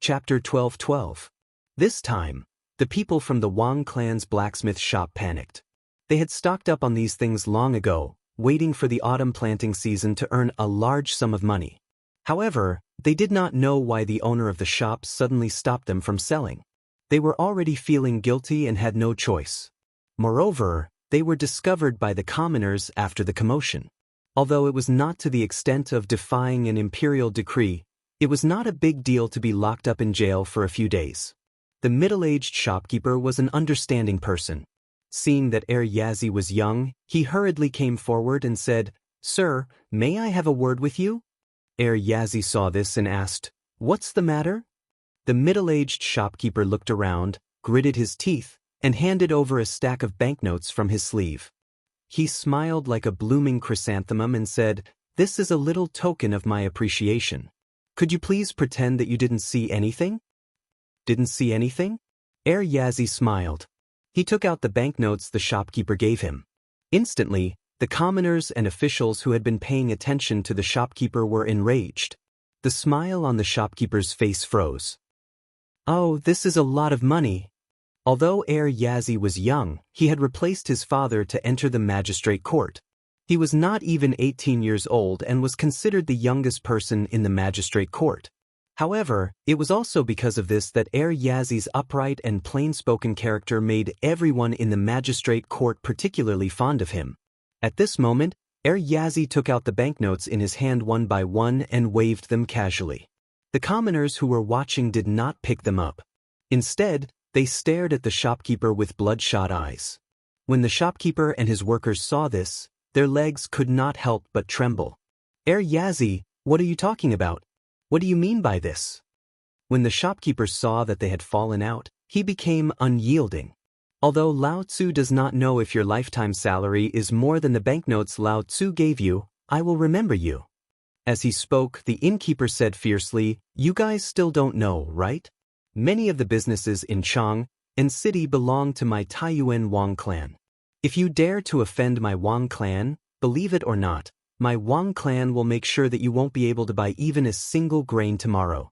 Chapter 12:12. This time, the people from the Wang clan's blacksmith shop panicked. They had stocked up on these things long ago, waiting for the autumn planting season to earn a large sum of money. However, they did not know why the owner of the shop suddenly stopped them from selling. They were already feeling guilty and had no choice. Moreover, they were discovered by the commoners after the commotion. Although it was not to the extent of defying an imperial decree, it was not a big deal to be locked up in jail for a few days. The middle-aged shopkeeper was an understanding person. Seeing that Yazi was young, he hurriedly came forward and said, "Sir, may I have a word with you?" Yazi saw this and asked, "What's the matter?" The middle-aged shopkeeper looked around, gritted his teeth, and handed over a stack of banknotes from his sleeve. He smiled like a blooming chrysanthemum and said, "This is a little token of my appreciation. Could you please pretend that you didn't see anything?" "Didn't see anything?" Yazi smiled. He took out the banknotes the shopkeeper gave him. Instantly, the commoners and officials who had been paying attention to the shopkeeper were enraged. The smile on the shopkeeper's face froze. "Oh, this is a lot of money." Although Yazi was young, he had replaced his father to enter the magistrate court. He was not even 18 years old and was considered the youngest person in the magistrate court. However, it was also because of this that Yazi's upright and plain-spoken character made everyone in the magistrate court particularly fond of him. At this moment, Yazi took out the banknotes in his hand one by one and waved them casually. The commoners who were watching did not pick them up. Instead, they stared at the shopkeeper with bloodshot eyes. When the shopkeeper and his workers saw this, their legs could not help but tremble. "Yazi, what are you talking about? What do you mean by this?" When the shopkeeper saw that they had fallen out, he became unyielding. "Although Lao Tzu does not know if your lifetime salary is more than the banknotes Lao Tzu gave you, I will remember you." As he spoke, the innkeeper said fiercely, "You guys still don't know, right? Many of the businesses in Chang and city belong to my Taiyuan Wang clan. If you dare to offend my Wang clan, believe it or not, my Wang clan will make sure that you won't be able to buy even a single grain tomorrow."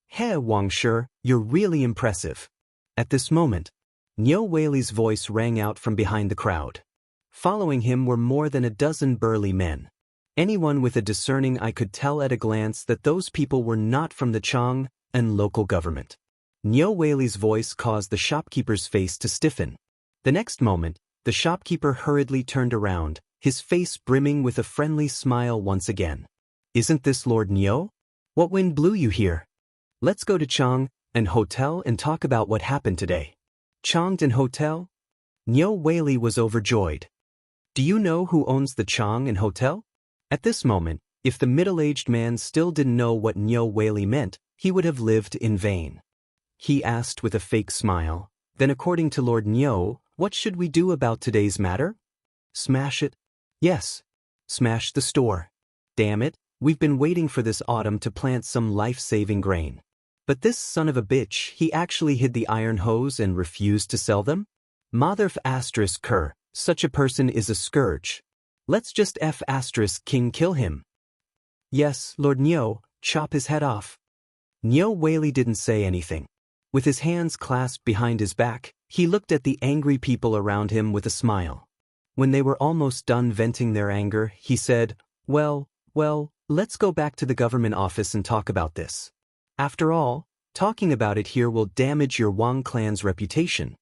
"He Wang Shi, you're really impressive." At this moment, Niu Weili's voice rang out from behind the crowd. Following him were more than a dozen burly men. Anyone with a discerning eye could tell at a glance that those people were not from the Chang and local government. Niu Weili's voice caused the shopkeeper's face to stiffen. The next moment, the shopkeeper hurriedly turned around, his face brimming with a friendly smile once again. "Isn't this Lord Niu? What wind blew you here? Let's go to Chang and Hotel and talk about what happened today." "Chang and Hotel?" Niu Weili was overjoyed. "Do you know who owns the Chang and Hotel?" At this moment, if the middle-aged man still didn't know what Niu Weili meant, he would have lived in vain. He asked with a fake smile, "Then according to Lord Niu, what should we do about today's matter?" "Smash it." "Yes. Smash the store. Damn it, we've been waiting for this autumn to plant some life-saving grain. But this son of a bitch, he actually hid the iron hose and refused to sell them? Motherf asterisk cur, such a person is a scourge. Let's just F asterisk king kill him." "Yes, Lord Niu, chop his head off." Niu Weili didn't say anything. With his hands clasped behind his back, he looked at the angry people around him with a smile. When they were almost done venting their anger, he said, Well, let's go back to the government office and talk about this. After all, talking about it here will damage your Wang clan's reputation."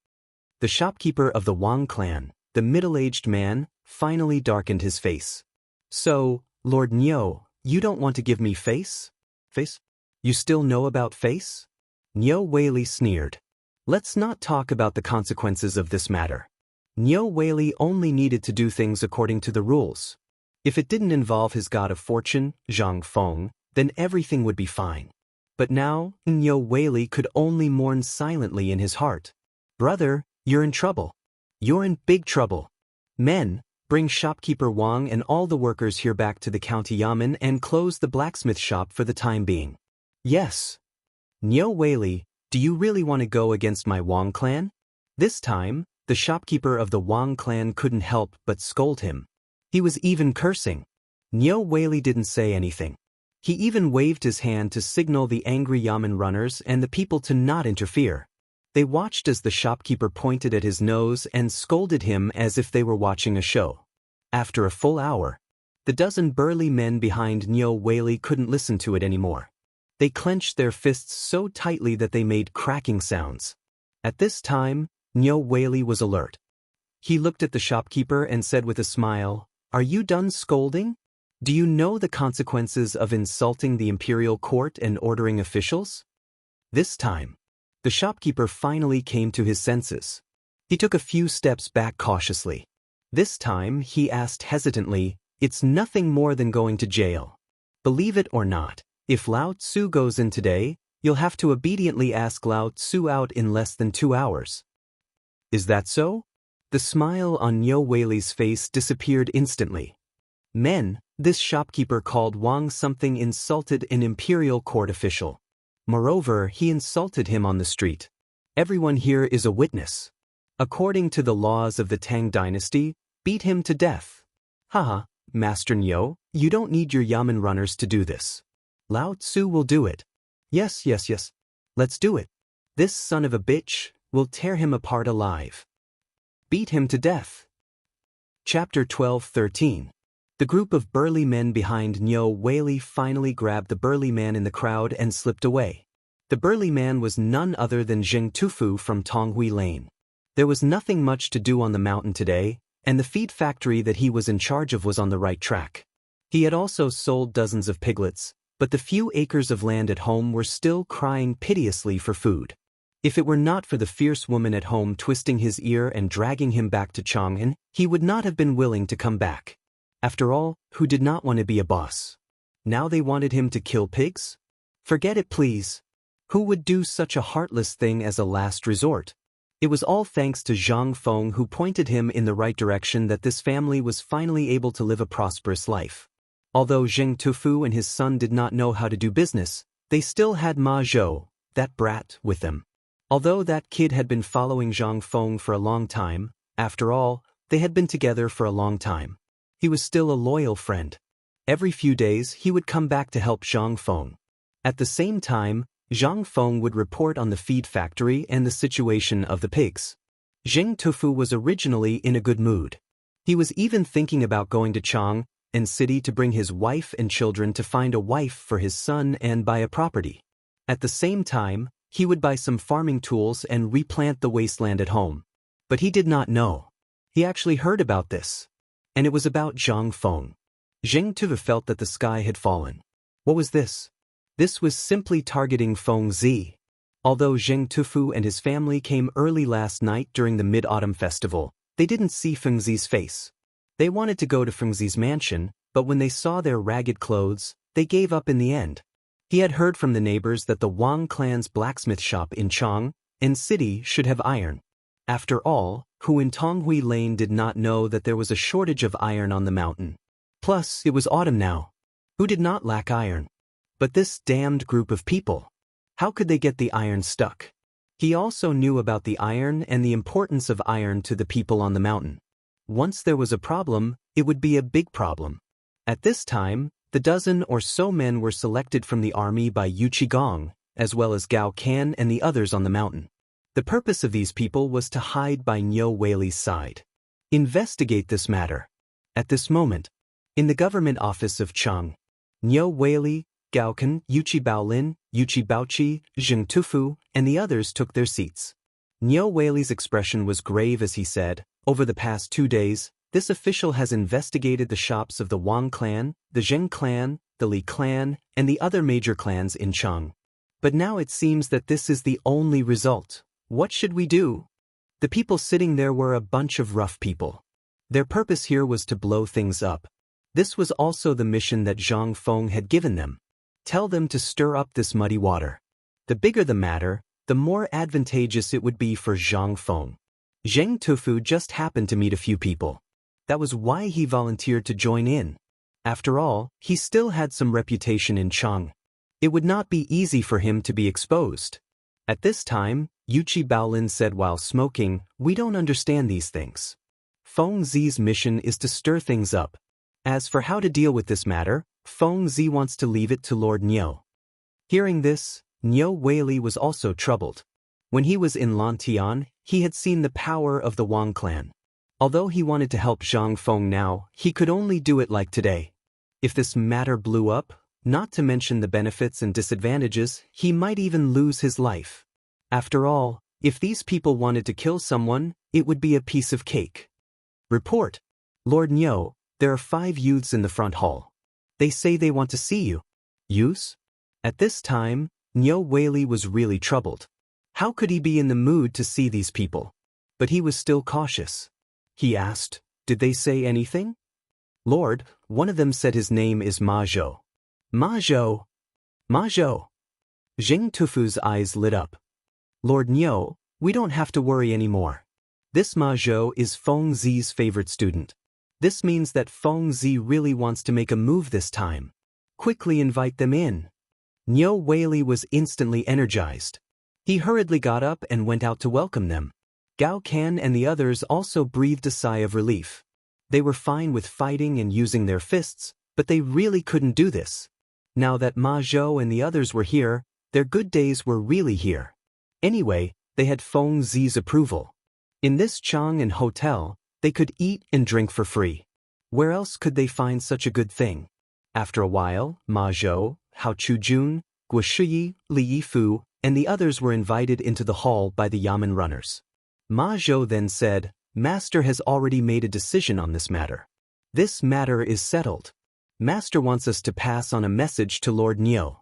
The shopkeeper of the Wang clan, the middle-aged man, finally darkened his face. "So, Lord Niu, you don't want to give me face? Face? You still know about face?" Niu Weili sneered. "Let's not talk about the consequences of this matter." Niu Weili only needed to do things according to the rules. If it didn't involve his god of fortune, Zhang Feng, then everything would be fine. But now, Niu Weili could only mourn silently in his heart. "Brother, you're in trouble. You're in big trouble. Men, bring shopkeeper Wang and all the workers here back to the county yamen and close the blacksmith shop for the time being." "Yes." "Niu Weili, do you really want to go against my Wang clan?" This time, the shopkeeper of the Wang clan couldn't help but scold him. He was even cursing. Niu Weili didn't say anything. He even waved his hand to signal the angry Yamen runners and the people to not interfere. They watched as the shopkeeper pointed at his nose and scolded him as if they were watching a show. After a full hour, the dozen burly men behind Nyo Whaley couldn't listen to it anymore. They clenched their fists so tightly that they made cracking sounds. At this time, Nyo Whaley was alert. He looked at the shopkeeper and said with a smile, "Are you done scolding? Do you know the consequences of insulting the imperial court and ordering officials?" This time, the shopkeeper finally came to his senses. He took a few steps back cautiously. This time, he asked hesitantly, "It's nothing more than going to jail. Believe it or not, if Lao Tzu goes in today, you'll have to obediently ask Lao Tzu out in less than 2 hours." "Is that so?" The smile on Nyo Whaley's face disappeared instantly. "Men, this shopkeeper called Wang something insulted an imperial court official. Moreover, he insulted him on the street. Everyone here is a witness. According to the laws of the Tang dynasty, beat him to death." "Haha, Master Nyo, you don't need your Yamen runners to do this. Lao Tzu will do it." Yes. Let's do it. This son of a bitch will tear him apart alive. Beat him to death." Chapter 12:13. The group of burly men behind Nyo Whaley finally grabbed the burly man in the crowd and slipped away. The burly man was none other than Zheng Tufu from Tonghui Lane. There was nothing much to do on the mountain today, and the feed factory that he was in charge of was on the right track. He had also sold dozens of piglets, but the few acres of land at home were still crying piteously for food. If it were not for the fierce woman at home twisting his ear and dragging him back to Chang'an, he would not have been willing to come back. After all, who did not want to be a boss? Now they wanted him to kill pigs? Forget it, please. Who would do such a heartless thing as a last resort? It was all thanks to Zhang Feng who pointed him in the right direction that this family was finally able to live a prosperous life. Although Zheng Tufu and his son did not know how to do business, they still had Ma Zhou, that brat, with them. Although that kid had been following Zhang Feng for a long time, after all, they had been together for a long time. He was still a loyal friend. Every few days he would come back to help Zhang Feng. At the same time, Zhang Feng would report on the feed factory and the situation of the pigs. Zheng Tufu was originally in a good mood. He was even thinking about going to Chang'an City to bring his wife and children to find a wife for his son and buy a property. At the same time, he would buy some farming tools and replant the wasteland at home. But he did not know. He actually heard about this. And it was about Zhang Feng. Zheng Tufu felt that the sky had fallen. What was this? This was simply targeting Feng Zi. Although Zheng Tufu and his family came early last night during the Mid-Autumn Festival, they didn't see Feng Zi's face. They wanted to go to Feng Zi's mansion, but when they saw their ragged clothes, they gave up in the end. He had heard from the neighbors that the Wang clan's blacksmith shop in Chang'an City should have iron. After all, who in Tonghui Lane did not know that there was a shortage of iron on the mountain? Plus, it was autumn now. Who did not lack iron? But this damned group of people. How could they get the iron stuck? He also knew about the iron and the importance of iron to the people on the mountain. Once there was a problem, it would be a big problem. At this time, the dozen or so men were selected from the army by Yu Qigong, as well as Gao Can and the others on the mountain. The purpose of these people was to hide by Nyo Whaley's side. Investigate this matter. At this moment, in the government office of Chang'an, Nyo Whaley, Gao Can, Yuchi Baolin, Yuchi Baoqi, Zheng Tufu, and the others took their seats. Nyo Whaley's expression was grave as he said, "Over the past 2 days, this official has investigated the shops of the Wang clan, the Zheng clan, the Li clan, and the other major clans in Chang'an. But now it seems that this is the only result. What should we do?" The people sitting there were a bunch of rough people. Their purpose here was to blow things up. This was also the mission that Zhang Feng had given them. Tell them to stir up this muddy water. The bigger the matter, the more advantageous it would be for Zhang Feng. Zheng Tufu just happened to meet a few people. That was why he volunteered to join in. After all, he still had some reputation in Chang'an. It would not be easy for him to be exposed. At this time, Yuchi Baolin said while smoking, "We don't understand these things. Feng Zi's mission is to stir things up. As for how to deal with this matter, Feng Zi wants to leave it to Lord Niu. Hearing this, Niu Weili was also troubled. When he was in Lantian, he had seen the power of the Wang clan. Although he wanted to help Zhang Feng now, he could only do it like today. If this matter blew up, not to mention the benefits and disadvantages, he might even lose his life. After all, if these people wanted to kill someone, it would be a piece of cake. Report. Lord Niu, there are 5 youths in the front hall. They say they want to see you. Youths? At this time, Niu Weili was really troubled. How could he be in the mood to see these people? But he was still cautious. He asked, did they say anything? Lord, one of them said his name is Ma Zhou. Ma Zhou? Ma Zhou? Jing Tufu's eyes lit up. Lord Niu, we don't have to worry anymore. This Ma Zhou is Feng Zi's favorite student. This means that Feng Zi really wants to make a move this time. Quickly invite them in. Niu Weili was instantly energized. He hurriedly got up and went out to welcome them. Gao Can and the others also breathed a sigh of relief. They were fine with fighting and using their fists, but they really couldn't do this. Now that Ma Zhou and the others were here, their good days were really here. Anyway, they had Feng Zi's approval. In this Chang and hotel, they could eat and drink for free. Where else could they find such a good thing? After a while, Ma Zhou, Hao Chujun, Guo Shiyi, Li Yifu, and the others were invited into the hall by the Yamen runners. Ma Zhou then said, Master has already made a decision on this matter. This matter is settled. Master wants us to pass on a message to Lord Niu.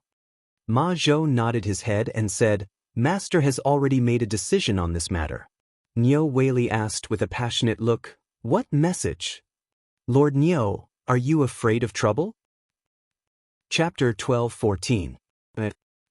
Ma Zhou nodded his head and said, Master has already made a decision on this matter. Niu Weili asked with a passionate look, what message? Lord Niu, are you afraid of trouble? Chapter 12:14.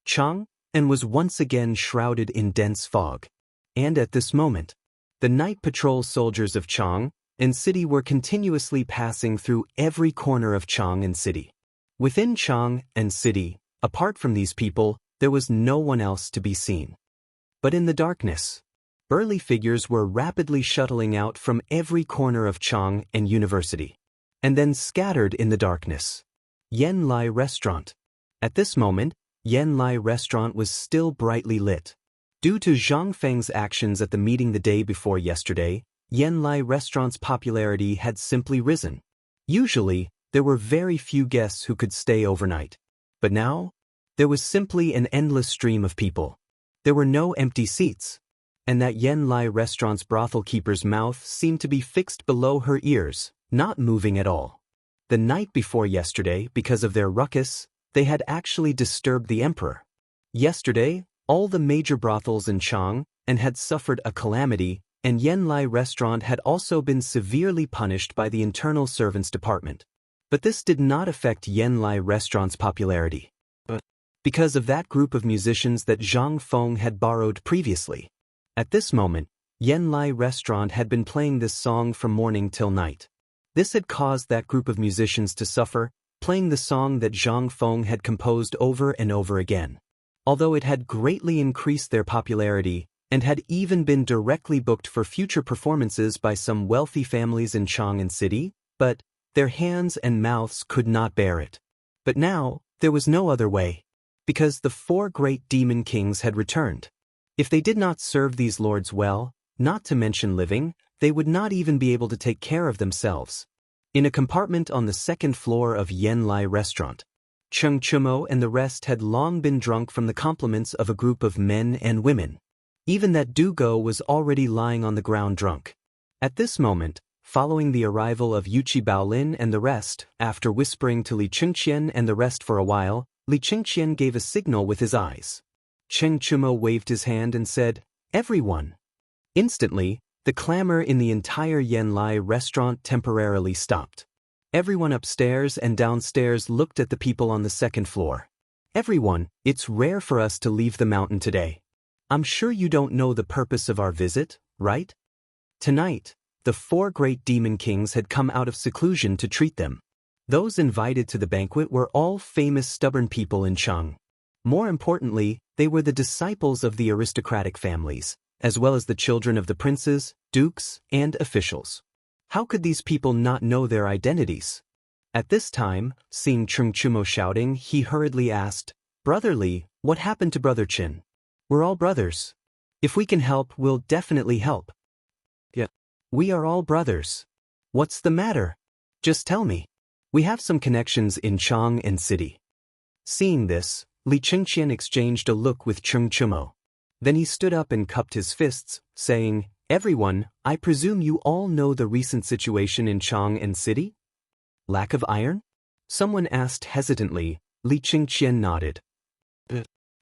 Chang and was once again shrouded in dense fog. And at this moment, the night patrol soldiers of Chang and city were continuously passing through every corner of Chang and city. Within Chang and city, apart from these people, there was no one else to be seen. But in the darkness, burly figures were rapidly shuttling out from every corner of Chang and University, and then scattered in the darkness. Yen Lai Restaurant. At this moment, Yen Lai Restaurant was still brightly lit. Due to Zhang Feng's actions at the meeting the day before yesterday, Yen Lai Restaurant's popularity had simply risen. Usually, there were very few guests who could stay overnight. But now, there was simply an endless stream of people. There were no empty seats. And that Yen Lai Restaurant's brothel keeper's mouth seemed to be fixed below her ears, not moving at all. The night before yesterday, because of their ruckus, they had actually disturbed the emperor. Yesterday, all the major brothels in Chang and had suffered a calamity, and Yen Lai Restaurant had also been severely punished by the Internal Servants Department. But this did not affect Yen Lai Restaurant's popularity. Because of that group of musicians that Zhang Feng had borrowed previously. At this moment, Yen Lai Restaurant had been playing this song from morning till night. This had caused that group of musicians to suffer, playing the song that Zhang Feng had composed over and over again. Although it had greatly increased their popularity, and had even been directly booked for future performances by some wealthy families in Chang'an City, but their hands and mouths could not bear it. But now, there was no other way. Because the 4 great demon kings had returned. If they did not serve these lords well, not to mention living, they would not even be able to take care of themselves. In a compartment on the 2nd floor of Yen Lai Restaurant, Cheng Chumo and the rest had long been drunk from the compliments of a group of men and women. Even that Du Go was already lying on the ground drunk. At this moment, following the arrival of Yuchi Baolin and the rest, after whispering to Li Chengqian and the rest for a while, Li Chengqian gave a signal with his eyes. Cheng Chumo waved his hand and said, "Everyone." Instantly, the clamor in the entire Yen Lai Restaurant temporarily stopped. Everyone upstairs and downstairs looked at the people on the 2nd floor. "Everyone, it's rare for us to leave the mountain today. I'm sure you don't know the purpose of our visit, right?" Tonight, the 4 great demon kings had come out of seclusion to treat them. Those invited to the banquet were all famous stubborn people in Chang. More importantly, they were the disciples of the aristocratic families, as well as the children of the princes, dukes, and officials. How could these people not know their identities? At this time, seeing Chungchumo shouting, he hurriedly asked, "Brother Li, what happened to Brother Chin? We're all brothers. If we can help, we'll definitely help." "Yeah. We are all brothers. What's the matter? Just tell me. We have some connections in Chang and City." Seeing this, Li Chengqian exchanged a look with Chungchumo. Then he stood up and cupped his fists, saying, "Everyone, I presume you all know the recent situation in Chang and City? Lack of iron?" Someone asked hesitantly. Li Chengqian nodded.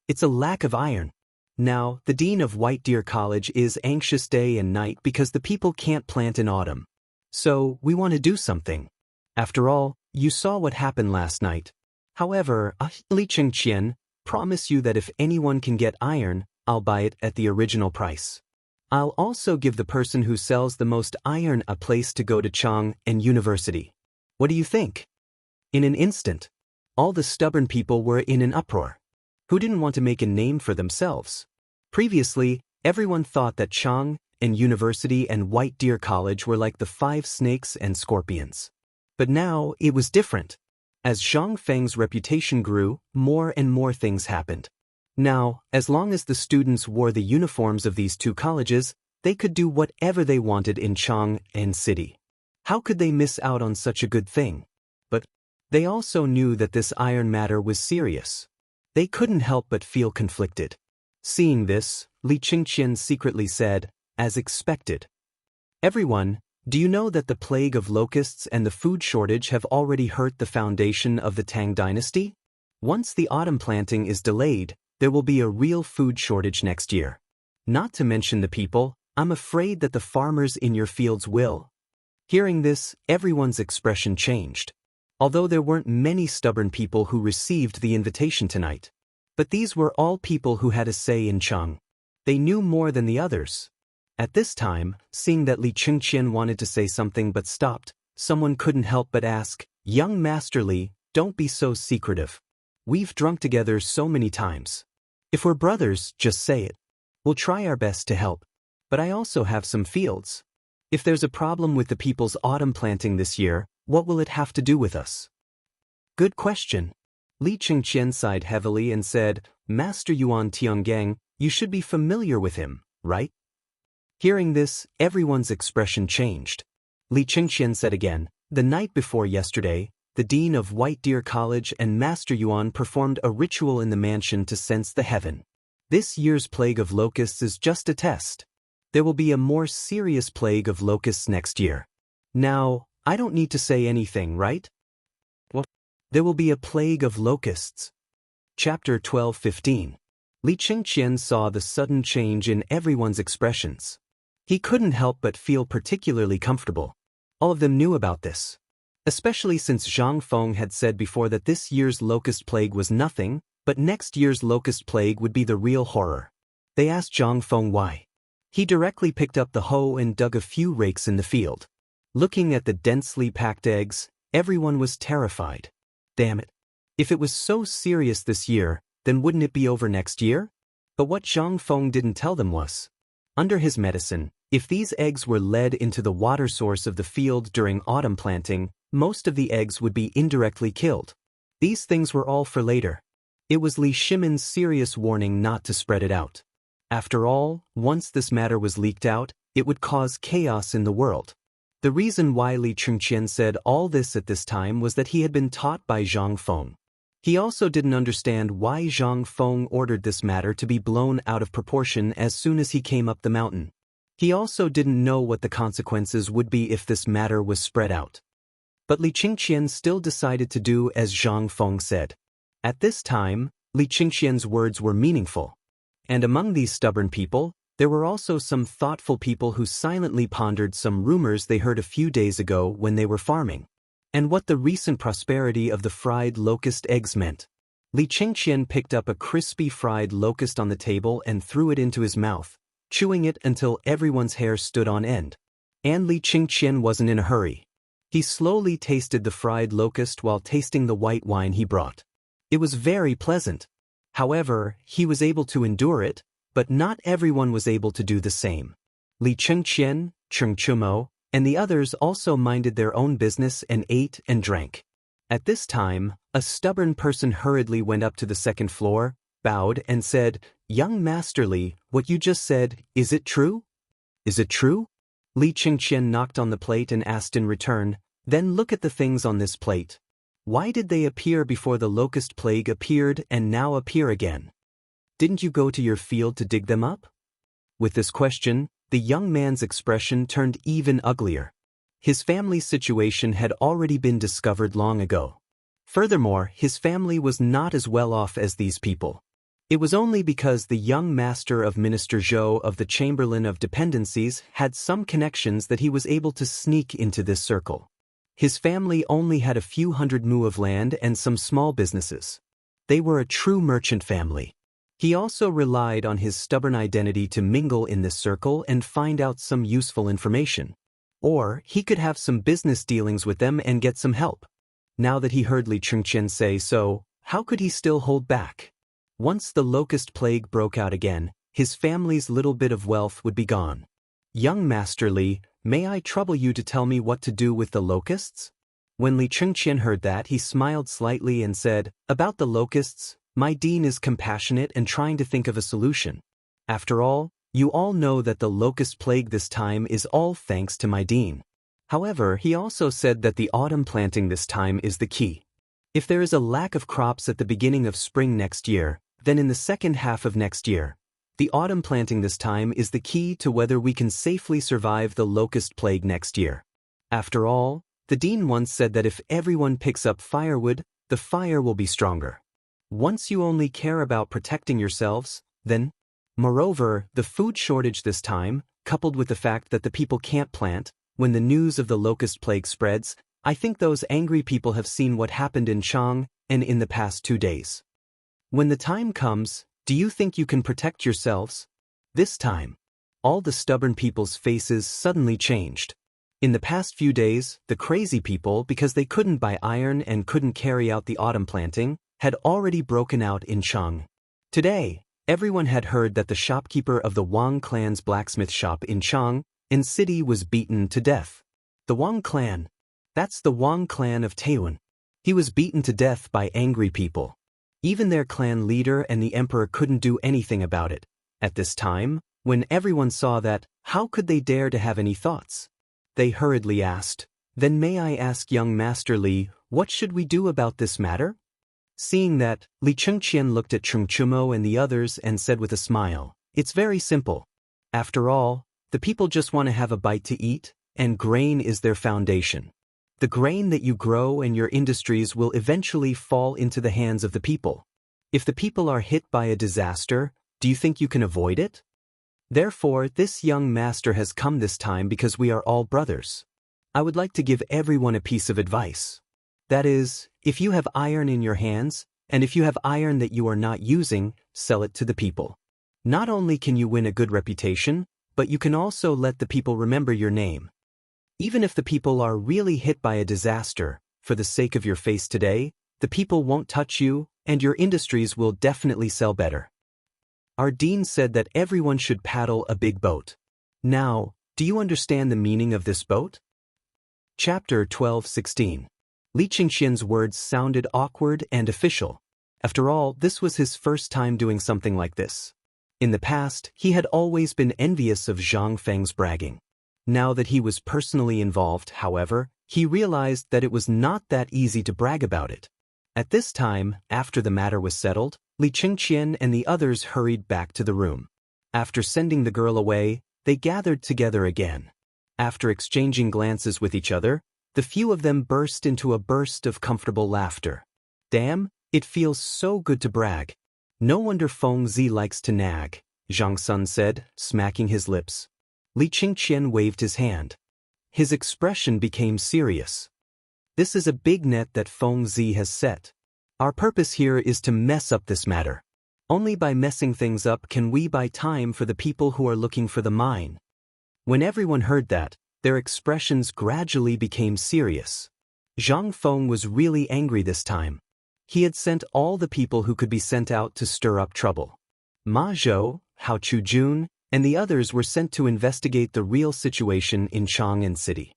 "It's a lack of iron. Now, the dean of White Deer College is anxious day and night because the people can't plant in autumn. So, we want to do something. After all, you saw what happened last night. However, Li Chengqian, promise you that if anyone can get iron, I'll buy it at the original price. I'll also give the person who sells the most iron a place to go to Chang and University. What do you think?" In an instant, all the stubborn people were in an uproar. Who didn't want to make a name for themselves? Previously, everyone thought that Chang and University and White Deer College were like the 5 snakes and scorpions. But now, it was different. As Zhang Feng's reputation grew, more and more things happened. Now, as long as the students wore the uniforms of these 2 colleges, they could do whatever they wanted in Chang and City. How could they miss out on such a good thing? But they also knew that this iron matter was serious. They couldn't help but feel conflicted. Seeing this, Li Chengqian secretly said, as expected, "Everyone, do you know that the plague of locusts and the food shortage have already hurt the foundation of the Tang dynasty? Once the autumn planting is delayed, there will be a real food shortage next year. Not to mention the people, I'm afraid that the farmers in your fields will." Hearing this, everyone's expression changed. Although there weren't many stubborn people who received the invitation tonight. But these were all people who had a say in Chang. They knew more than the others. At this time, seeing that Li Chengqian wanted to say something but stopped, someone couldn't help but ask, "Young Master Li, don't be so secretive. We've drunk together so many times. If we're brothers, just say it. We'll try our best to help. But I also have some fields. If there's a problem with the people's autumn planting this year, what will it have to do with us?" "Good question." Li Chengqian sighed heavily and said, "Master Yuan Tianggang, you should be familiar with him, right?" Hearing this, everyone's expression changed. Li Chengqian said again, "The night before yesterday, the dean of White Deer College and Master Yuan performed a ritual in the mansion to sense the heaven. This year's plague of locusts is just a test. There will be a more serious plague of locusts next year. Now, I don't need to say anything, right? What? There will be a plague of locusts." Chapter 12:15. Li Chengqian saw the sudden change in everyone's expressions. He couldn't help but feel particularly comfortable. All of them knew about this. Especially since Zhang Feng had said before that this year's locust plague was nothing, but next year's locust plague would be the real horror. They asked Zhang Feng why. He directly picked up the hoe and dug a few rakes in the field. Looking at the densely packed eggs, everyone was terrified. Damn it. If it was so serious this year, then wouldn't it be over next year? But what Zhang Feng didn't tell them was, under his medicine, if these eggs were led into the water source of the field during autumn planting, most of the eggs would be indirectly killed. These things were all for later. It was Li Shimin's serious warning not to spread it out. After all, once this matter was leaked out, it would cause chaos in the world. The reason why Li Chengqian said all this at this time was that he had been taught by Zhang Feng. He also didn't understand why Zhang Feng ordered this matter to be blown out of proportion as soon as he came up the mountain. He also didn't know what the consequences would be if this matter was spread out. But Li Chengqian still decided to do as Zhang Feng said. At this time, Li Chengqian's words were meaningful. And among these stubborn people, there were also some thoughtful people who silently pondered some rumors they heard a few days ago when they were farming, and what the recent prosperity of the fried locust eggs meant. Li Chengqian picked up a crispy fried locust on the table and threw it into his mouth, chewing it until everyone's hair stood on end. And Li Chengqian wasn't in a hurry. He slowly tasted the fried locust while tasting the white wine he brought. It was very pleasant. However, he was able to endure it, but not everyone was able to do the same. Li Chengqian, Chungchumo, and the others also minded their own business and ate and drank. At this time, a stubborn person hurriedly went up to the second floor, bowed, and said, "Young Master Li, what you just said, is it true? Is it true?" Li Qingqian knocked on the plate and asked in return, "Then look at the things on this plate. Why did they appear before the locust plague appeared and now appear again? Didn't you go to your field to dig them up?" With this question, the young man's expression turned even uglier. His family's situation had already been discovered long ago. Furthermore, his family was not as well off as these people. It was only because the young master of Minister Zhou of the Chamberlain of Dependencies had some connections that he was able to sneak into this circle. His family only had a few hundred mu of land and some small businesses. They were a true merchant family. He also relied on his stubborn identity to mingle in this circle and find out some useful information. Or he could have some business dealings with them and get some help. Now that he heard Li Qingqian say so, how could he still hold back? Once the locust plague broke out again, his family's little bit of wealth would be gone. "Young Master Li, may I trouble you to tell me what to do with the locusts?" When Li Qingqian heard that, he smiled slightly and said, "About the locusts, my dean is compassionate and trying to think of a solution. After all, you all know that the locust plague this time is all thanks to my dean." However, he also said that the autumn planting this time is the key. If there is a lack of crops at the beginning of spring next year, then in the second half of next year, the autumn planting this time is the key to whether we can safely survive the locust plague next year. After all, the dean once said that if everyone picks up firewood, the fire will be stronger. Once you only care about protecting yourselves, then... Moreover, the food shortage this time, coupled with the fact that the people can't plant, when the news of the locust plague spreads, I think those angry people have seen what happened in Chang and in the past 2 days. When the time comes, do you think you can protect yourselves? This time, all the stubborn people's faces suddenly changed. In the past few days, the crazy people, because they couldn't buy iron and couldn't carry out the autumn planting, had already broken out in Chang. Today, everyone had heard that the shopkeeper of the Wang clan's blacksmith shop in Chang and city was beaten to death. The Wang clan. That's the Wang clan of Taiwan. He was beaten to death by angry people. Even their clan leader and the emperor couldn't do anything about it. At this time, when everyone saw that, how could they dare to have any thoughts? They hurriedly asked, "Then may I ask young Master Li, what should we do about this matter?" Seeing that, Li Qingqian looked at Chungchumo and the others and said with a smile, "It's very simple. After all, the people just want to have a bite to eat, and grain is their foundation. The grain that you grow and your industries will eventually fall into the hands of the people. If the people are hit by a disaster, do you think you can avoid it? Therefore, this young master has come this time because we are all brothers. I would like to give everyone a piece of advice. That is, if you have iron in your hands, and if you have iron that you are not using, sell it to the people. Not only can you win a good reputation, but you can also let the people remember your name. Even if the people are really hit by a disaster, for the sake of your face today, the people won't touch you, and your industries will definitely sell better." Our dean said that everyone should paddle a big boat. Now, do you understand the meaning of this boat? Chapter 12:16. Li Qingqian's words sounded awkward and official. After all, this was his first time doing something like this. In the past, he had always been envious of Zhang Feng's bragging. Now that he was personally involved, however, he realized that it was not that easy to brag about it. At this time, after the matter was settled, Li Qingqian and the others hurried back to the room. After sending the girl away, they gathered together again. After exchanging glances with each other, the few of them burst into a burst of comfortable laughter. "Damn, it feels so good to brag. No wonder Feng Zi likes to nag," Zhang Sun said, smacking his lips. Li Qingqian waved his hand. His expression became serious. "This is a big net that Feng Zi has set. Our purpose here is to mess up this matter. Only by messing things up can we buy time for the people who are looking for the mine." When everyone heard that, their expressions gradually became serious. Zhang Feng was really angry this time. He had sent all the people who could be sent out to stir up trouble. Ma Zhou, Hao Chujun, and the others were sent to investigate the real situation in Chang'an City.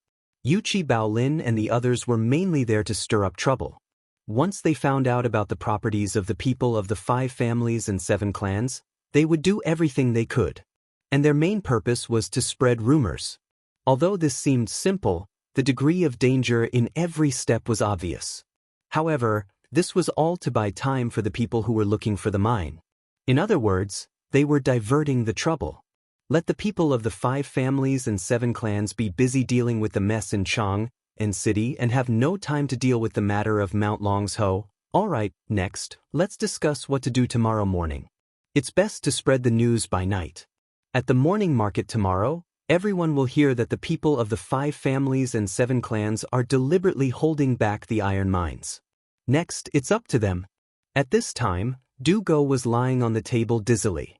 Yuchi Baolin and the others were mainly there to stir up trouble. Once they found out about the properties of the people of the 5 families and 7 clans, they would do everything they could. And their main purpose was to spread rumors. Although this seemed simple, the degree of danger in every step was obvious. However, this was all to buy time for the people who were looking for the mine. In other words, they were diverting the trouble. Let the people of the 5 families and 7 clans be busy dealing with the mess in Chang and city and have no time to deal with the matter of Mount Longsho. Alright, next, let's discuss what to do tomorrow morning. It's best to spread the news by night. At the morning market tomorrow, everyone will hear that the people of the 5 families and 7 clans are deliberately holding back the iron mines. Next, it's up to them. At this time, Dugo was lying on the table dizzily.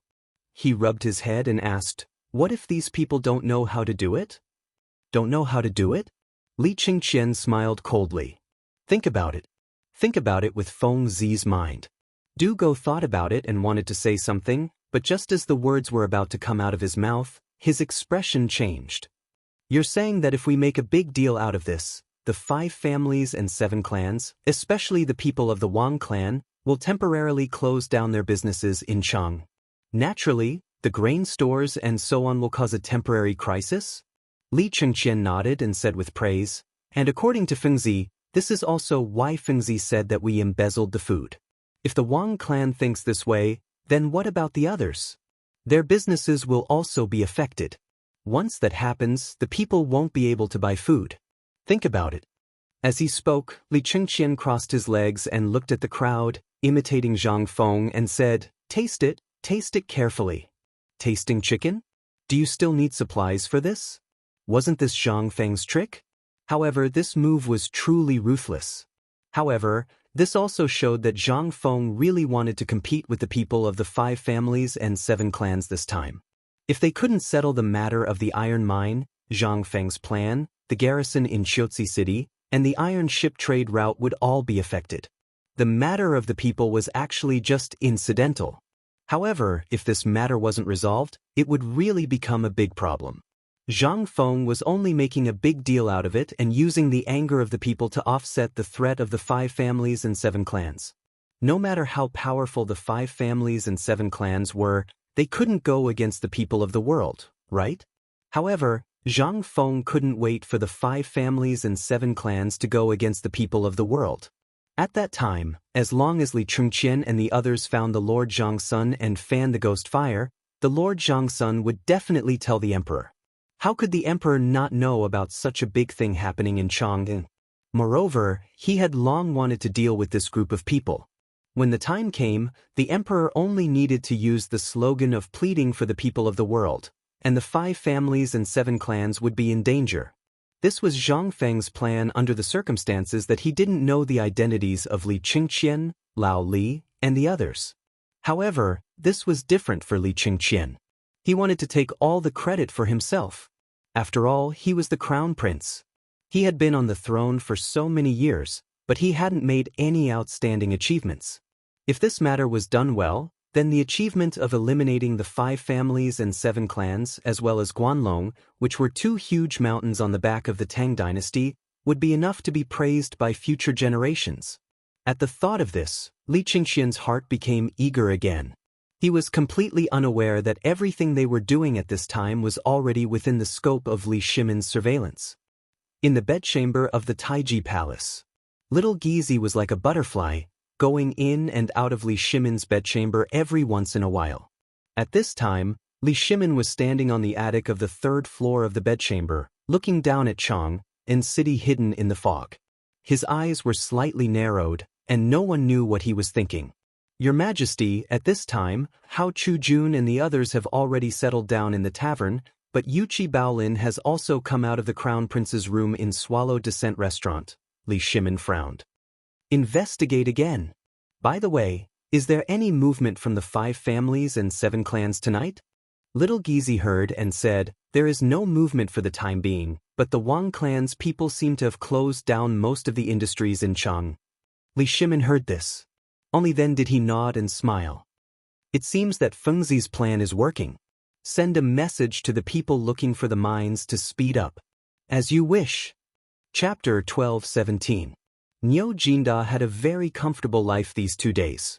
He rubbed his head and asked, "What if these people don't know how to do it?" "Don't know how to do it?" Li Qingqian smiled coldly. Think about it. Think about it with Feng Zi's mind. Dugo thought about it and wanted to say something, but just as the words were about to come out of his mouth, his expression changed. "You're saying that if we make a big deal out of this, the 5 families and 7 clans, especially the people of the Wang clan, will temporarily close down their businesses in Chang. Naturally, the grain stores and so on will cause a temporary crisis?" Li Qingqian nodded and said with praise, "And according to Feng Zi, this is also why Feng Zi said that we embezzled the food. If the Wang clan thinks this way, then what about the others? Their businesses will also be affected. Once that happens, the people won't be able to buy food. Think about it." As he spoke, Li Qingqian crossed his legs and looked at the crowd, imitating Zhang Feng, and said, Taste it carefully. Tasting chicken? Do you still need supplies for this? Wasn't this Zhang Feng's trick? However, this move was truly ruthless. However, this also showed that Zhang Feng really wanted to compete with the people of the 5 families and 7 clans this time. If they couldn't settle the matter of the iron mine, Zhang Feng's plan, the garrison in Xianxia city, and the iron ship trade route would all be affected. The matter of the people was actually just incidental. However, if this matter wasn't resolved, it would really become a big problem. Zhang Feng was only making a big deal out of it and using the anger of the people to offset the threat of the 5 families and 7 clans. No matter how powerful the 5 families and 7 clans were, they couldn't go against the people of the world, right? However, Zhang Feng couldn't wait for the 5 families and 7 clans to go against the people of the world. At that time, as long as Li Qingqian and the others found the Lord Zhangsun and fanned the ghost fire, the Lord Zhangsun would definitely tell the emperor. How could the emperor not know about such a big thing happening in Chang'an? Moreover, he had long wanted to deal with this group of people. When the time came, the emperor only needed to use the slogan of pleading for the people of the world, and the 5 families and 7 clans would be in danger. This was Zhang Feng's plan under the circumstances that he didn't know the identities of Li Qingqian, Lao Li, and the others. However, this was different for Li Qingqian. He wanted to take all the credit for himself. After all, he was the crown prince. He had been on the throne for so many years, but he hadn't made any outstanding achievements. If this matter was done well, then the achievement of eliminating the 5 families and 7 clans, as well as Guanlong, which were 2 huge mountains on the back of the Tang dynasty, would be enough to be praised by future generations. At the thought of this, Li Qingqian's heart became eager again. He was completely unaware that everything they were doing at this time was already within the scope of Li Shimin's surveillance. In the bedchamber of the Taiji Palace, little Gizi was like a butterfly, going in and out of Li Shimin's bedchamber every once in a while. At this time, Li Shimin was standing on the attic of the 3rd floor of the bedchamber, looking down at Chang, and city hidden in the fog. His eyes were slightly narrowed, and no one knew what he was thinking. Your Majesty, at this time, Hao Chu-jun and the others have already settled down in the tavern, but Yuchi Baolin has also come out of the Crown Prince's room in Swallow Descent Restaurant. Li Shimin frowned. Investigate again. By the way, is there any movement from the 5 families and 7 clans tonight? Little Gizi heard and said, there is no movement for the time being, but the Wang clan's people seem to have closed down most of the industries in Chang. Li Shimin heard this. Only then did he nod and smile. It seems that Feng Zi's plan is working. Send a message to the people looking for the mines to speed up. As you wish. Chapter 12:17. Niu Jinda had a very comfortable life these 2 days.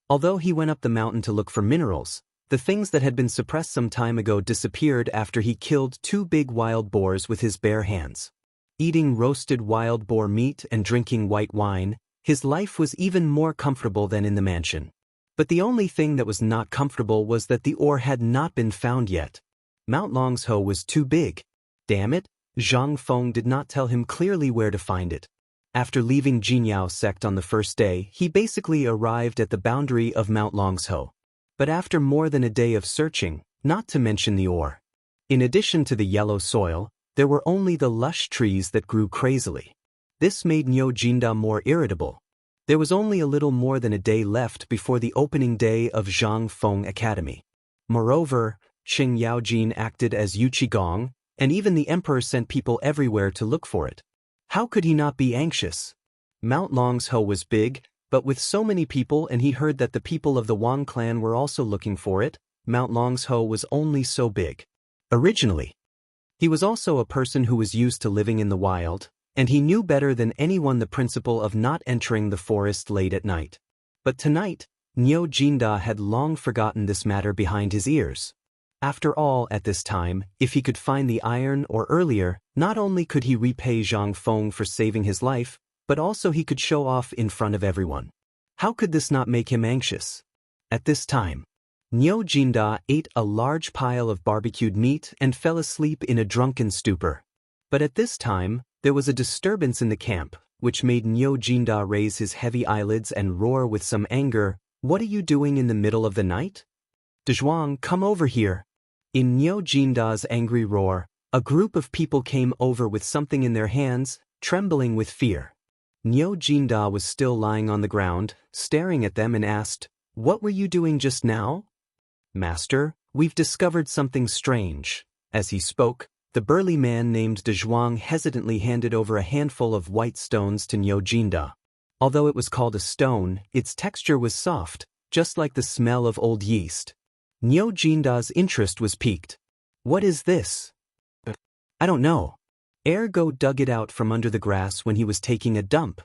Although he went up the mountain to look for minerals, the things that had been suppressed some time ago disappeared after he killed 2 big wild boars with his bare hands. Eating roasted wild boar meat and drinking white wine, his life was even more comfortable than in the mansion. But the only thing that was not comfortable was that the ore had not been found yet. Mount Longsho was too big. Damn it, Zhang Feng did not tell him clearly where to find it. After leaving Jinyao sect on the first day, he basically arrived at the boundary of Mount Longsho. But after more than a day of searching, not to mention the ore. In addition to the yellow soil, there were only the lush trees that grew crazily. This made Niu Jinda more irritable. There was only a little more than a day left before the opening day of Zhang Feng Academy. Moreover, Xing Yaojin acted as Yuqigong, and even the emperor sent people everywhere to look for it. How could he not be anxious? Mount Longsho was big, but with so many people and he heard that the people of the Wang clan were also looking for it, Mount Longsho was only so big. Originally, he was also a person who was used to living in the wild, and he knew better than anyone the principle of not entering the forest late at night. But tonight, Niu Jinda had long forgotten this matter behind his ears. After all, at this time, if he could find the iron or earlier, not only could he repay Zhang Feng for saving his life, but also he could show off in front of everyone. How could this not make him anxious? At this time, Niu Jinda ate a large pile of barbecued meat and fell asleep in a drunken stupor. But at this time, there was a disturbance in the camp, which made Niu Jinda raise his heavy eyelids and roar with some anger. "What are you doing in the middle of the night? Dezhuang, come over here." In Niu Jinda's angry roar, a group of people came over with something in their hands, trembling with fear. Niu Jinda was still lying on the ground, staring at them and asked, "What were you doing just now?" "Master, we've discovered something strange." As he spoke, the burly man named Dezhuang hesitantly handed over a handful of white stones to Niu Jinda. Although it was called a stone, its texture was soft, just like the smell of old yeast. Niu Jinda's interest was piqued. "What is this?" "I don't know. Ergo dug it out from under the grass when he was taking a dump."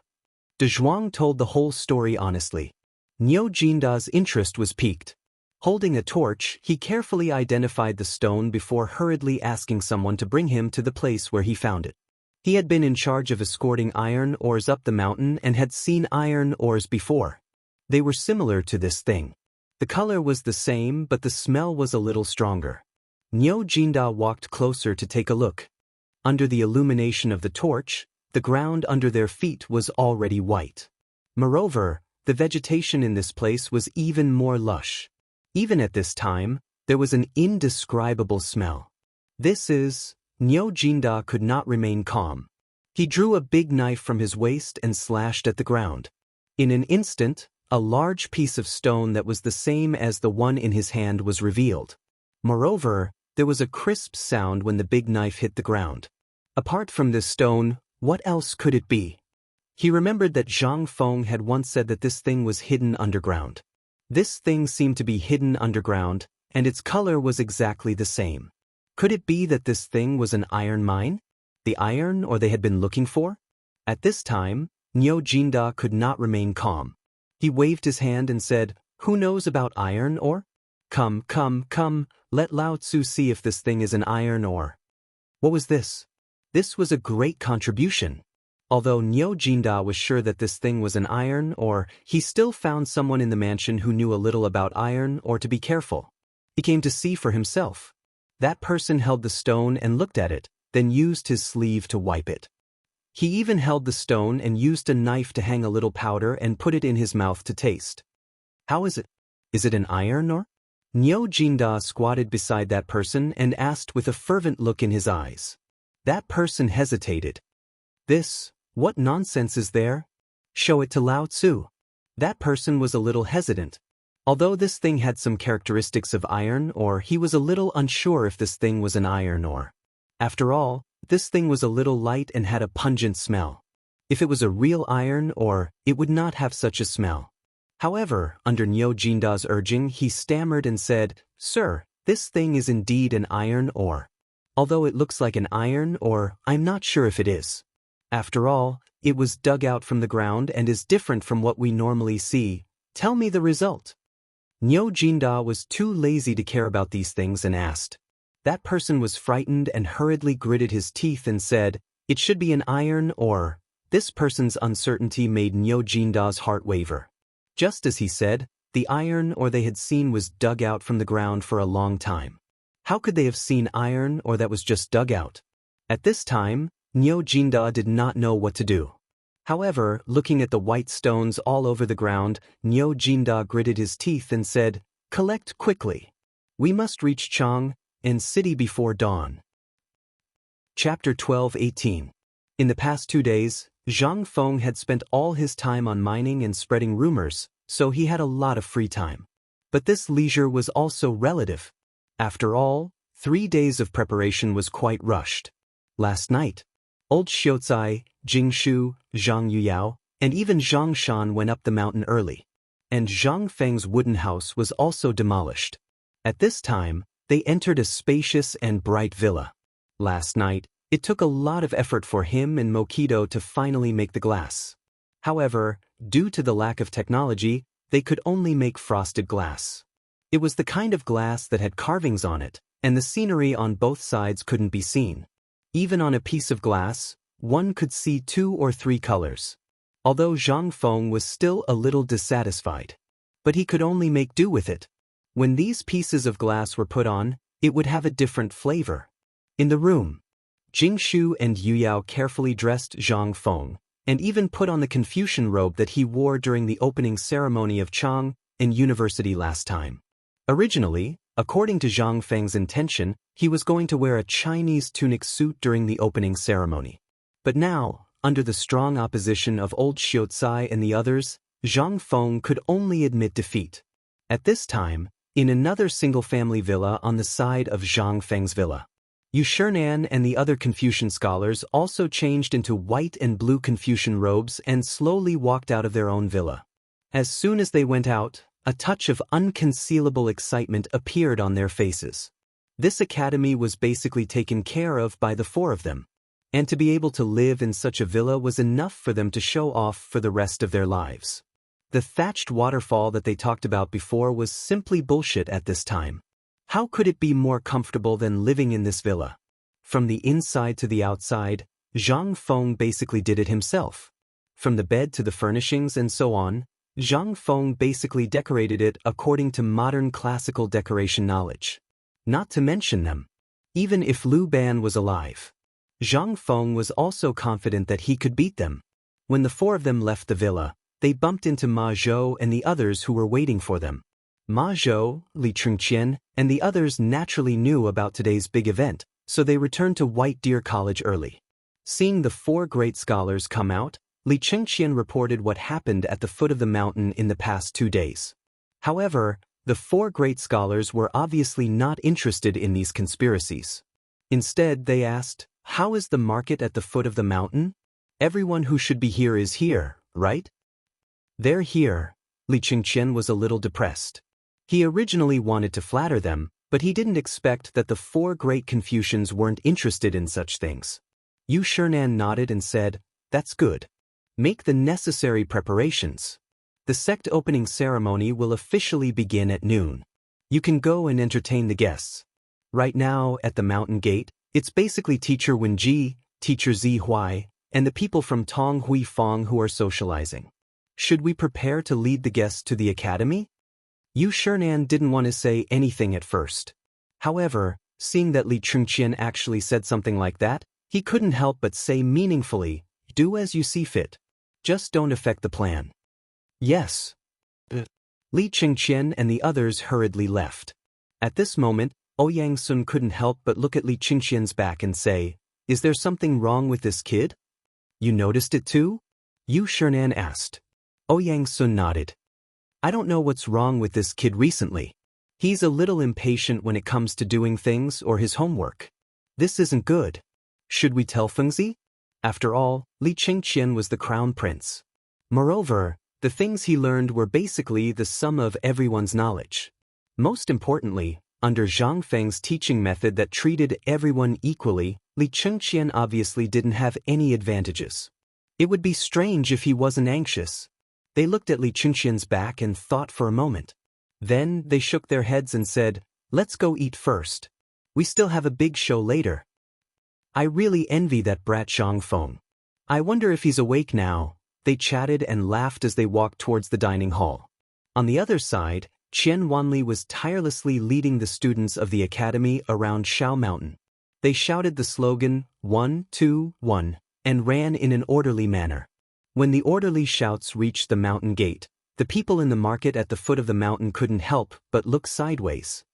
Dezhuang told the whole story honestly. Niu Jinda's interest was piqued. Holding a torch, he carefully identified the stone before hurriedly asking someone to bring him to the place where he found it. He had been in charge of escorting iron ores up the mountain and had seen iron ores before. They were similar to this thing. The color was the same, but the smell was a little stronger. Niu Jinda walked closer to take a look. Under the illumination of the torch, the ground under their feet was already white. Moreover, the vegetation in this place was even more lush. Even at this time, there was an indescribable smell. Niu Jinda could not remain calm. He drew a big knife from his waist and slashed at the ground. In an instant, a large piece of stone that was the same as the one in his hand was revealed. Moreover, there was a crisp sound when the big knife hit the ground. Apart from this stone, what else could it be? He remembered that Zhang Feng had once said that this thing was hidden underground. This thing seemed to be hidden underground, and its color was exactly the same. Could it be that this thing was an iron mine? The iron ore they had been looking for? At this time, Niu Jinda could not remain calm. He waved his hand and said, "Who knows about iron ore? Come, let Lao Tzu see if this thing is an iron ore." What was this? This was a great contribution. Although Niu Jinda was sure that this thing was an iron ore, he still found someone in the mansion who knew a little about iron ore to be careful. He came to see for himself. That person held the stone and looked at it, then used his sleeve to wipe it. He even held the stone and used a knife to hang a little powder and put it in his mouth to taste. "How is it? Is it an iron ore?" Niu Jinda squatted beside that person and asked with a fervent look in his eyes. That person hesitated. What nonsense is there? Show it to Lao Tzu." That person was a little hesitant. Although this thing had some characteristics of iron ore, he was a little unsure if this thing was an iron ore. After all, this thing was a little light and had a pungent smell. If it was a real iron ore, it would not have such a smell. However, under Niu Jinda's urging, he stammered and said, "Sir, this thing is indeed an iron ore. Although it looks like an iron ore, I'm not sure if it is." After all, it was dug out from the ground and is different from what we normally see. Tell me the result. Niu Jinda was too lazy to care about these things and asked. That person was frightened and hurriedly gritted his teeth and said, "It should be an iron ore." This person's uncertainty made Niu Jinda's heart waver. Just as he said, the iron ore they had seen was dug out from the ground for a long time. How could they have seen iron ore that was just dug out? At this time, Niu Jinda did not know what to do. However, looking at the white stones all over the ground, Niu Jinda gritted his teeth and said, "Collect quickly. We must reach Chang and city before dawn." Chapter 12:18. In the past 2 days, Zhang Feng had spent all his time on mining and spreading rumors, so he had a lot of free time. But this leisure was also relative. After all, 3 days of preparation was quite rushed. Last night, old Xiaotsai, Jingshu, Zhang Yuyao, and even Zhang Shan went up the mountain early. And Zhang Feng's wooden house was also demolished. At this time, they entered a spacious and bright villa. Last night, it took a lot of effort for him and Mokido to finally make the glass. However, due to the lack of technology, they could only make frosted glass. It was the kind of glass that had carvings on it, and the scenery on both sides couldn't be seen. Even on a piece of glass, one could see 2 or 3 colors. Although Zhang Feng was still a little dissatisfied. But he could only make do with it. When these pieces of glass were put on, it would have a different flavor. In the room, Jingshu and Yuyao carefully dressed Zhang Feng, and even put on the Confucian robe that he wore during the opening ceremony of Chang and University last time. Originally, according to Zhang Feng's intention, he was going to wear a Chinese tunic suit during the opening ceremony. But now, under the strong opposition of old Xiaotsai and the others, Zhang Feng could only admit defeat. At this time, in another single-family villa on the side of Zhang Feng's villa, Yu Shernan and the other Confucian scholars also changed into white and blue Confucian robes and slowly walked out of their own villa. As soon as they went out, a touch of unconcealable excitement appeared on their faces. This academy was basically taken care of by the 4 of them, and to be able to live in such a villa was enough for them to show off for the rest of their lives. The thatched waterfall that they talked about before was simply bullshit at this time. How could it be more comfortable than living in this villa? From the inside to the outside, Zhang Feng basically did it himself. From the bed to the furnishings and so on, Zhang Feng basically decorated it according to modern classical decoration knowledge. Not to mention them. Even if Liu Ban was alive, Zhang Feng was also confident that he could beat them. When the 4 of them left the villa, they bumped into Ma Zhou and the others who were waiting for them. Ma Zhou, Li Chengqian, and the others naturally knew about today's big event, so they returned to White Deer College early. Seeing the 4 great scholars come out, Li Chengqian reported what happened at the foot of the mountain in the past 2 days. However, the 4 great scholars were obviously not interested in these conspiracies. Instead, they asked, "How is the market at the foot of the mountain? Everyone who should be here is here, right?" "They're here." Li Chengqian was a little depressed. He originally wanted to flatter them, but he didn't expect that the 4 great Confucians weren't interested in such things. Yu Shernan nodded and said, "That's good. Make the necessary preparations. The sect opening ceremony will officially begin at noon. You can go and entertain the guests. Right now, at the mountain gate, it's basically Teacher Wenji, Teacher Zi Huai, and the people from Tong Hui Fong who are socializing. Should we prepare to lead the guests to the academy?" Yu Shernan didn't want to say anything at first. However, seeing that Li Chengqian actually said something like that, he couldn't help but say meaningfully, "Do as you see fit. Just don't affect the plan." "Yes." Li Chengqian and the others hurriedly left. At this moment, Ouyang Sun couldn't help but look at Li Chengqian's back and say, "Is there something wrong with this kid?" "You noticed it too?" Yu Shernan asked. Ouyang Sun nodded. "I don't know what's wrong with this kid recently. He's a little impatient when it comes to doing things or his homework. This isn't good. Should we tell Fengzi?" After all, Li Chengqian was the crown prince. Moreover, the things he learned were basically the sum of everyone's knowledge. Most importantly, under Zhang Feng's teaching method that treated everyone equally, Li Chengqian obviously didn't have any advantages. It would be strange if he wasn't anxious. They looked at Li Chengqian's back and thought for a moment. Then they shook their heads and said, "Let's go eat first. We still have a big show later." "I really envy that brat Zhang Feng. I wonder if he's awake now." They chatted and laughed as they walked towards the dining hall. On the other side, Qian Wanli was tirelessly leading the students of the academy around Shao Mountain. They shouted the slogan, 1, 2, 1, and ran in an orderly manner. When the orderly shouts reached the mountain gate, the people in the market at the foot of the mountain couldn't help but look sideways.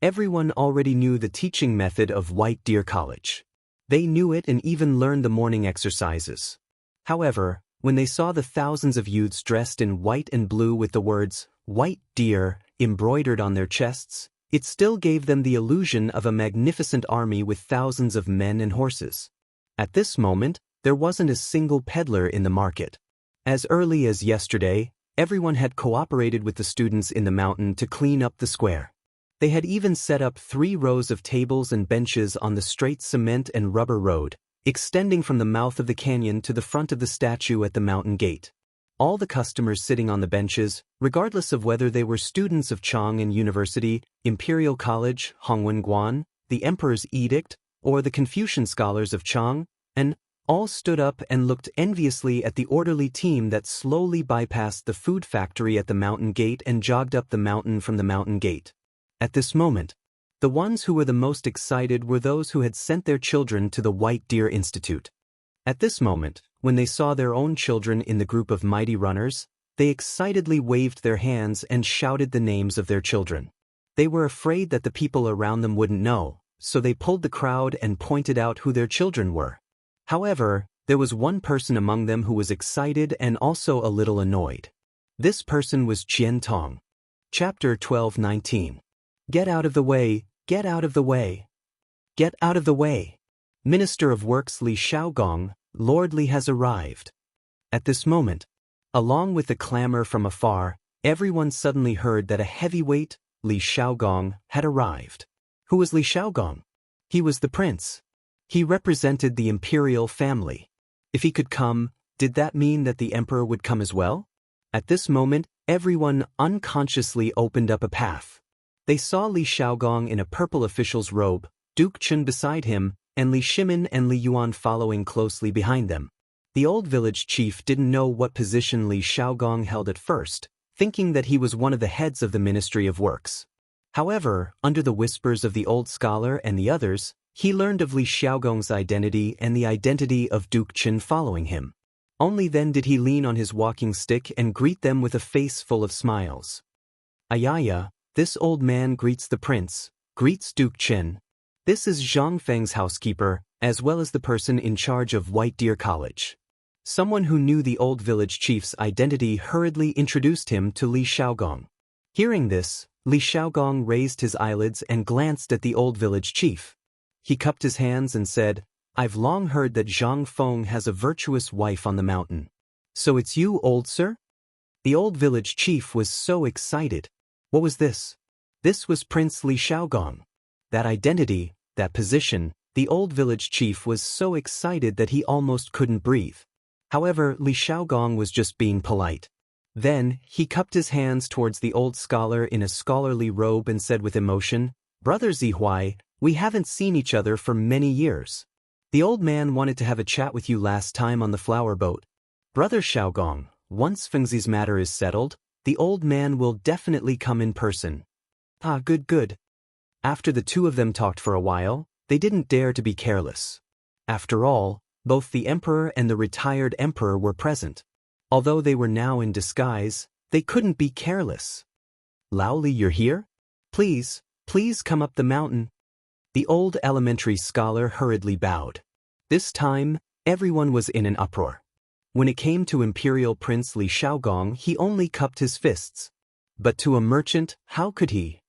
Everyone already knew the teaching method of White Deer College. They knew it and even learned the morning exercises. However, when they saw the thousands of youths dressed in white and blue with the words, "White Deer," embroidered on their chests, it still gave them the illusion of a magnificent army with thousands of men and horses. At this moment, there wasn't a single peddler in the market. As early as yesterday, everyone had cooperated with the students in the mountain to clean up the square. They had even set up 3 rows of tables and benches on the straight cement and rubber road, extending from the mouth of the canyon to the front of the statue at the mountain gate. All the customers sitting on the benches, regardless of whether they were students of Chang'an University, Imperial College, Hongwen-Guan, the Emperor's Edict, or the Confucian scholars of Chang, and all stood up and looked enviously at the orderly team that slowly bypassed the food factory at the mountain gate and jogged up the mountain from the mountain gate. At this moment, the ones who were the most excited were those who had sent their children to the White Deer Institute. At this moment, when they saw their own children in the group of mighty runners, they excitedly waved their hands and shouted the names of their children. They were afraid that the people around them wouldn't know, so they pulled the crowd and pointed out who their children were. However, there was one person among them who was excited and also a little annoyed. This person was Qian Tong. Chapter 12:19. Get out of the way, get out of the way. Get out of the way. Minister of Works Li Shaogong, Lord Li has arrived. At this moment, along with the clamor from afar, everyone suddenly heard that a heavyweight, Li Shaogong, had arrived. Who was Li Shaogong? He was the prince. He represented the imperial family. If he could come, did that mean that the emperor would come as well? At this moment, everyone unconsciously opened up a path. They saw Li Shaogong in a purple official's robe, Duke Chun beside him, and Li Shimin and Li Yuan following closely behind them. The old village chief didn't know what position Li Shaogong held at first, thinking that he was one of the heads of the Ministry of Works. However, under the whispers of the old scholar and the others, he learned of Li Shaogong's identity and the identity of Duke Chun following him. Only then did he lean on his walking stick and greet them with a face full of smiles. Ayaya, this old man greets the prince, greets Duke Chen. This is Zhang Feng's housekeeper, as well as the person in charge of White Deer College. Someone who knew the old village chief's identity hurriedly introduced him to Li Shaogong. Hearing this, Li Shaogong raised his eyelids and glanced at the old village chief. He cupped his hands and said, "I've long heard that Zhang Feng has a virtuous wife on the mountain. So it's you, old sir?" The old village chief was so excited. What was this? This was Prince Li Shaogong. That identity, that position, the old village chief was so excited that he almost couldn't breathe. However, Li Shaogong was just being polite. Then, he cupped his hands towards the old scholar in a scholarly robe and said with emotion, "Brother Zihuai, we haven't seen each other for many years. The old man wanted to have a chat with you last time on the flower boat. Brother Shaogong, once Fengzi's matter is settled, the old man will definitely come in person." "Ah, good. After the two of them talked for a while, they didn't dare to be careless. After all, both the emperor and the retired emperor were present. Although they were now in disguise, they couldn't be careless. "Lao Li, you're here? Please come up the mountain." The old elementary scholar hurriedly bowed. This time, everyone was in an uproar. When it came to Imperial Prince Li Shaogong, he only cupped his fists. But to a merchant, how could he?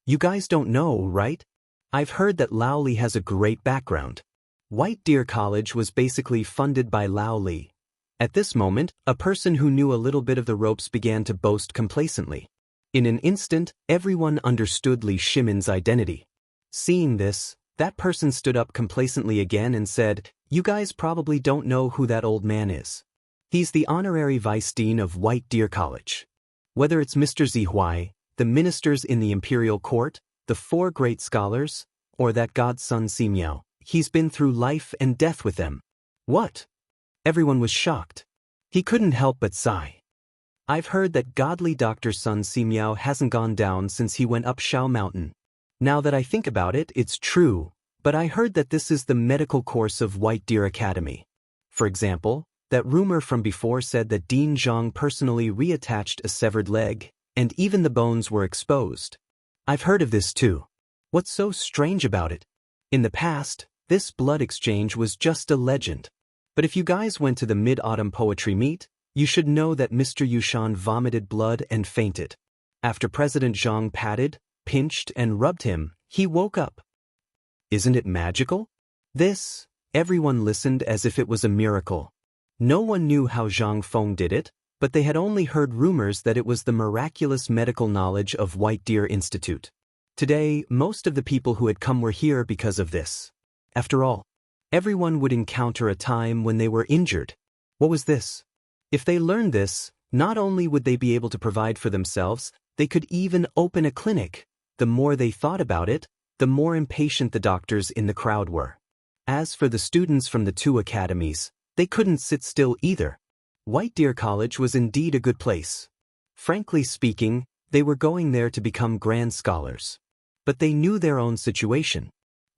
"You guys don't know, right? I've heard that Lao Li has a great background. White Deer College was basically funded by Lao Li." At this moment, a person who knew a little bit of the ropes began to boast complacently. In an instant, everyone understood Li Shimin's identity. Seeing this, that person stood up complacently again and said, "You guys probably don't know who that old man is. He's the honorary vice dean of White Deer College. Whether it's Mr. Zihuai, the ministers in the imperial court, the 4 great scholars, or that godson Simiao, he's been through life and death with them." What? Everyone was shocked. He couldn't help but sigh. "I've heard that godly Dr. Sun Simiao hasn't gone down since he went up Shao Mountain. Now that I think about it, it's true, but I heard that this is the medical course of White Deer Academy. For example, that rumor from before said that Dean Zhang personally reattached a severed leg, and even the bones were exposed. I've heard of this too. What's so strange about it? In the past, this blood exchange was just a legend. But if you guys went to the Mid-Autumn Poetry Meet, you should know that Mr. Yushan vomited blood and fainted. After President Zhang patted, pinched, and rubbed him, he woke up. Isn't it magical? This, everyone listened as if it was a miracle. No one knew how Zhang Feng did it, but they had only heard rumors that it was the miraculous medical knowledge of White Deer Institute. Today, most of the people who had come were here because of this. After all, everyone would encounter a time when they were injured. What was this? If they learned this, not only would they be able to provide for themselves, they could even open a clinic. The more they thought about it, the more impatient the doctors in the crowd were. As for the students from the 2 academies, they couldn't sit still either. White Deer College was indeed a good place. Frankly speaking, they were going there to become grand scholars. But they knew their own situation.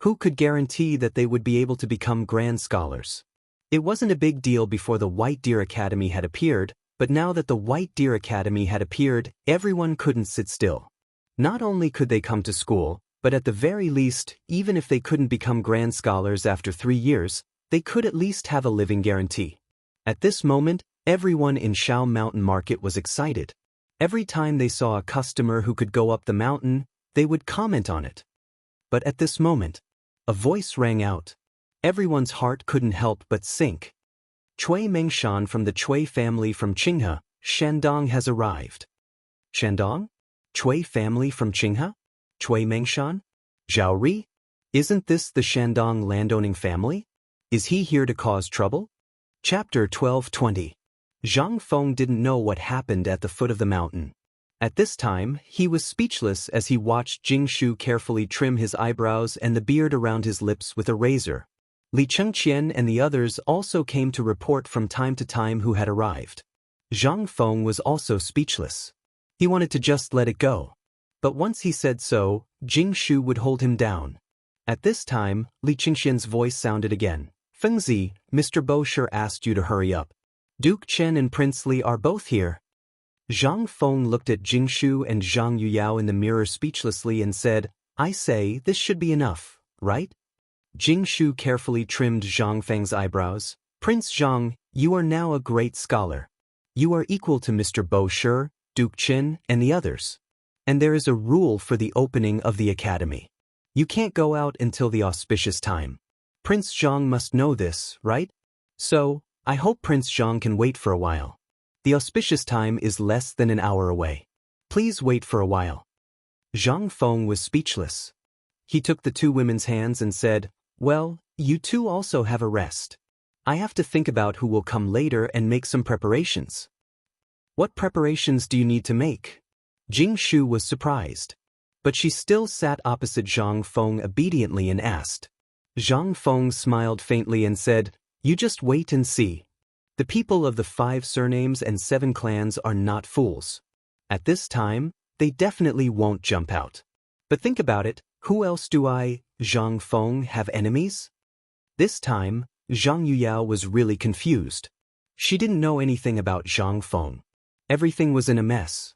Who could guarantee that they would be able to become grand scholars? It wasn't a big deal before the White Deer Academy had appeared, but now that the White Deer Academy had appeared, everyone couldn't sit still. Not only could they come to school, but at the very least, even if they couldn't become grand scholars after 3 years, they could at least have a living guarantee. At this moment, everyone in Shao Mountain Market was excited. Every time they saw a customer who could go up the mountain, they would comment on it. But at this moment, a voice rang out. Everyone's heart couldn't help but sink. Cui Mengshan from the Cui family from Qinghe, Shandong has arrived. Shandong? Cui family from Qinghe? Cui Mengshan? Zhao Ri? Isn't this the Shandong landowning family? Is he here to cause trouble? Chapter 12:20. Zhang Feng didn't know what happened at the foot of the mountain. At this time, he was speechless as he watched Jing Shu carefully trim his eyebrows and the beard around his lips with a razor. Li Chengqian and the others also came to report from time to time who had arrived. Zhang Feng was also speechless. He wanted to just let it go. But once he said so, Jing Shu would hold him down. At this time, Li Chengqian's voice sounded again. "Fengzi, Mr. Bo sure asked you to hurry up. Duke Chen and Prince Li are both here." Zhang Feng looked at Jing Shu and Zhang Yuyao in the mirror speechlessly and said, "I say, this should be enough, right?" Jing Shu carefully trimmed Zhang Feng's eyebrows. "Prince Zhang, you are now a great scholar. You are equal to Mr. Bo Shi, Duke Chen, and the others. And there is a rule for the opening of the academy. You can't go out until the auspicious time. Prince Zhang must know this, right? So, I hope Prince Zhang can wait for a while. The auspicious time is less than an hour away. Please wait for a while." Zhang Feng was speechless. He took the 2 women's hands and said, "Well, you 2 also have a rest. I have to think about who will come later and make some preparations." "What preparations do you need to make?" Jing Shu was surprised. But she still sat opposite Zhang Feng obediently and asked. Zhang Feng smiled faintly and said, "You just wait and see. The people of the 5 surnames and 7 clans are not fools. At this time, they definitely won't jump out. But think about it, who else do Zhang Feng, have enemies?" This time, Zhang Yuyao was really confused. She didn't know anything about Zhang Feng. Everything was in a mess.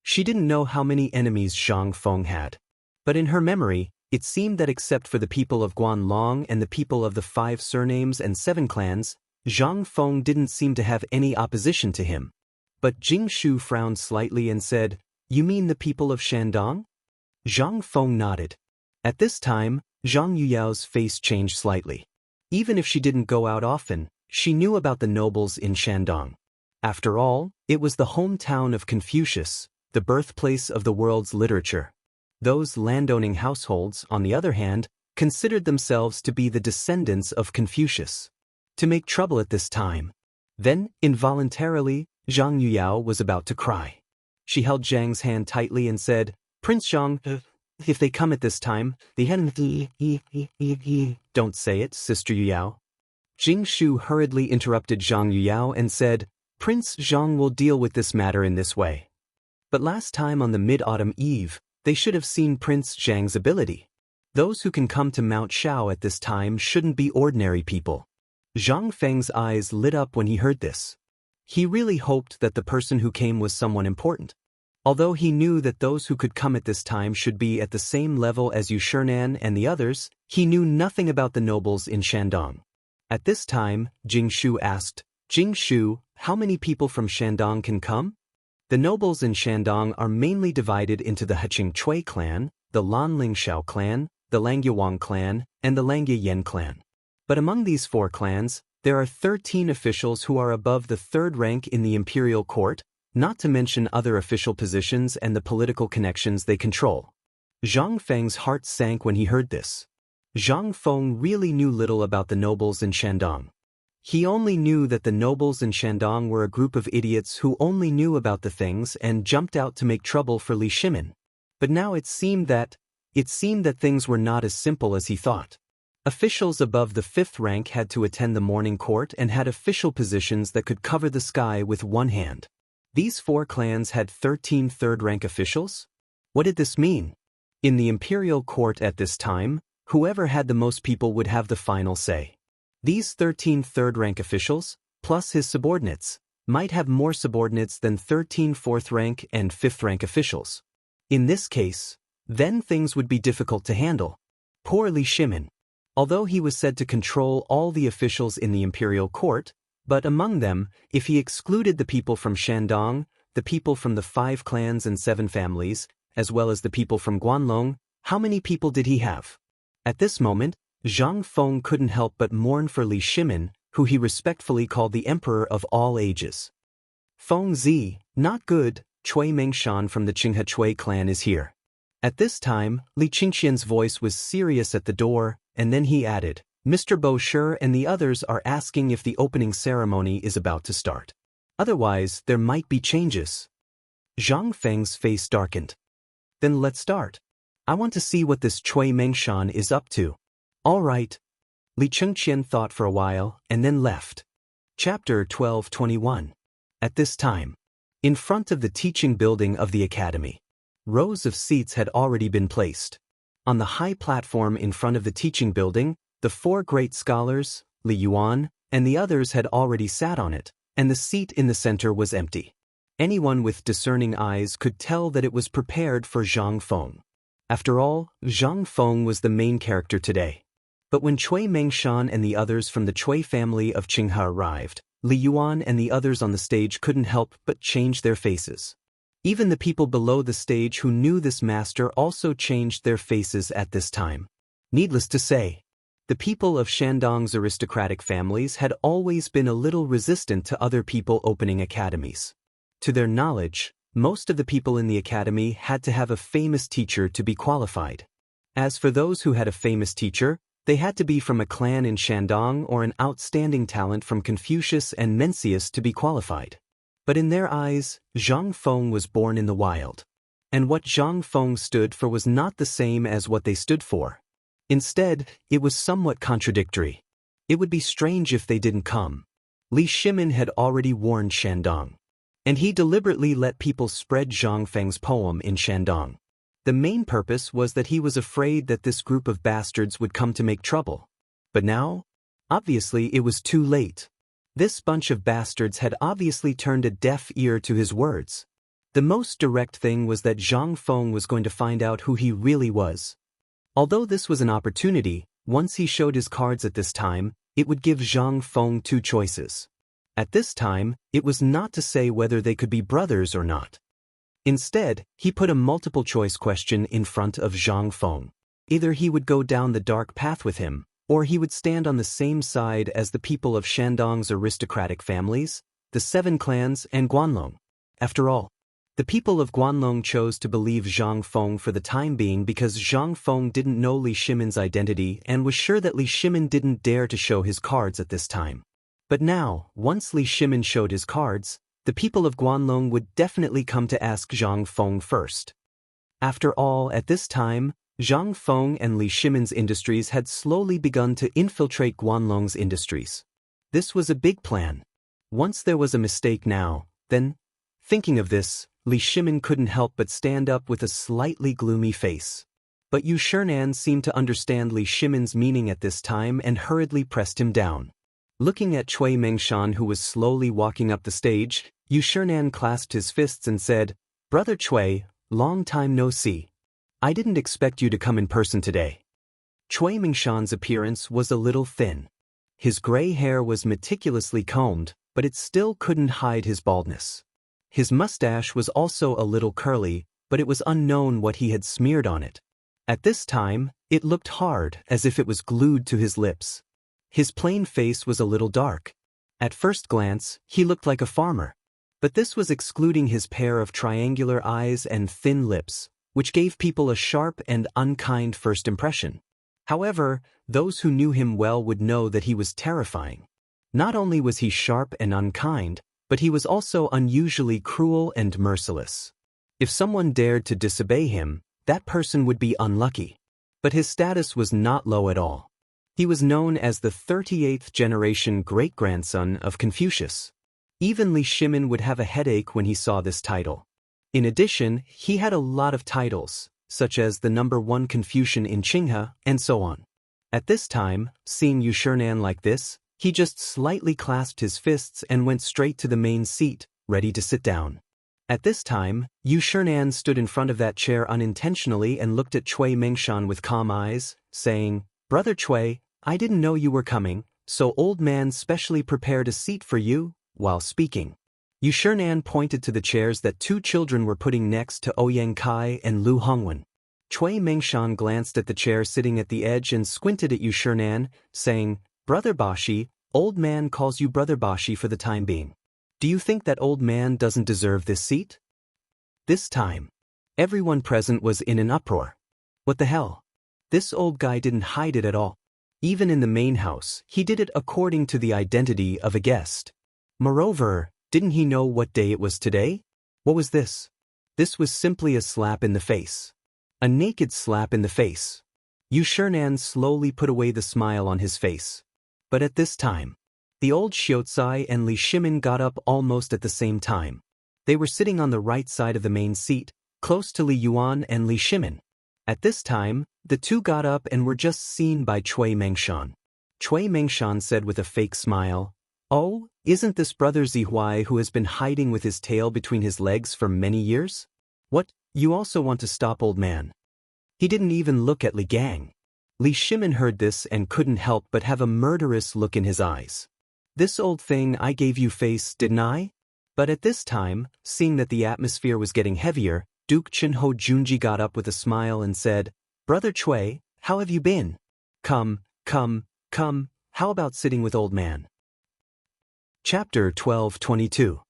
She didn't know how many enemies Zhang Feng had. But in her memory, it seemed that except for the people of Guanlong and the people of the 5 surnames and 7 clans, Zhang Feng didn't seem to have any opposition to him. But Jing Shu frowned slightly and said, "You mean the people of Shandong?" Zhang Feng nodded. At this time, Zhang Yuyao's face changed slightly. Even if she didn't go out often, she knew about the nobles in Shandong. After all, it was the hometown of Confucius, the birthplace of the world's literature. Those landowning households, on the other hand, considered themselves to be the descendants of Confucius. To make trouble at this time. Then, involuntarily, Zhang Yuyao was about to cry. She held Zhang's hand tightly and said, "Prince Zhang, if they come at this time, they hadn't." "Don't say it, Sister Yuyao." Jing Shu hurriedly interrupted Zhang Yuyao and said, "Prince Zhang will deal with this matter in this way." But last time on the Mid-Autumn Eve, they should have seen Prince Zhang's ability. Those who can come to Mount Shao at this time shouldn't be ordinary people. Zhang Feng's eyes lit up when he heard this. He really hoped that the person who came was someone important. Although he knew that those who could come at this time should be at the same level as Yu Shinan and the others, he knew nothing about the nobles in Shandong. At this time, Jing Shu asked, "Jing Shu, how many people from Shandong can come?" The nobles in Shandong are mainly divided into the Heqing Chui clan, the Lanling Shao clan, the Langyawang clan, and the Langya clan. But among these 4 clans, there are 13 officials who are above the 3rd rank in the imperial court, not to mention other official positions and the political connections they control. Zhang Feng's heart sank when he heard this. Zhang Feng really knew little about the nobles in Shandong. He only knew that the nobles in Shandong were a group of idiots who only knew about the things and jumped out to make trouble for Li Shimin. But now it seemed that things were not as simple as he thought. Officials above the 5th rank had to attend the morning court and had official positions that could cover the sky with one hand. These 4 clans had 13 3rd-rank officials? What did this mean? In the imperial court at this time, whoever had the most people would have the final say. These 13 3rd-rank officials, plus his subordinates, might have more subordinates than 13 4th-rank and 5th-rank officials. In this case, then things would be difficult to handle. Poor Li Shimin. Although he was said to control all the officials in the imperial court, but among them, if he excluded the people from Shandong, the people from the 5 clans and 7 families, as well as the people from Guanlong, how many people did he have? At this moment, Zhang Feng couldn't help but mourn for Li Shimin, who he respectfully called the Emperor of all ages. "Feng Zi, not good, Chui Mengshan from the Qinghe Chui clan is here." At this time, Li Qingxian's voice was serious at the door, and then he added, "Mr. Bo Shi and the others are asking if the opening ceremony is about to start. Otherwise, there might be changes." Zhang Feng's face darkened. "Then let's start. I want to see what this Chui Mengshan is up to." "All right." Li Qingxian thought for a while, and then left. Chapter 12:21. At this time, in front of the teaching building of the academy, rows of seats had already been placed. On the high platform in front of the teaching building, the 4 great scholars, Li Yuan, and the others had already sat on it, and the seat in the center was empty. Anyone with discerning eyes could tell that it was prepared for Zhang Feng. After all, Zhang Feng was the main character today. But when Chui Mengshan and the others from the Chui family of Qinghe arrived, Li Yuan and the others on the stage couldn't help but change their faces. Even the people below the stage who knew this master also changed their faces at this time. Needless to say, the people of Shandong's aristocratic families had always been a little resistant to other people opening academies. To their knowledge, most of the people in the academy had to have a famous teacher to be qualified. As for those who had a famous teacher, they had to be from a clan in Shandong or an outstanding talent from Confucius and Mencius to be qualified. But in their eyes, Zhang Feng was born in the wild. And what Zhang Feng stood for was not the same as what they stood for. Instead, it was somewhat contradictory. It would be strange if they didn't come. Li Shimin had already warned Shandong. And he deliberately let people spread Zhang Feng's poem in Shandong. The main purpose was that he was afraid that this group of bastards would come to make trouble. But now, obviously it was too late. This bunch of bastards had obviously turned a deaf ear to his words. The most direct thing was that Zhang Feng was going to find out who he really was. Although this was an opportunity, once he showed his cards at this time, it would give Zhang Feng 2 choices. At this time, it was not to say whether they could be brothers or not. Instead, he put a multiple-choice question in front of Zhang Feng. Either he would go down the dark path with him, or he would stand on the same side as the people of Shandong's aristocratic families, the 7 clans and Guanlong. After all, The people of Guanlong chose to believe Zhang Feng for the time being because Zhang Feng didn't know Li Shimin's identity and was sure that Li Shimin didn't dare to show his cards at this time. But now, once Li Shimin showed his cards, the people of Guanlong would definitely come to ask Zhang Feng first. After all, at this time, Zhang Feng and Li Shimin's industries had slowly begun to infiltrate Guanlong's industries. This was a big plan. Once there was a mistake now, then, thinking of this, Li Shimin couldn't help but stand up with a slightly gloomy face. But Yu Shernan seemed to understand Li Shimin's meaning at this time and hurriedly pressed him down. Looking at Cui Mengshan, who was slowly walking up the stage, Yu Shernan clasped his fists and said, "Brother Cui, long time no see. I didn't expect you to come in person today." Cui Mengshan's appearance was a little thin. His gray hair was meticulously combed, but it still couldn't hide his baldness. His mustache was also a little curly, but it was unknown what he had smeared on it. At this time, it looked hard, as if it was glued to his lips. His plain face was a little dark. At first glance, he looked like a farmer. But this was excluding his pair of triangular eyes and thin lips, which gave people a sharp and unkind first impression. However, those who knew him well would know that he was terrifying. Not only was he sharp and unkind, but he was also unusually cruel and merciless. If someone dared to disobey him, that person would be unlucky. But his status was not low at all. He was known as the 38th generation great-grandson of Confucius. Even Li Shimin would have a headache when he saw this title. In addition, he had a lot of titles, such as the #1 Confucian in Qinghe, and so on. At this time, seeing Yu Shernan like this, he just slightly clasped his fists and went straight to the main seat, ready to sit down. At this time, Yu Shernan stood in front of that chair unintentionally and looked at Cui Mengshan with calm eyes, saying, "Brother Cui, I didn't know you were coming, so old man specially prepared a seat for you," while speaking. Yu Shernan pointed to the chairs that two children were putting next to Ouyang Kai and Lu Hongwen. Cui Mengshan glanced at the chair sitting at the edge and squinted at Yu Shernan, saying, "Brother Bashi, old man calls you Brother Bashi for the time being. Do you think that old man doesn't deserve this seat?" This time, everyone present was in an uproar. What the hell? This old guy didn't hide it at all. Even in the main house, he did it according to the identity of a guest. Moreover, didn't he know what day it was today? What was this? This was simply a slap in the face. A naked slap in the face. Yu Shernan slowly put away the smile on his face. But at this time, the old Xiaotsai and Li Shimin got up almost at the same time. They were sitting on the right side of the main seat, close to Li Yuan and Li Shimin. At this time, the two got up and were just seen by Cui Mengshan. Cui Mengshan said with a fake smile, "Oh, isn't this Brother Zihuai who has been hiding with his tail between his legs for many years? What, you also want to stop old man?" He didn't even look at Li Gang. Li Shimin heard this and couldn't help but have a murderous look in his eyes. "This old thing I gave you face, didn't I?" But at this time, seeing that the atmosphere was getting heavier, Duke Chinho Junji got up with a smile and said, "Brother Cui, how have you been? Come, how about sitting with old man?" Chapter 12:22.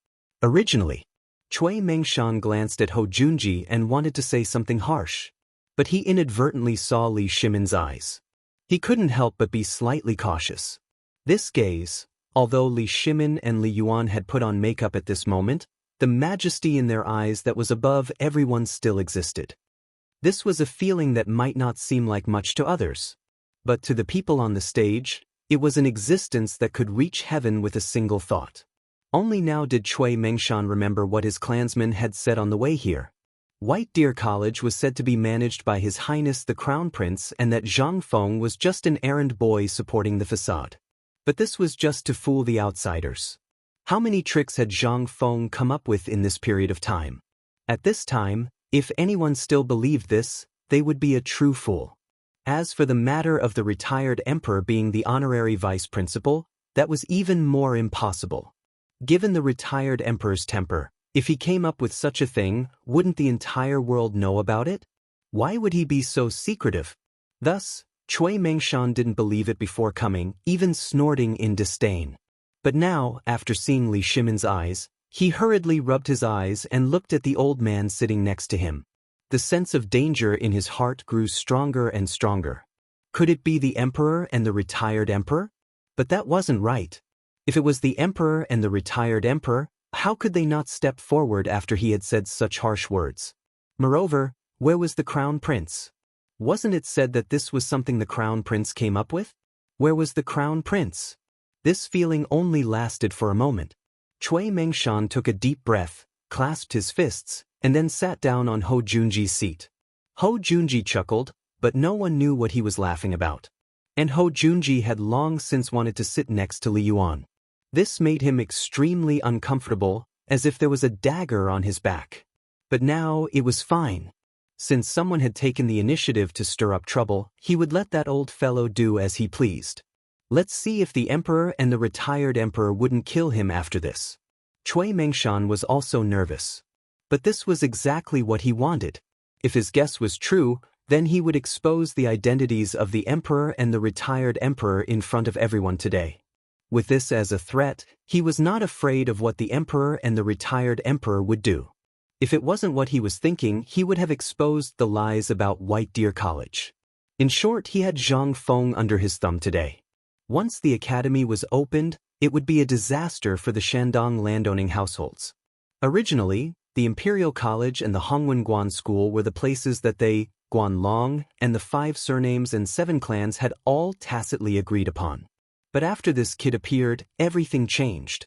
Originally, Cui Mengshan glanced at Ho Junji and wanted to say something harsh. But he inadvertently saw Li Shimin's eyes. He couldn't help but be slightly cautious. This gaze, although Li Shimin and Li Yuan had put on makeup at this moment, the majesty in their eyes that was above everyone still existed. This was a feeling that might not seem like much to others. But to the people on the stage, it was an existence that could reach heaven with a single thought. Only now did Cui Mengshan remember what his clansmen had said on the way here. White Deer College was said to be managed by His Highness the Crown Prince and that Zhang Feng was just an errand boy supporting the facade. But this was just to fool the outsiders. How many tricks had Zhang Feng come up with in this period of time? At this time, if anyone still believed this, they would be a true fool. As for the matter of the retired emperor being the honorary vice principal, that was even more impossible. Given the retired emperor's temper, if he came up with such a thing, wouldn't the entire world know about it? Why would he be so secretive? Thus, Cui Mengshan didn't believe it before coming, even snorting in disdain. But now, after seeing Li Shimin's eyes, He hurriedly rubbed his eyes and looked at the old man sitting next to him. The sense of danger in his heart grew stronger and stronger. Could it be the emperor and the retired emperor? But that wasn't right. If it was the emperor and the retired emperor, how could they not step forward after he had said such harsh words? Moreover, where was the crown prince? Wasn't it said that this was something the crown prince came up with? Where was the crown prince? This feeling only lasted for a moment. Cui Mengshan took a deep breath, clasped his fists, and then sat down on Ho Junji's seat. Ho Junji chuckled, but no one knew what he was laughing about. And Ho Junji had long since wanted to sit next to Li Yuan. This made him extremely uncomfortable, as if there was a dagger on his back. But now it was fine. Since someone had taken the initiative to stir up trouble, he would let that old fellow do as he pleased. Let's see if the emperor and the retired emperor wouldn't kill him after this. Cui Mengshan was also nervous. But this was exactly what he wanted. If his guess was true, then he would expose the identities of the emperor and the retired emperor in front of everyone today. With this as a threat, he was not afraid of what the emperor and the retired emperor would do. If it wasn't what he was thinking, he would have exposed the lies about White Deer College. In short, he had Zhang Feng under his thumb today. Once the academy was opened, it would be a disaster for the Shandong landowning households. Originally, the Imperial College and the Hongwen Guan School were the places that they, Guanlong, and the 5 surnames and 7 clans had all tacitly agreed upon. But after this kid appeared, everything changed.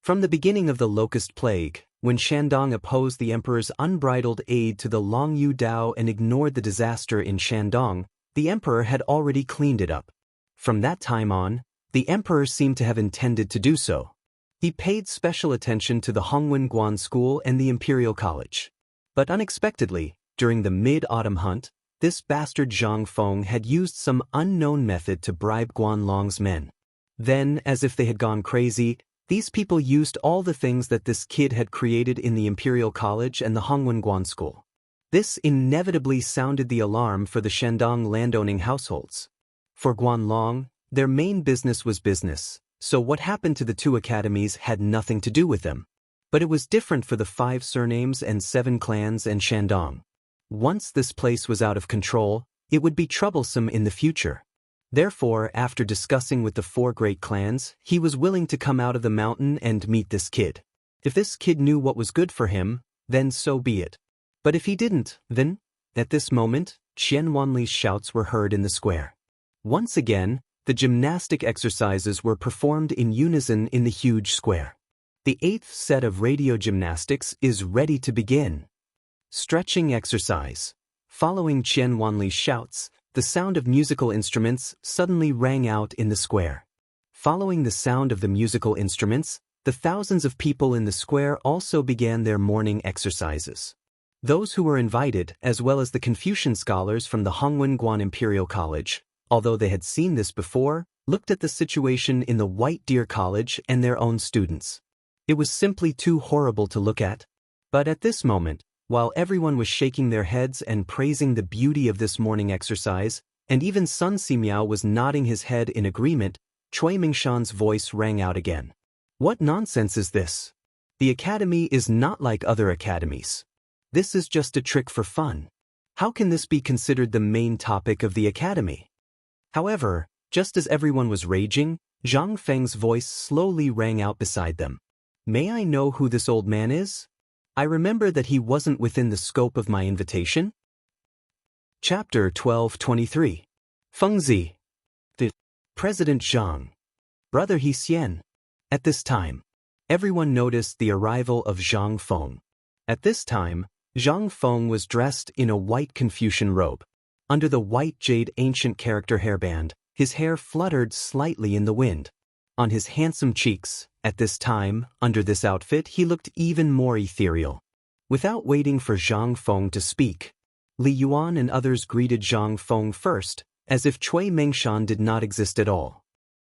From the beginning of the Locust Plague, when Shandong opposed the emperor's unbridled aid to the Longyu Dao and ignored the disaster in Shandong, the emperor had already cleaned it up. From that time on, the emperor seemed to have intended to do so. He paid special attention to the Hongwen Guan School and the Imperial College. But unexpectedly, during the mid-autumn hunt, this bastard Zhang Feng had used some unknown method to bribe Guanlong's men. Then, as if they had gone crazy, these people used all the things that this kid had created in the Imperial College and the Hongwen Guan School. This inevitably sounded the alarm for the Shandong landowning households. For Guanlong, their main business was business, so what happened to the 2 academies had nothing to do with them. But it was different for the 5 surnames and 7 clans and Shandong. Once this place was out of control, it would be troublesome in the future. Therefore, after discussing with the 4 great clans, he was willing to come out of the mountain and meet this kid. If this kid knew what was good for him, then so be it. But if he didn't, then, at this moment, Qian Wanli's shouts were heard in the square. Once again, the gymnastic exercises were performed in unison in the huge square. The 8th set of radio gymnastics is ready to begin. Stretching exercise. Following Qian Wanli's shouts, the sound of musical instruments suddenly rang out in the square. Following the sound of the musical instruments, the thousands of people in the square also began their morning exercises. Those who were invited, as well as the Confucian scholars from the Hongwen Guan Imperial College, although they had seen this before, looked at the situation in the White Deer College and their own students. It was simply too horrible to look at. But at this moment, while everyone was shaking their heads and praising the beauty of this morning exercise, and even Sun Simiao was nodding his head in agreement, Cui Mengshan's voice rang out again. What nonsense is this? The academy is not like other academies. This is just a trick for fun. How can this be considered the main topic of the academy? However, just as everyone was raging, Zhang Feng's voice slowly rang out beside them. May I know who this old man is? I remember that he wasn't within the scope of my invitation. Chapter 12:23. Fengzi. The President Zhang. Brother He Xian. At this time, everyone noticed the arrival of Zhang Feng. At this time, Zhang Feng was dressed in a white Confucian robe. Under the white jade ancient character hairband, his hair fluttered slightly in the wind. On his handsome cheeks, at this time, under this outfit, he looked even more ethereal. Without waiting for Zhang Feng to speak, Li Yuan and others greeted Zhang Feng first, as if Cui Mengshan did not exist at all.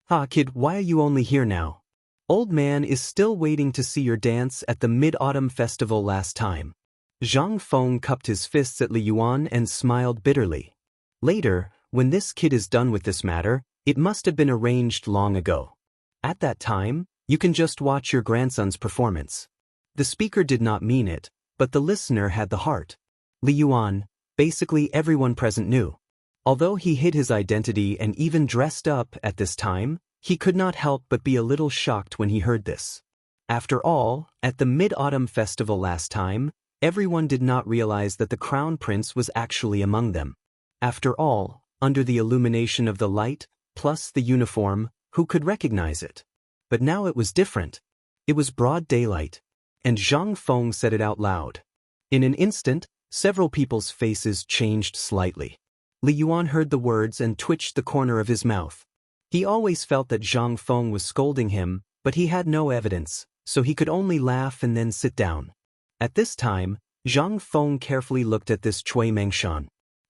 "Ah, kid, why are you only here now? Old man is still waiting to see your dance at the Mid-Autumn Festival last time." Zhang Feng cupped his fists at Li Yuan and smiled bitterly. Later, when this kid is done with this matter, it must have been arranged long ago. At that time, you can just watch your grandson's performance. The speaker did not mean it, but the listener had the heart. Li Yuan, basically everyone present knew. Although he hid his identity and even dressed up at this time, he could not help but be a little shocked when he heard this. After all, at the Mid-Autumn Festival last time, everyone did not realize that the Crown Prince was actually among them. After all, under the illumination of the light, plus the uniform, who could recognize it? But now it was different. It was broad daylight. And Zhang Feng said it out loud. In an instant, several people's faces changed slightly. Li Yuan heard the words and twitched the corner of his mouth. He always felt that Zhang Feng was scolding him, but he had no evidence, so he could only laugh and then sit down. At this time, Zhang Feng carefully looked at this Cui Mengshan.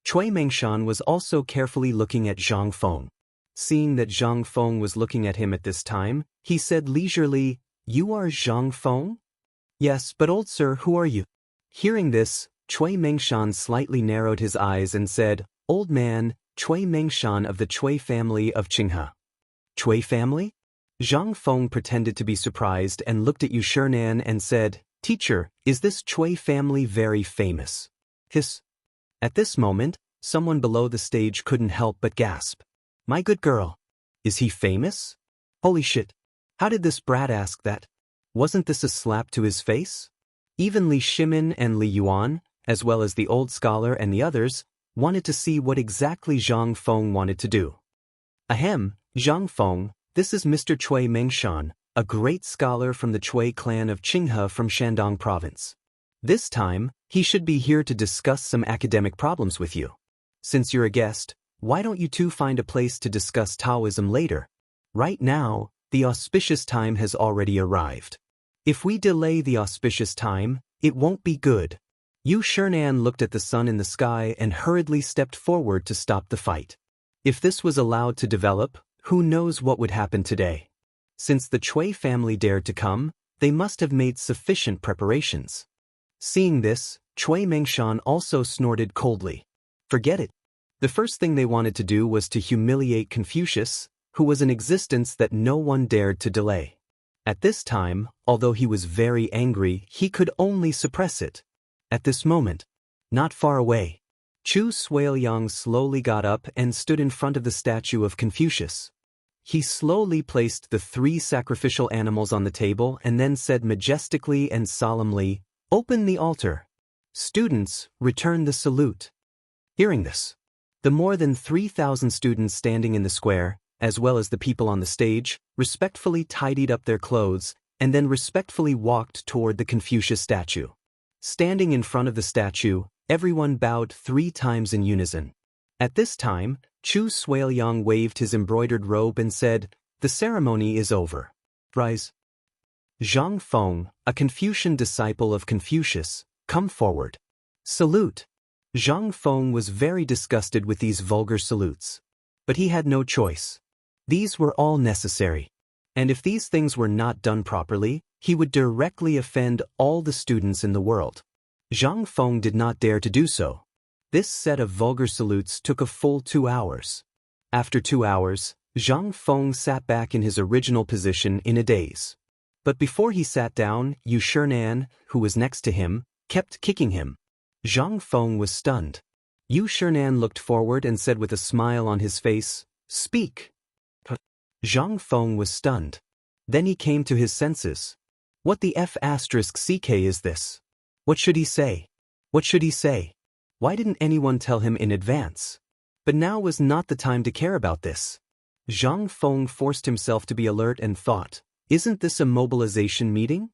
Cui Mengshan was also carefully looking at Zhang Feng. Seeing that Zhang Feng was looking at him at this time, he said leisurely, "You are Zhang Feng?" "Yes, but old sir, who are you?" Hearing this, Cui Mengshan slightly narrowed his eyes and said, "Old man, Cui Mengshan of the Cui family of Qinghe." "Cui family?" Zhang Feng pretended to be surprised and looked at Yu Shinan and said, "Teacher, is this Cui family very famous?" Hiss. At this moment, someone below the stage couldn't help but gasp. "My good girl. Is he famous? Holy shit. How did this brat ask that? Wasn't this a slap to his face?" Even Li Shimin and Li Yuan, as well as the old scholar and the others, wanted to see what exactly Zhang Feng wanted to do. "Ahem, Zhang Feng, this is Mr. Cui Mengshan, a great scholar from the Cui clan of Qinghe from Shandong province. This time, he should be here to discuss some academic problems with you. Since you're a guest, why don't you two find a place to discuss Taoism later? Right now, the auspicious time has already arrived. If we delay the auspicious time, it won't be good." Yu Shinan looked at the sun in the sky and hurriedly stepped forward to stop the fight. If this was allowed to develop, who knows what would happen today? Since the Cui family dared to come, they must have made sufficient preparations. Seeing this, Cui Mengshan also snorted coldly. Forget it. The first thing they wanted to do was to humiliate Confucius, who was an existence that no one dared to delay. At this time, although he was very angry, he could only suppress it. At this moment, not far away, Chu Suiliang slowly got up and stood in front of the statue of Confucius. He slowly placed the 3 sacrificial animals on the table and then said majestically and solemnly, "Open the altar. Students, return the salute." Hearing this, the more than 3,000 students standing in the square, as well as the people on the stage, respectfully tidied up their clothes and then respectfully walked toward the Confucius statue. Standing in front of the statue, everyone bowed 3 times in unison. At this time, Chu Suiliang waved his embroidered robe and said, "The ceremony is over. Rise." Zhang Feng, a Confucian disciple of Confucius, come forward. Salute. Zhang Feng was very disgusted with these vulgar salutes. But he had no choice. These were all necessary. And if these things were not done properly, he would directly offend all the students in the world. Zhang Feng did not dare to do so. This set of vulgar salutes took a full 2 hours. After 2 hours, Zhang Feng sat back in his original position in a daze. But before he sat down, Yu Shinan, who was next to him, kept kicking him. Zhang Feng was stunned. Yu Shinan looked forward and said with a smile on his face, "Speak." Zhang Feng was stunned. Then he came to his senses. What the F***ck is this? What should he say? What should he say? Why didn't anyone tell him in advance? But now was not the time to care about this. Zhang Feng forced himself to be alert and thought, isn't this a mobilization meeting?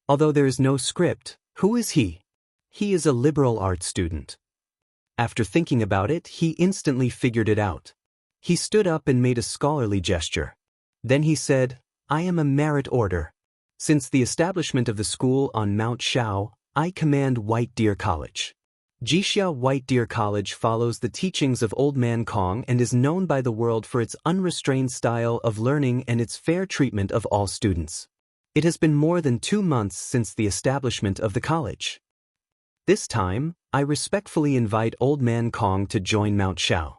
Although there is no script, who is he? He is a liberal arts student. After thinking about it, he instantly figured it out. He stood up and made a scholarly gesture. Then he said, "I am a merit order. Since the establishment of the school on Mount Shao, I command White Deer College. Jixia White Deer College follows the teachings of Old Man Kong and is known by the world for its unrestrained style of learning and its fair treatment of all students. It has been more than 2 months since the establishment of the college. This time, I respectfully invite Old Man Kong to join Mount Shao.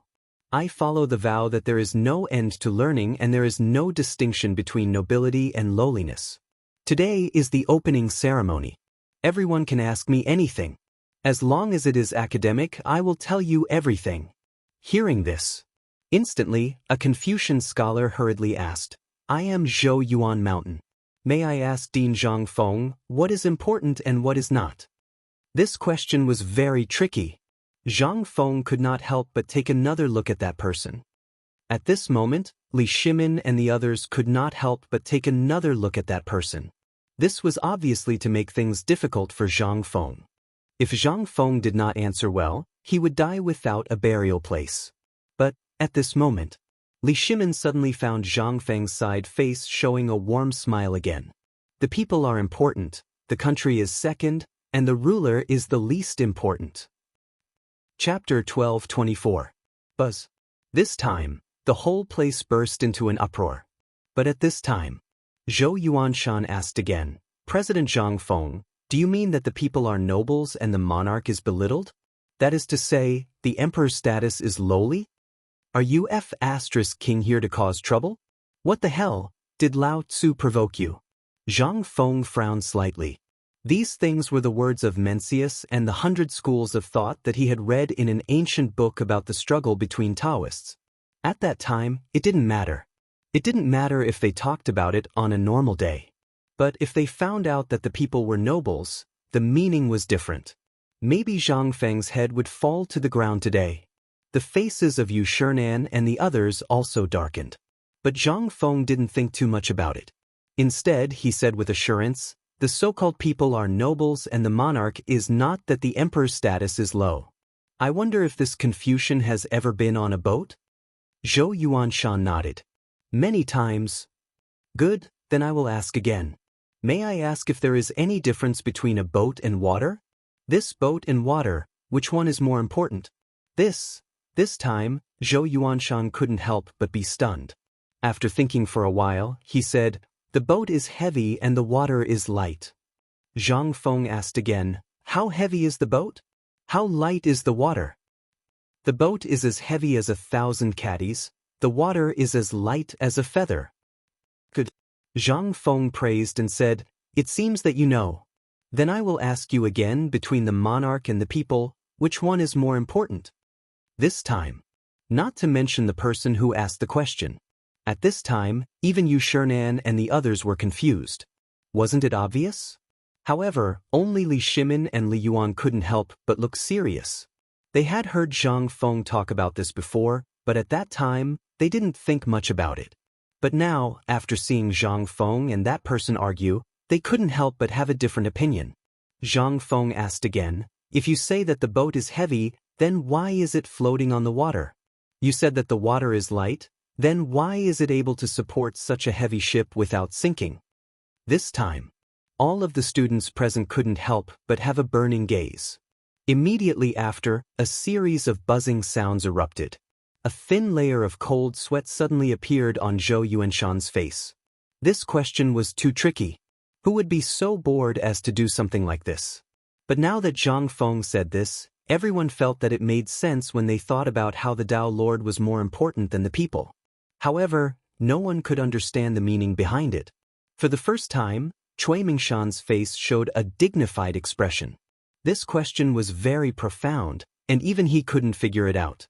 I follow the vow that there is no end to learning and there is no distinction between nobility and lowliness. Today is the opening ceremony. Everyone can ask me anything. As long as it is academic, I will tell you everything. Hearing this, instantly, a Confucian scholar hurriedly asked, I am Zhou Yuan Mountain. May I ask Dean Zhang Feng, what is important and what is not? This question was very tricky. Zhang Feng could not help but take another look at that person. At this moment, Li Shimin and the others could not help but take another look at that person. This was obviously to make things difficult for Zhang Feng. If Zhang Feng did not answer well, he would die without a burial place. But, at this moment, Li Shimin suddenly found Zhang Feng's side face showing a warm smile again. The people are important, the country is second, and the ruler is the least important. Chapter 12:24. Buzz. This time, the whole place burst into an uproar. But at this time, Zhou Yuanshan asked again, President Zhang Feng, do you mean that the people are nobles and the monarch is belittled? That is to say, the emperor's status is lowly? Are you king here to cause trouble? What the hell, did Lao Tzu provoke you? Zhang Feng frowned slightly. These things were the words of Mencius and the 100 schools of thought that he had read in an ancient book about the struggle between Taoists. At that time, it didn't matter. It didn't matter if they talked about it on a normal day. But if they found out that the people were nobles, the meaning was different. Maybe Zhang Feng's head would fall to the ground today. The faces of Yu Shernan and the others also darkened. But Zhang Feng didn't think too much about it. Instead, he said with assurance, the so-called people are nobles and the monarch is not that the emperor's status is low. I wonder if this Confucian has ever been on a boat? Zhou Yuanshan nodded. Many times. Good, then I will ask again. May I ask if there is any difference between a boat and water? This boat and water, which one is more important? This time, Zhou Yuanshan couldn't help but be stunned. After thinking for a while, he said, the boat is heavy and the water is light. Zhang Feng asked again, how heavy is the boat? How light is the water? The boat is as heavy as 1,000 caddies, the water is as light as a feather. Good. Zhang Feng praised and said, it seems that you know. Then I will ask you again, between the monarch and the people, which one is more important? This time. Not to mention the person who asked the question. At this time, even Yu Shernan and the others were confused. Wasn't it obvious? However, only Li Shimin and Li Yuan couldn't help but look serious. They had heard Zhang Feng talk about this before, but at that time, they didn't think much about it. But now, after seeing Zhang Feng and that person argue, they couldn't help but have a different opinion. Zhang Feng asked again, if you say that the boat is heavy, then why is it floating on the water? You said that the water is light, then why is it able to support such a heavy ship without sinking? This time, all of the students present couldn't help but have a burning gaze. Immediately after, a series of buzzing sounds erupted. A thin layer of cold sweat suddenly appeared on Zhou Yuanshan's face. This question was too tricky. Who would be so bored as to do something like this? But now that Zhang Feng said this, everyone felt that it made sense when they thought about how the Tao Lord was more important than the people. However, no one could understand the meaning behind it. For the first time, Cui Mingshan's face showed a dignified expression. This question was very profound, and even he couldn't figure it out.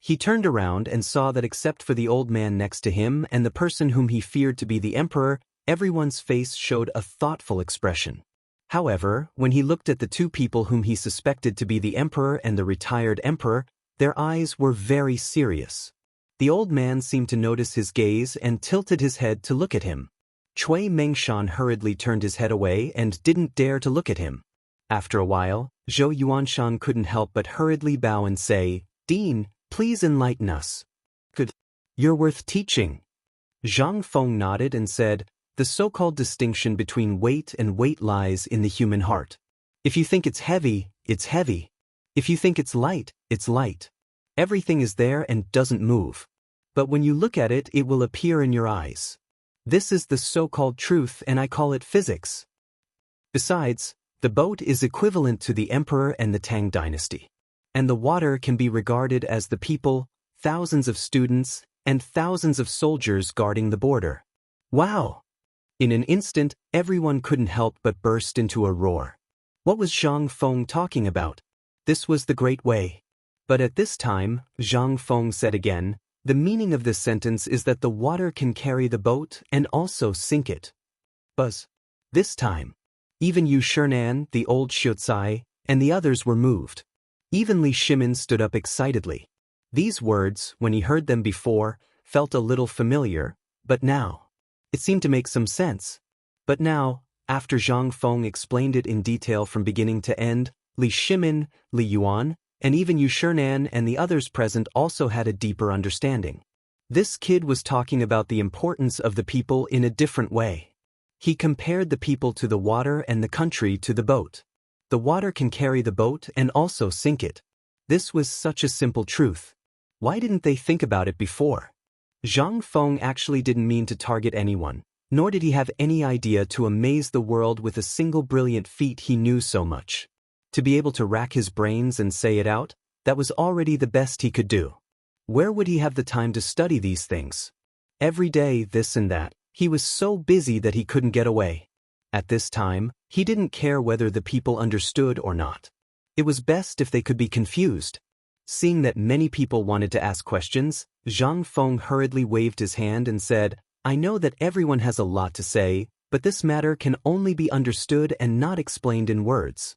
He turned around and saw that except for the old man next to him and the person whom he feared to be the emperor, everyone's face showed a thoughtful expression. However, when he looked at the two people whom he suspected to be the emperor and the retired emperor, their eyes were very serious. The old man seemed to notice his gaze and tilted his head to look at him. Cui Mingshan hurriedly turned his head away and didn't dare to look at him. After a while, Zhou Yuanshan couldn't help but hurriedly bow and say, Dean, please enlighten us. Good. You're worth teaching. Zhang Feng nodded and said, the so-called distinction between weight and weight lies in the human heart. If you think it's heavy, it's heavy. If you think it's light, it's light. Everything is there and doesn't move. But when you look at it, it will appear in your eyes. This is the so-called truth and I call it physics. Besides, the boat is equivalent to the emperor and the Tang dynasty. And the water can be regarded as the people, thousands of students, and thousands of soldiers guarding the border. Wow! In an instant, everyone couldn't help but burst into a roar. What was Zhang Feng talking about? This was the Great Way. But at this time, Zhang Feng said again, the meaning of this sentence is that the water can carry the boat and also sink it. Buzz. This time, even Yu Shernan, the old Xiucai, and the others were moved. Even Li Shimin stood up excitedly. These words, when he heard them before, felt a little familiar, but now, it seemed to make some sense. But now, after Zhang Feng explained it in detail from beginning to end, Li Shimin, Li Yuan, and even Yu Shernan and the others present also had a deeper understanding. This kid was talking about the importance of the people in a different way. He compared the people to the water and the country to the boat. The water can carry the boat and also sink it. This was such a simple truth. Why didn't they think about it before? Zhang Feng actually didn't mean to target anyone, nor did he have any idea to amaze the world with a single brilliant feat he knew so much. To be able to rack his brains and say it out, that was already the best he could do. Where would he have the time to study these things? Every day, this and that, he was so busy that he couldn't get away. At this time, he didn't care whether the people understood or not. It was best if they could be confused. Seeing that many people wanted to ask questions, Zhang Feng hurriedly waved his hand and said, I know that everyone has a lot to say, but this matter can only be understood and not explained in words.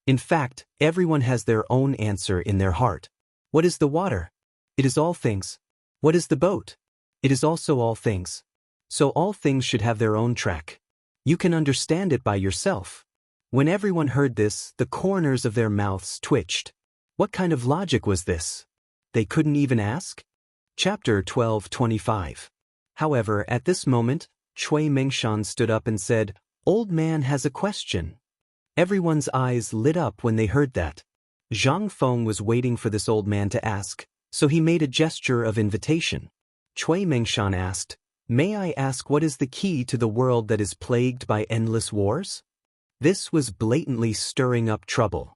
In fact, everyone has their own answer in their heart. What is the water? It is all things. What is the boat? It is also all things. So all things should have their own track. You can understand it by yourself. When everyone heard this, the corners of their mouths twitched. What kind of logic was this? They couldn't even ask? Chapter 12:25. However, at this moment, Cui Mengshan stood up and said, Old man has a question. Everyone's eyes lit up when they heard that. Zhang Feng was waiting for this old man to ask, so he made a gesture of invitation. Cui Mengshan asked, May I ask what is the key to the world that is plagued by endless wars? This was blatantly stirring up trouble.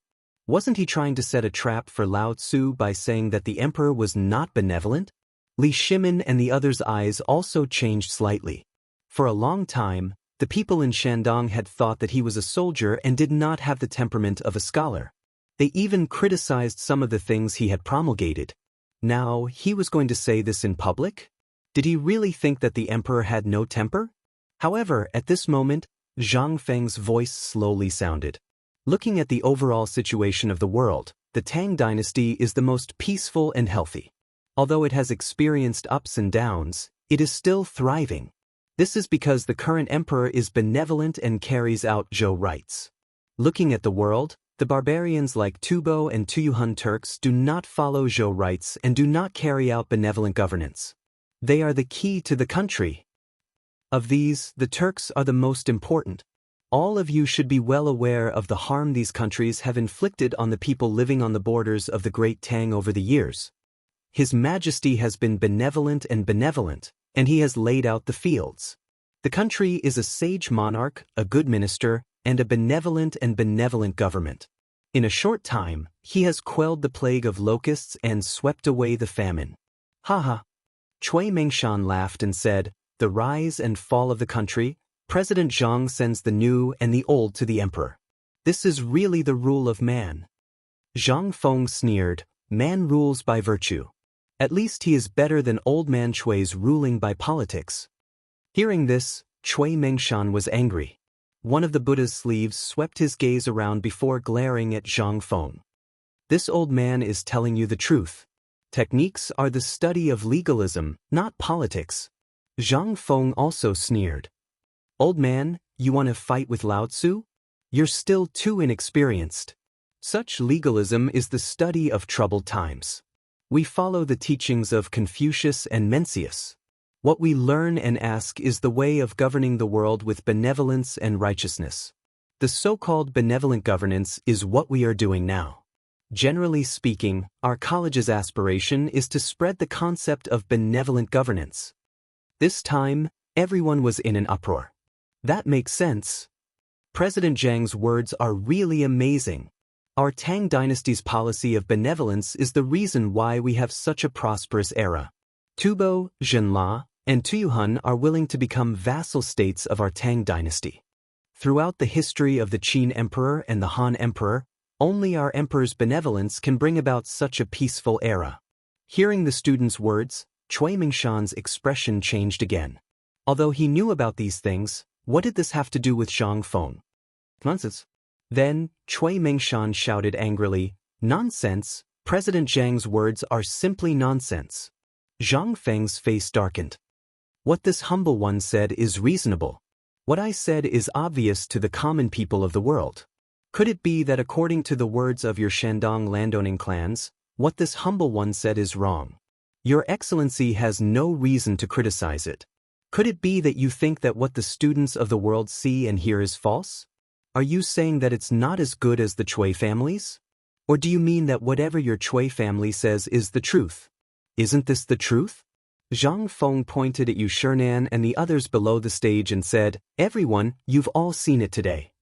Wasn't he trying to set a trap for Lao Tzu by saying that the emperor was not benevolent? Li Shimin and the others' eyes also changed slightly. For a long time, the people in Shandong had thought that he was a soldier and did not have the temperament of a scholar. They even criticized some of the things he had promulgated. Now, he was going to say this in public? Did he really think that the emperor had no temper? However, at this moment, Zhang Feng's voice slowly sounded. Looking at the overall situation of the world, the Tang dynasty is the most peaceful and healthy. Although it has experienced ups and downs, it is still thriving. This is because the current emperor is benevolent and carries out Zhou rights. Looking at the world, the barbarians like Tubo and Tuyuhun Turks do not follow Zhou rights and do not carry out benevolent governance. They are the key to the country. Of these, the Turks are the most important. All of you should be well aware of the harm these countries have inflicted on the people living on the borders of the Great Tang over the years. His Majesty has been benevolent, and he has laid out the fields. The country is a sage monarch, a good minister, and a benevolent government. In a short time, he has quelled the plague of locusts and swept away the famine. Haha. Cui Mengshan laughed and said, The rise and fall of the country, President Zhang sends the new and the old to the emperor. This is really the rule of man. Zhang Feng sneered, Man rules by virtue. At least he is better than old man Cui's ruling by politics. Hearing this, Cui Mengshan was angry. One of the Buddha's sleeves swept his gaze around before glaring at Zhang Feng. This old man is telling you the truth. Techniques are the study of legalism, not politics. Zhang Feng also sneered. Old man, you want to fight with Lao Tzu? You're still too inexperienced. Such legalism is the study of troubled times. We follow the teachings of Confucius and Mencius. What we learn and ask is the way of governing the world with benevolence and righteousness. The so-called benevolent governance is what we are doing now. Generally speaking, our college's aspiration is to spread the concept of benevolent governance. This time, everyone was in an uproar. That makes sense. President Zhang's words are really amazing. Our Tang dynasty's policy of benevolence is the reason why we have such a prosperous era. Tubo, Zhenla, and Tuyuhun are willing to become vassal states of our Tang dynasty. Throughout the history of the Qin Emperor and the Han Emperor, only our emperor's benevolence can bring about such a peaceful era. Hearing the student's words, Cui Mingshan's expression changed again. Although he knew about these things, what did this have to do with Zhang Feng? Nonsense. Then, Cui Mingshan shouted angrily, "Nonsense! President Zhang's words are simply nonsense." Zhang Feng's face darkened. What this humble one said is reasonable. What I said is obvious to the common people of the world. Could it be that according to the words of your Shandong landowning clans, what this humble one said is wrong? Your Excellency has no reason to criticize it. Could it be that you think that what the students of the world see and hear is false? Are you saying that it's not as good as the Cui families? Or do you mean that whatever your Cui family says is the truth? Isn't this the truth? Zhang Feng pointed at Yu Shinan and the others below the stage and said, "Everyone, you've all seen it today.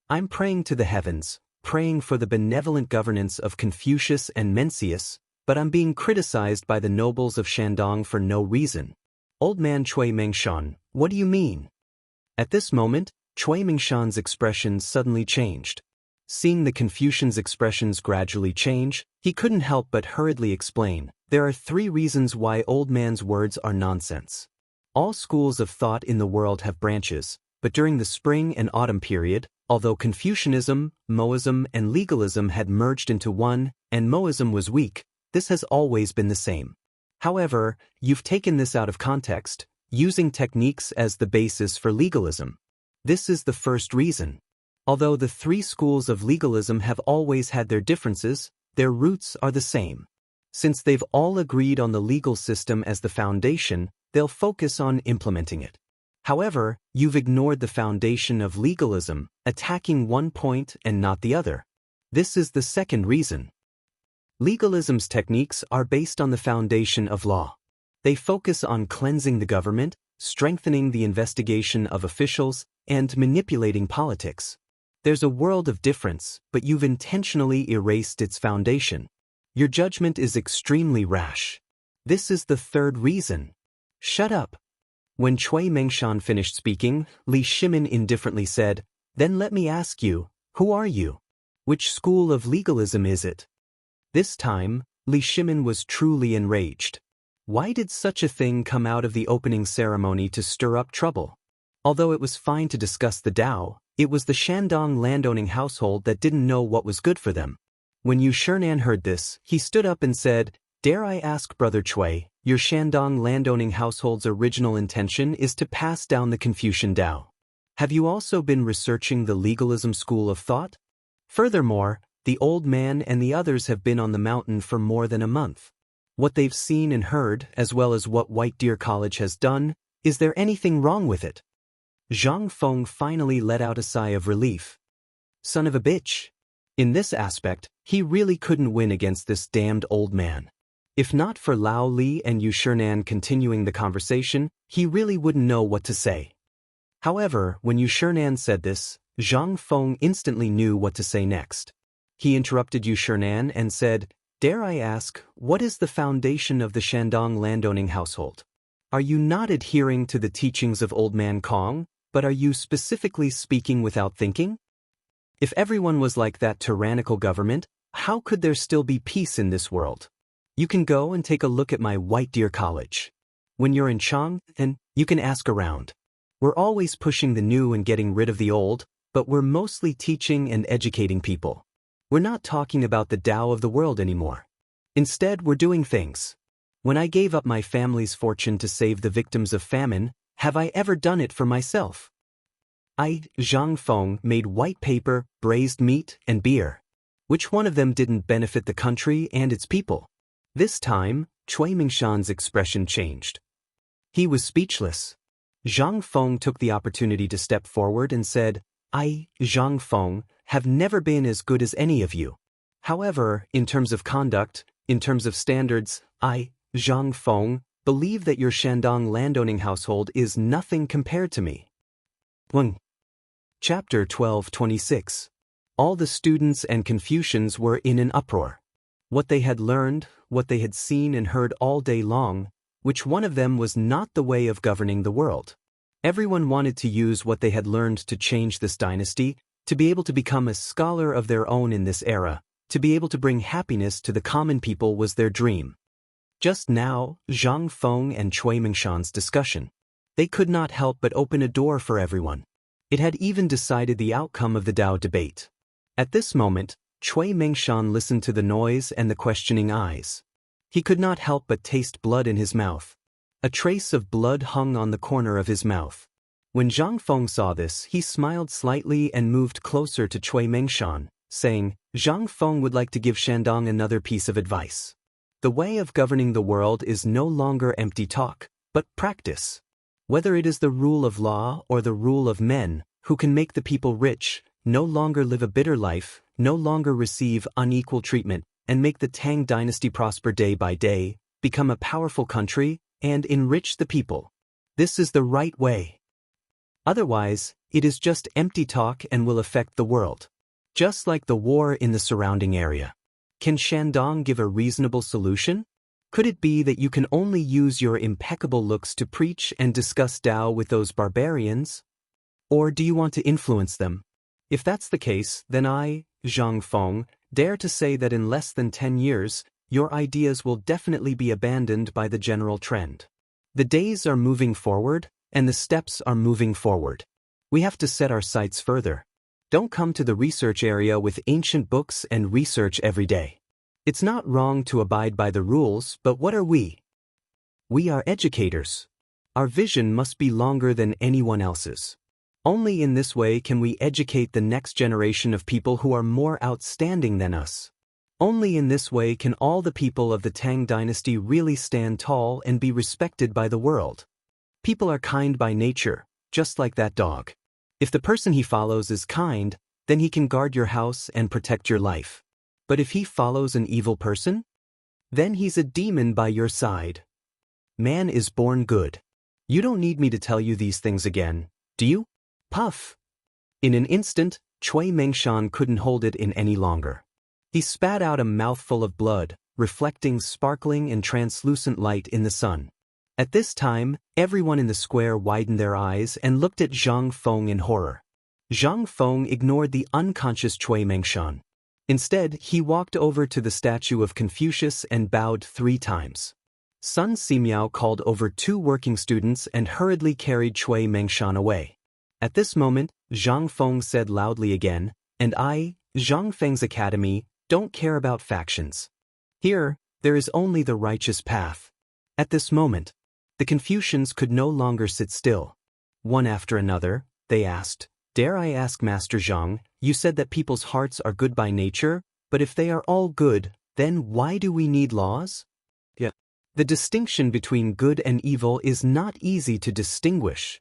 I'm praying to the heavens, praying for the benevolent governance of Confucius and Mencius, but I'm being criticized by the nobles of Shandong for no reason." Old man Cui Mingshan, what do you mean? At this moment, Cui Mingshan's expression suddenly changed. Seeing the Confucian's expressions gradually change, he couldn't help but hurriedly explain, "There are 3 reasons why old man's words are nonsense. All schools of thought in the world have branches, but during the spring and autumn period, although Confucianism, Moism and legalism had merged into one, and Moism was weak, this has always been the same. However, you've taken this out of context, using techniques as the basis for legalism. This is the first reason. Although the 3 schools of legalism have always had their differences, their roots are the same. Since they've all agreed on the legal system as the foundation, they'll focus on implementing it. However, you've ignored the foundation of legalism, attacking one point and not the other. This is the second reason. Legalism's techniques are based on the foundation of law. They focus on cleansing the government, strengthening the investigation of officials, and manipulating politics. There's a world of difference, but you've intentionally erased its foundation. Your judgment is extremely rash. This is the third reason. Shut up. When Cui Mingshan finished speaking, Li Shimin indifferently said, "Then let me ask you, who are you? Which school of legalism is it?" This time, Li Shimin was truly enraged. Why did such a thing come out of the opening ceremony to stir up trouble? Although it was fine to discuss the Tao, it was the Shandong landowning household that didn't know what was good for them. When Yu Shinan heard this, he stood up and said, "Dare I ask, Brother Cui, your Shandong landowning household's original intention is to pass down the Confucian Tao. Have you also been researching the legalism school of thought? Furthermore, the old man and the others have been on the mountain for more than a month. What they've seen and heard, as well as what White Deer College has done, is there anything wrong with it?" Zhang Feng finally let out a sigh of relief. Son of a bitch. In this aspect, he really couldn't win against this damned old man. If not for Lao Li and Yu Shinan continuing the conversation, he really wouldn't know what to say. However, when Yu Shinan said this, Zhang Feng instantly knew what to say next. He interrupted Yu Shinan and said, "Dare I ask, what is the foundation of the Shandong landowning household? Are you not adhering to the teachings of Old Man Kong, but are you specifically speaking without thinking? If everyone was like that tyrannical government, how could there still be peace in this world? You can go and take a look at my White Deer College. When you're in Chang, then you can ask around. We're always pushing the new and getting rid of the old, but we're mostly teaching and educating people. We're not talking about the Tao of the world anymore. Instead, we're doing things. When I gave up my family's fortune to save the victims of famine, have I ever done it for myself? I, Zhang Feng, made white paper, braised meat, and beer. Which one of them didn't benefit the country and its people?" This time, Cui Mingshan's expression changed. He was speechless. Zhang Feng took the opportunity to step forward and said, "I, Zhang Feng, have never been as good as any of you. However, in terms of conduct, in terms of standards, I, Zhang Feng, believe that your Shandong landowning household is nothing compared to me." 1. Chapter 12:26. All the students and Confucians were in an uproar. What they had learned, what they had seen and heard all day long, Which one of them was not the way of governing the world? Everyone wanted to use what they had learned to change this dynasty, to be able to become a scholar of their own in this era, to be able to bring happiness to the common people was their dream. Just now, Zhang Feng and Cui Mingshan's discussion. They could not help but open a door for everyone. It had even decided the outcome of the Dao debate. At this moment, Cui Mingshan listened to the noise and the questioning eyes. He could not help but taste blood in his mouth. A trace of blood hung on the corner of his mouth. When Zhang Feng saw this, he smiled slightly and moved closer to Cui Mingshan, saying, Zhang Feng would like to give Shandong another piece of advice. The way of governing the world is no longer empty talk, but practice. Whether it is the rule of law or the rule of men, who can make the people rich, no longer live a bitter life, no longer receive unequal treatment, and make the Tang dynasty prosper day by day, become a powerful country, and enrich the people. This is the right way. Otherwise, it is just empty talk and will affect the world. Just like the war in the surrounding area. Can Shandong give a reasonable solution? Could it be that you can only use your impeccable looks to preach and discuss Tao with those barbarians? Or do you want to influence them? If that's the case, then I, Zhang Feng, dare to say that in less than 10 years, your ideas will definitely be abandoned by the general trend. The days are moving forward, and the steps are moving forward. We have to set our sights further. Don't come to the research area with ancient books and research every day. It's not wrong to abide by the rules, but what are we? We are educators. Our vision must be longer than anyone else's. Only in this way can we educate the next generation of people who are more outstanding than us. Only in this way can all the people of the Tang dynasty really stand tall and be respected by the world. People are kind by nature, just like that dog. If the person he follows is kind, then he can guard your house and protect your life. But if he follows an evil person, then he's a demon by your side. Man is born good. You don't need me to tell you these things again, do you? Puff! In an instant, Cui Mingshan couldn't hold it in any longer. He spat out a mouthful of blood, reflecting sparkling and translucent light in the sun. At this time, everyone in the square widened their eyes and looked at Zhang Feng in horror. Zhang Feng ignored the unconscious Cui Mingshan. Instead, he walked over to the statue of Confucius and bowed 3 times. Sun Simiao called over 2 working students and hurriedly carried Cui Mingshan away. At this moment, Zhang Feng said loudly again, and I, Zhang Feng's academy, don't care about factions. Here, there is only the righteous path. At this moment, the Confucians could no longer sit still. One after another, they asked, Dare I ask Master Zhang, you said that people's hearts are good by nature, but if they are all good, then why do we need laws? Yeah. The distinction between good and evil is not easy to distinguish.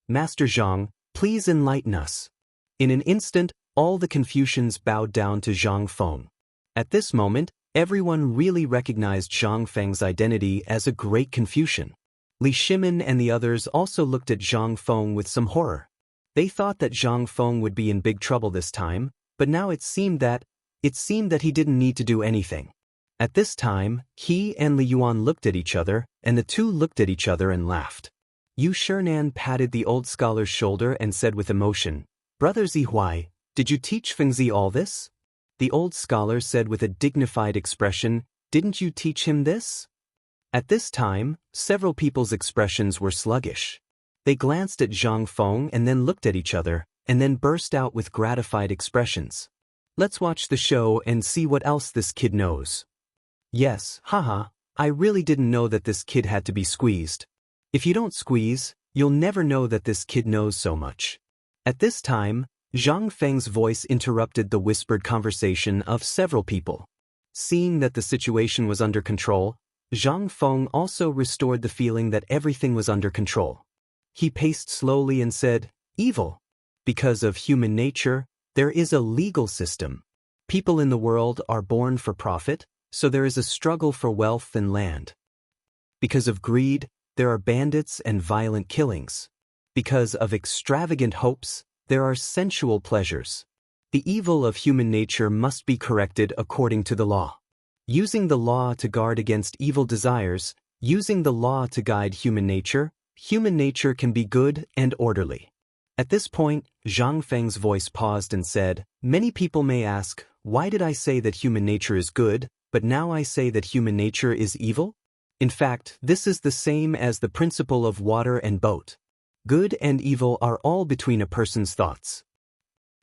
Master Zhang, please enlighten us. In an instant, all the Confucians bowed down to Zhang Feng. At this moment, everyone really recognized Zhang Feng's identity as a great Confucian. Li Shimin and the others also looked at Zhang Feng with some horror. They thought that Zhang Feng would be in big trouble this time, but now it seemed that he didn't need to do anything. At this time, he and Li Yuan looked at each other, and the two looked at each other and laughed. Yu Shernan patted the old scholar's shoulder and said with emotion, Brother Zihuai, did you teach Fengzi all this? The old scholar said with a dignified expression, Didn't you teach him this? At this time, several people's expressions were sluggish. They glanced at Zhang Feng and then looked at each other, and then burst out with gratified expressions. Let's watch the show and see what else this kid knows. Yes, haha, I really didn't know that this kid had to be squeezed. If you don't squeeze, you'll never know that this kid knows so much. At this time, Zhang Feng's voice interrupted the whispered conversation of several people. Seeing that the situation was under control, Zhang Feng also restored the feeling that everything was under control. He paced slowly and said, Evil. Because of human nature, there is a legal system. People in the world are born for profit, so there is a struggle for wealth and land. Because of greed, there are bandits and violent killings. Because of extravagant hopes, there are sensual pleasures. The evil of human nature must be corrected according to the law. Using the law to guard against evil desires, Using the law to guide human nature can be good and orderly. At this point, Zhang Feng's voice paused and said, "Many people may ask, why did I say that human nature is good, but now I say that human nature is evil? In fact, this is the same as the principle of water and boat. Good and evil are all between a person's thoughts.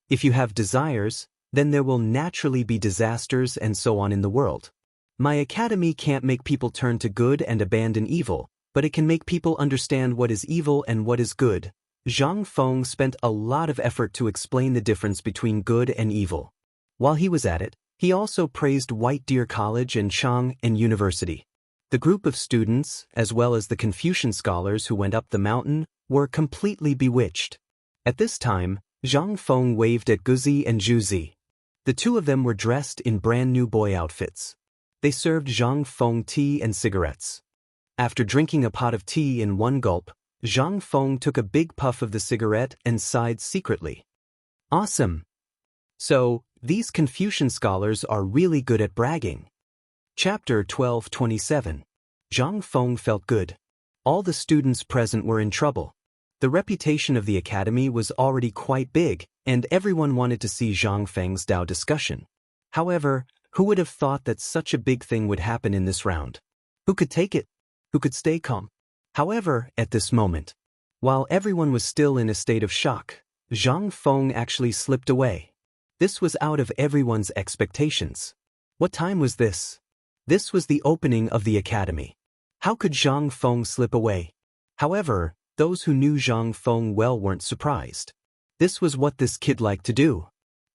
If you have desires, then there will naturally be disasters and so on in the world. My academy can't make people turn to good and abandon evil, but it can make people understand what is evil and what is good." Zhang Feng spent a lot of effort to explain the difference between good and evil. While he was at it, he also praised White Deer College and Chang and University. The group of students, as well as the Confucian scholars who went up the mountain, were completely bewitched. At this time, Zhang Feng waved at Guzi and Zhuzi. The two of them were dressed in brand new boy outfits. They served Zhang Feng tea and cigarettes. After drinking a pot of tea in one gulp, Zhang Feng took a big puff of the cigarette and sighed secretly. Awesome. So, these Confucian scholars are really good at bragging. Chapter 12:27. Zhang Feng felt good. All the students present were in trouble. The reputation of the academy was already quite big, and everyone wanted to see Zhang Feng's Dao discussion. However, who would have thought that such a big thing would happen in this round? Who could take it? Who could stay calm? However, at this moment, while everyone was still in a state of shock, Zhang Feng actually slipped away. This was out of everyone's expectations. What time was this? This was the opening of the academy. How could Zhang Feng slip away? However, those who knew Zhang Feng well weren't surprised. This was what this kid liked to do.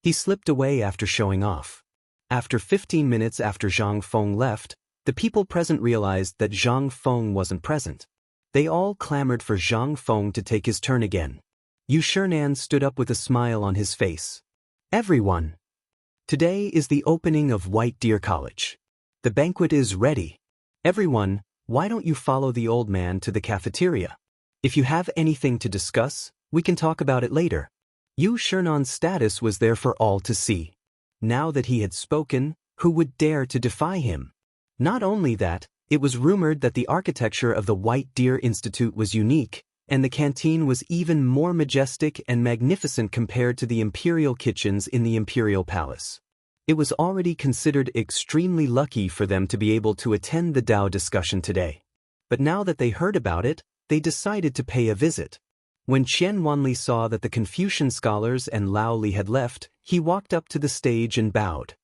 He slipped away after showing off. After 15 minutes after Zhang Feng left, the people present realized that Zhang Feng wasn't present. They all clamored for Zhang Feng to take his turn again. Yu Shernan stood up with a smile on his face. Everyone. Today is the opening of White Deer College. The banquet is ready. Everyone, why don't you follow the old man to the cafeteria? If you have anything to discuss, we can talk about it later. Yu Shernan's status was there for all to see. Now that he had spoken, who would dare to defy him? Not only that, it was rumored that the architecture of the White Deer Institute was unique, and the canteen was even more majestic and magnificent compared to the imperial kitchens in the imperial palace. It was already considered extremely lucky for them to be able to attend the Dao discussion today. But now that they heard about it, they decided to pay a visit. When Qian Wanli saw that the Confucian scholars and Lao Li had left, he walked up to the stage and bowed.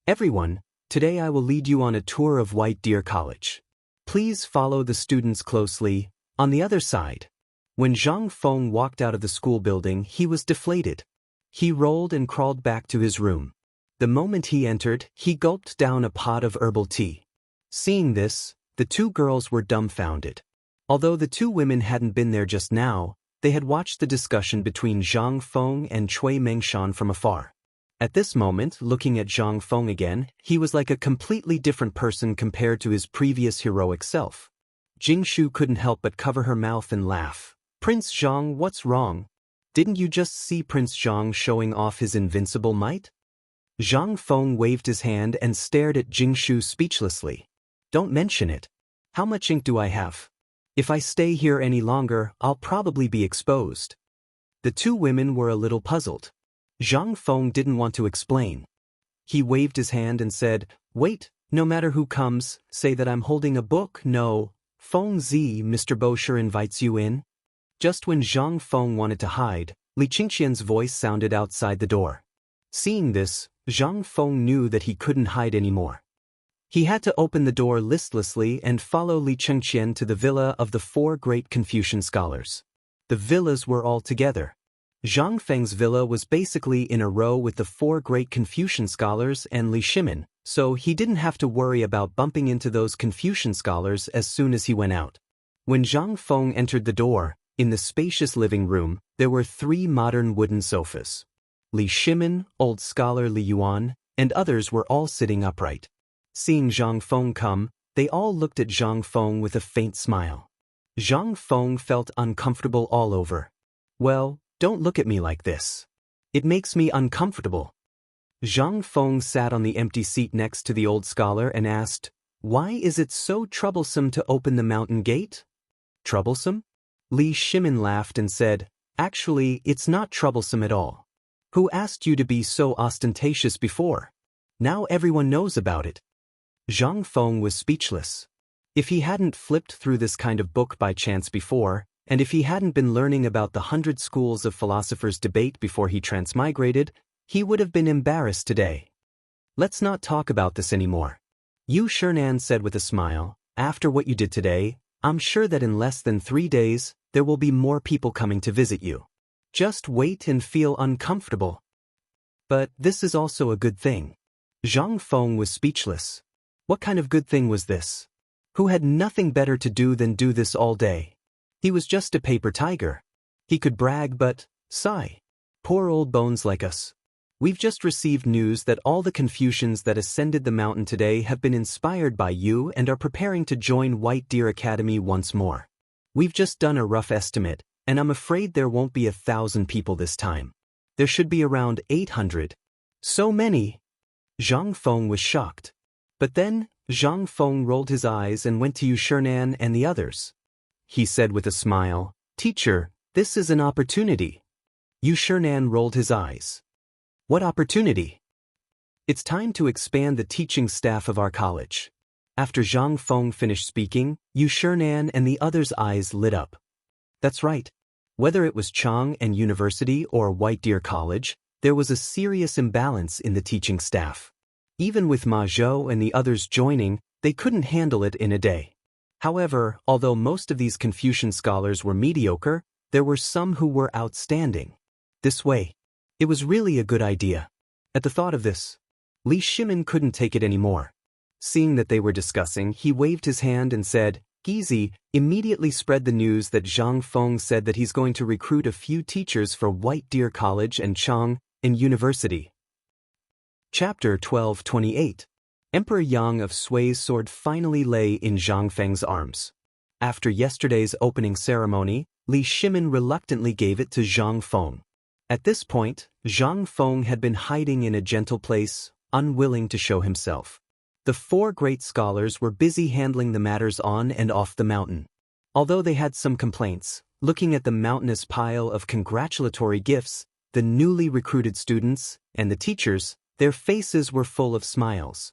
Everyone, today I will lead you on a tour of White Deer College. Please follow the students closely. On the other side. When Zhang Feng walked out of the school building, he was deflated. He rolled and crawled back to his room. The moment he entered, he gulped down a pot of herbal tea. Seeing this, the two girls were dumbfounded. Although the two women hadn't been there just now, they had watched the discussion between Zhang Feng and Cui Mengshan from afar. At this moment, looking at Zhang Feng again, he was like a completely different person compared to his previous heroic self. Jingshu couldn't help but cover her mouth and laugh. Prince Zhang, what's wrong? Didn't you just see Prince Zhang showing off his invincible might? Zhang Feng waved his hand and stared at Jingshu speechlessly. Don't mention it. How much ink do I have? If I stay here any longer, I'll probably be exposed. The two women were a little puzzled. Zhang Feng didn't want to explain. He waved his hand and said, Wait, no matter who comes, say that I'm holding a book. No, Feng Zi, Mr. Bosher invites you in. Just when Zhang Feng wanted to hide, Li Qingqian's voice sounded outside the door. Seeing this, Zhang Feng knew that he couldn't hide anymore. He had to open the door listlessly and follow Li Qingqian to the villa of the four great Confucian scholars. The villas were all together. Zhang Feng's villa was basically in a row with the four great Confucian scholars and Li Shimin, so he didn't have to worry about bumping into those Confucian scholars as soon as he went out. When Zhang Feng entered the door, in the spacious living room, there were 3 modern wooden sofas. Li Shimin, old scholar Li Yuan, and others were all sitting upright. Seeing Zhang Feng come, they all looked at Zhang Feng with a faint smile. Zhang Feng felt uncomfortable all over. Well, don't look at me like this. It makes me uncomfortable. Zhang Feng sat on the empty seat next to the old scholar and asked, Why is it so troublesome to open the mountain gate? Troublesome? Li Shimin laughed and said, Actually, it's not troublesome at all. Who asked you to be so ostentatious before? Now everyone knows about it. Zhang Feng was speechless. If he hadn't flipped through this kind of book by chance before, and if he hadn't been learning about the 100 schools of philosophers' debate before he transmigrated, he would have been embarrassed today. Let's not talk about this anymore. Yu Shernan said with a smile, after what you did today, I'm sure that in less than 3 days, there will be more people coming to visit you. Just wait and feel uncomfortable. But this is also a good thing. Zhang Feng was speechless. What kind of good thing was this? Who had nothing better to do than do this all day? He was just a paper tiger. He could brag but, sigh. Poor old bones like us. We've just received news that all the Confucians that ascended the mountain today have been inspired by you and are preparing to join White Deer Academy once more. We've just done a rough estimate, and I'm afraid there won't be 1,000 people this time. There should be around 800. So many? Zhang Feng was shocked. But then, Zhang Feng rolled his eyes and went to Yu Shernan and the others. He said with a smile, Teacher, this is an opportunity. Yu Shernan rolled his eyes. What opportunity? It's time to expand the teaching staff of our college. After Zhang Feng finished speaking, Yu Shernan and the others' eyes lit up. That's right. Whether it was Chang and University or White Deer College, there was a serious imbalance in the teaching staff. Even with Ma Zhou and the others joining, they couldn't handle it in a day. However, although most of these Confucian scholars were mediocre, there were some who were outstanding. This way. It was really a good idea. At the thought of this, Li Shimin couldn't take it anymore. Seeing that they were discussing, he waved his hand and said, Gizi, immediately spread the news that Zhang Feng said that he's going to recruit a few teachers for White Deer College and Chang and University. Chapter 12:28. Emperor Yang of Sui's sword finally lay in Zhang Feng's arms. After yesterday's opening ceremony, Li Shimin reluctantly gave it to Zhang Feng. At this point, Zhang Feng had been hiding in a gentle place, unwilling to show himself. The 4 great scholars were busy handling the matters on and off the mountain. Although they had some complaints, looking at the mountainous pile of congratulatory gifts, the newly recruited students, and the teachers, their faces were full of smiles.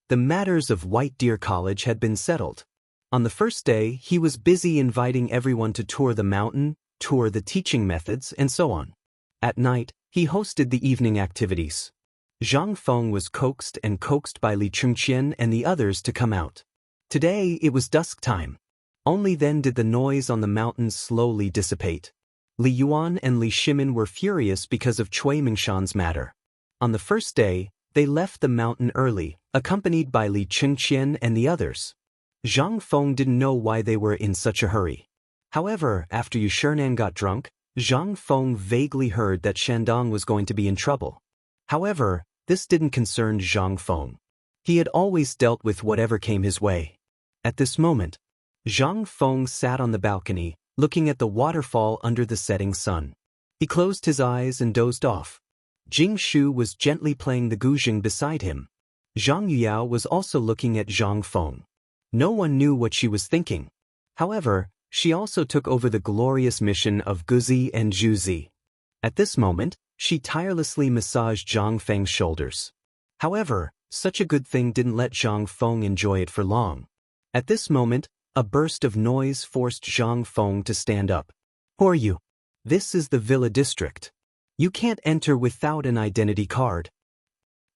The matters of White Deer College had been settled. On the first day, he was busy inviting everyone to tour the mountain, tour the teaching methods, and so on. At night, he hosted the evening activities. Zhang Feng was coaxed by Li Chengqian and the others to come out. Today, it was dusk time. Only then did the noise on the mountain slowly dissipate. Li Yuan and Li Shimin were furious because of Cui Mingshan's matter. On the first day, they left the mountain early, accompanied by Li Chengqian and the others. Zhang Feng didn't know why they were in such a hurry. However, after Yu Shernan got drunk, Zhang Feng vaguely heard that Shandong was going to be in trouble. However, this didn't concern Zhang Feng. He had always dealt with whatever came his way. At this moment, Zhang Feng sat on the balcony, looking at the waterfall under the setting sun. He closed his eyes and dozed off. Jing Shu was gently playing the guzheng beside him. Zhang Yuyao was also looking at Zhang Feng. No one knew what she was thinking. However, she also took over the glorious mission of Guzi and Zhuzi. At this moment, she tirelessly massaged Zhang Feng's shoulders. However, such a good thing didn't let Zhang Feng enjoy it for long. At this moment, a burst of noise forced Zhang Feng to stand up. Who are you? This is the Villa District. You can't enter without an identity card.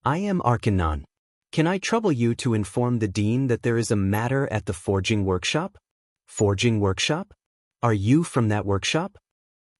I am Arkanon. Can I trouble you to inform the dean that there is a matter at the forging workshop? Forging workshop? Are you from that workshop?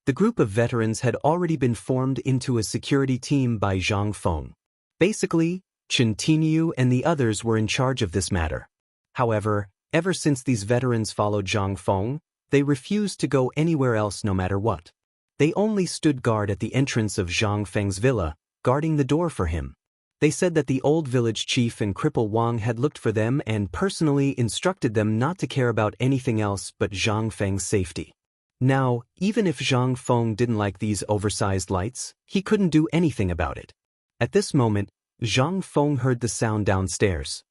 The group of veterans had already been formed into a security team by Zhang Feng. Basically, Chen Tinyu and the others were in charge of this matter. However, ever since these veterans followed Zhang Feng, they refused to go anywhere else no matter what. They only stood guard at the entrance of Zhang Feng's villa, guarding the door for him. They said that the old village chief and cripple Wang had looked for them and personally instructed them not to care about anything else but Zhang Feng's safety. Now, even if Zhang Feng didn't like these oversized lights, he couldn't do anything about it. At this moment, Zhang Feng heard the sound downstairs.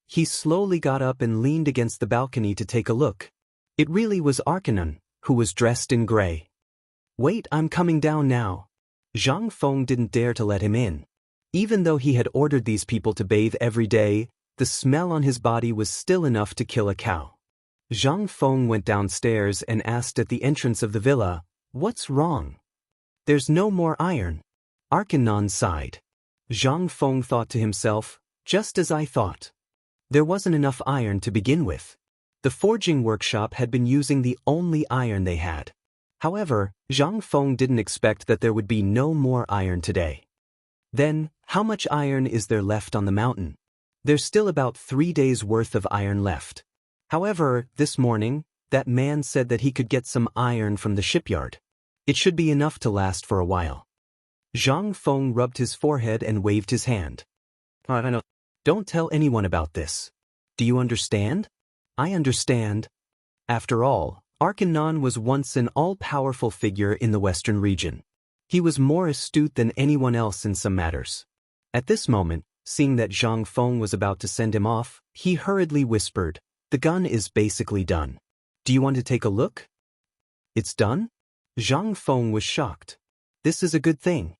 He slowly got up and leaned against the balcony to take a look. It really was Arcanon, who was dressed in gray. "Wait, I'm coming down now." Zhang Feng didn't dare to let him in. Even though he had ordered these people to bathe every day, the smell on his body was still enough to kill a cow. Zhang Feng went downstairs and asked at the entrance of the villa, "What's wrong?" "There's no more iron." Arcanon sighed. Zhang Feng thought to himself, "Just as I thought. There wasn't enough iron to begin with." The forging workshop had been using the only iron they had. However, Zhang Feng didn't expect that there would be no more iron today. "Then, how much iron is there left on the mountain?" "There's still about 3 days' worth of iron left. However, this morning, that man said that he could get some iron from the shipyard. It should be enough to last for a while." Zhang Feng rubbed his forehead and waved his hand. "I know. Don't tell anyone about this. Do you understand?" "I understand." After all, Arcanon was once an all-powerful figure in the western region. He was more astute than anyone else in some matters. At this moment, seeing that Zhang Feng was about to send him off, he hurriedly whispered, "The gun is basically done. Do you want to take a look?" "It's done?" Zhang Feng was shocked. "This is a good thing."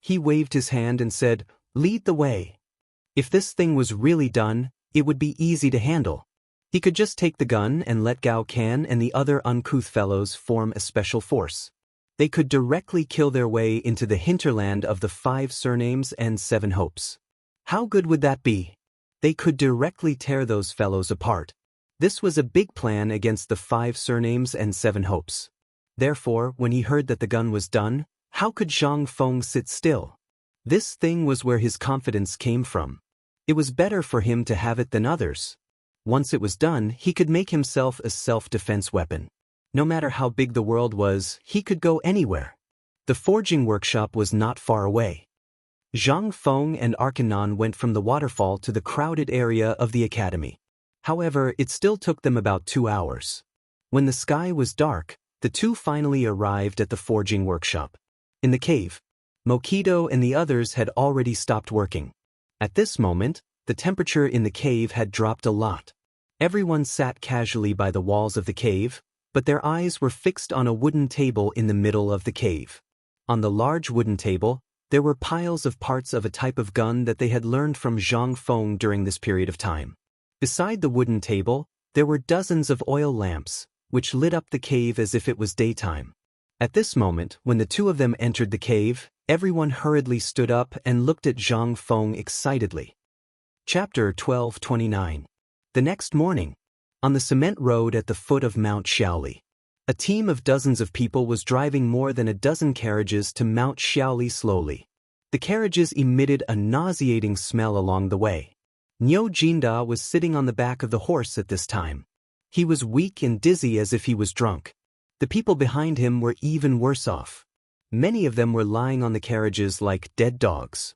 He waved his hand and said, "Lead the way." If this thing was really done, it would be easy to handle. He could just take the gun and let Gao Can and the other uncouth fellows form a special force. They could directly kill their way into the hinterland of the 5 surnames and 7 hopes. How good would that be? They could directly tear those fellows apart. This was a big plan against the 5 surnames and 7 hopes. Therefore, when he heard that the gun was done, how could Zhang Feng sit still? This thing was where his confidence came from. It was better for him to have it than others. Once it was done, he could make himself a self-defense weapon. No matter how big the world was, he could go anywhere. The forging workshop was not far away. Zhang Feng and Arcanon went from the waterfall to the crowded area of the academy. However, it still took them about 2 hours. When the sky was dark, the two finally arrived at the forging workshop. In the cave, Mokido and the others had already stopped working. At this moment, the temperature in the cave had dropped a lot. Everyone sat casually by the walls of the cave, but their eyes were fixed on a wooden table in the middle of the cave. On the large wooden table, there were piles of parts of a type of gun that they had learned from Zhang Feng during this period of time. Beside the wooden table, there were dozens of oil lamps, which lit up the cave as if it was daytime. At this moment, when the two of them entered the cave, everyone hurriedly stood up and looked at Zhang Feng excitedly. Chapter 12:29. The next morning, on the cement road at the foot of Mount Xiaoli, a team of dozens of people was driving more than a dozen carriages to Mount Xiaoli slowly. The carriages emitted a nauseating smell along the way. Niu Jinda was sitting on the back of the horse at this time. He was weak and dizzy as if he was drunk. The people behind him were even worse off. Many of them were lying on the carriages like dead dogs.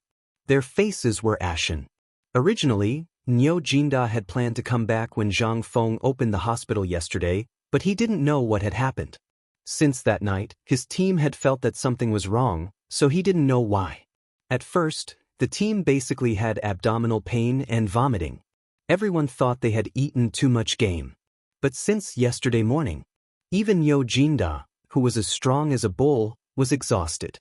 Their faces were ashen. Originally, Niu Jinda had planned to come back when Zhang Feng opened the hospital yesterday, but he didn't know what had happened. Since that night, his team had felt that something was wrong, so he didn't know why. At first, the team basically had abdominal pain and vomiting. Everyone thought they had eaten too much game. But since yesterday morning, even Niu Jinda, who was as strong as a bull, was exhausted.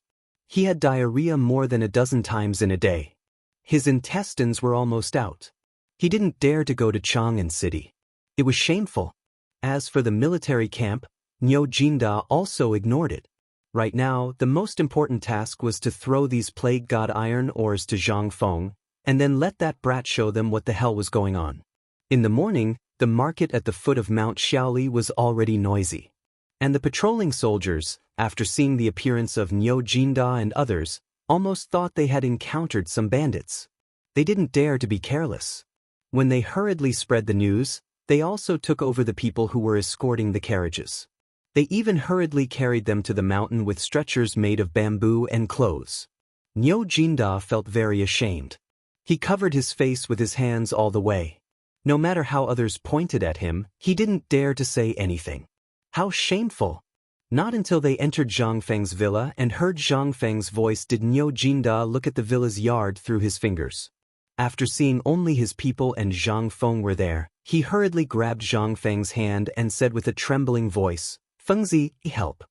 He had diarrhea more than a dozen times in a day. His intestines were almost out. He didn't dare to go to Chang'an City. It was shameful. As for the military camp, Niu Jinda also ignored it. Right now, the most important task was to throw these plague god iron ores to Zhang Feng, and then let that brat show them what the hell was going on. In the morning, the market at the foot of Mount Xiaoli was already noisy. And the patrolling soldiers, after seeing the appearance of Niu Jinda and others, almost thought they had encountered some bandits. They didn't dare to be careless. When they hurriedly spread the news, they also took over the people who were escorting the carriages. They even hurriedly carried them to the mountain with stretchers made of bamboo and clothes. Niu Jinda felt very ashamed. He covered his face with his hands all the way. No matter how others pointed at him, he didn't dare to say anything. How shameful! Not until they entered Zhang Feng's villa and heard Zhang Feng's voice did Niu Jinda look at the villa's yard through his fingers. After seeing only his people and Zhang Feng were there, he hurriedly grabbed Zhang Feng's hand and said with a trembling voice, "Fengzi, help."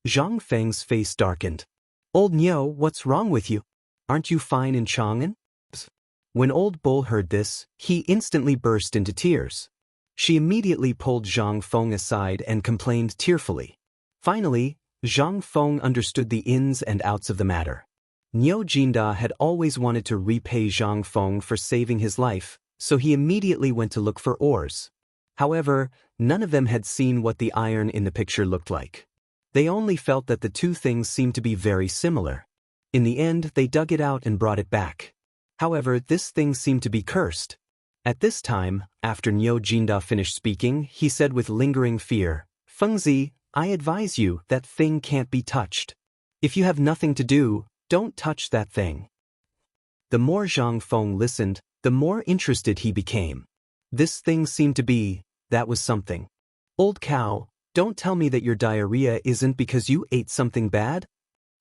Zhang Feng's face darkened. "Old Niu, what's wrong with you? Aren't you fine in Chang'an?" When Old Bull heard this, he instantly burst into tears. She immediately pulled Zhang Feng aside and complained tearfully. Finally, Zhang Feng understood the ins and outs of the matter. Niu Jinda had always wanted to repay Zhang Feng for saving his life, so he immediately went to look for ores. However, none of them had seen what the iron in the picture looked like. They only felt that the two things seemed to be very similar. In the end, they dug it out and brought it back. However, this thing seemed to be cursed. At this time, after Niu Jinda finished speaking, he said with lingering fear, "Fengzi, I advise you, that thing can't be touched. If you have nothing to do, don't touch that thing." The more Zhang Feng listened, the more interested he became. This thing seemed to be, that was something. "Old cow, don't tell me that your diarrhea isn't because you ate something bad?"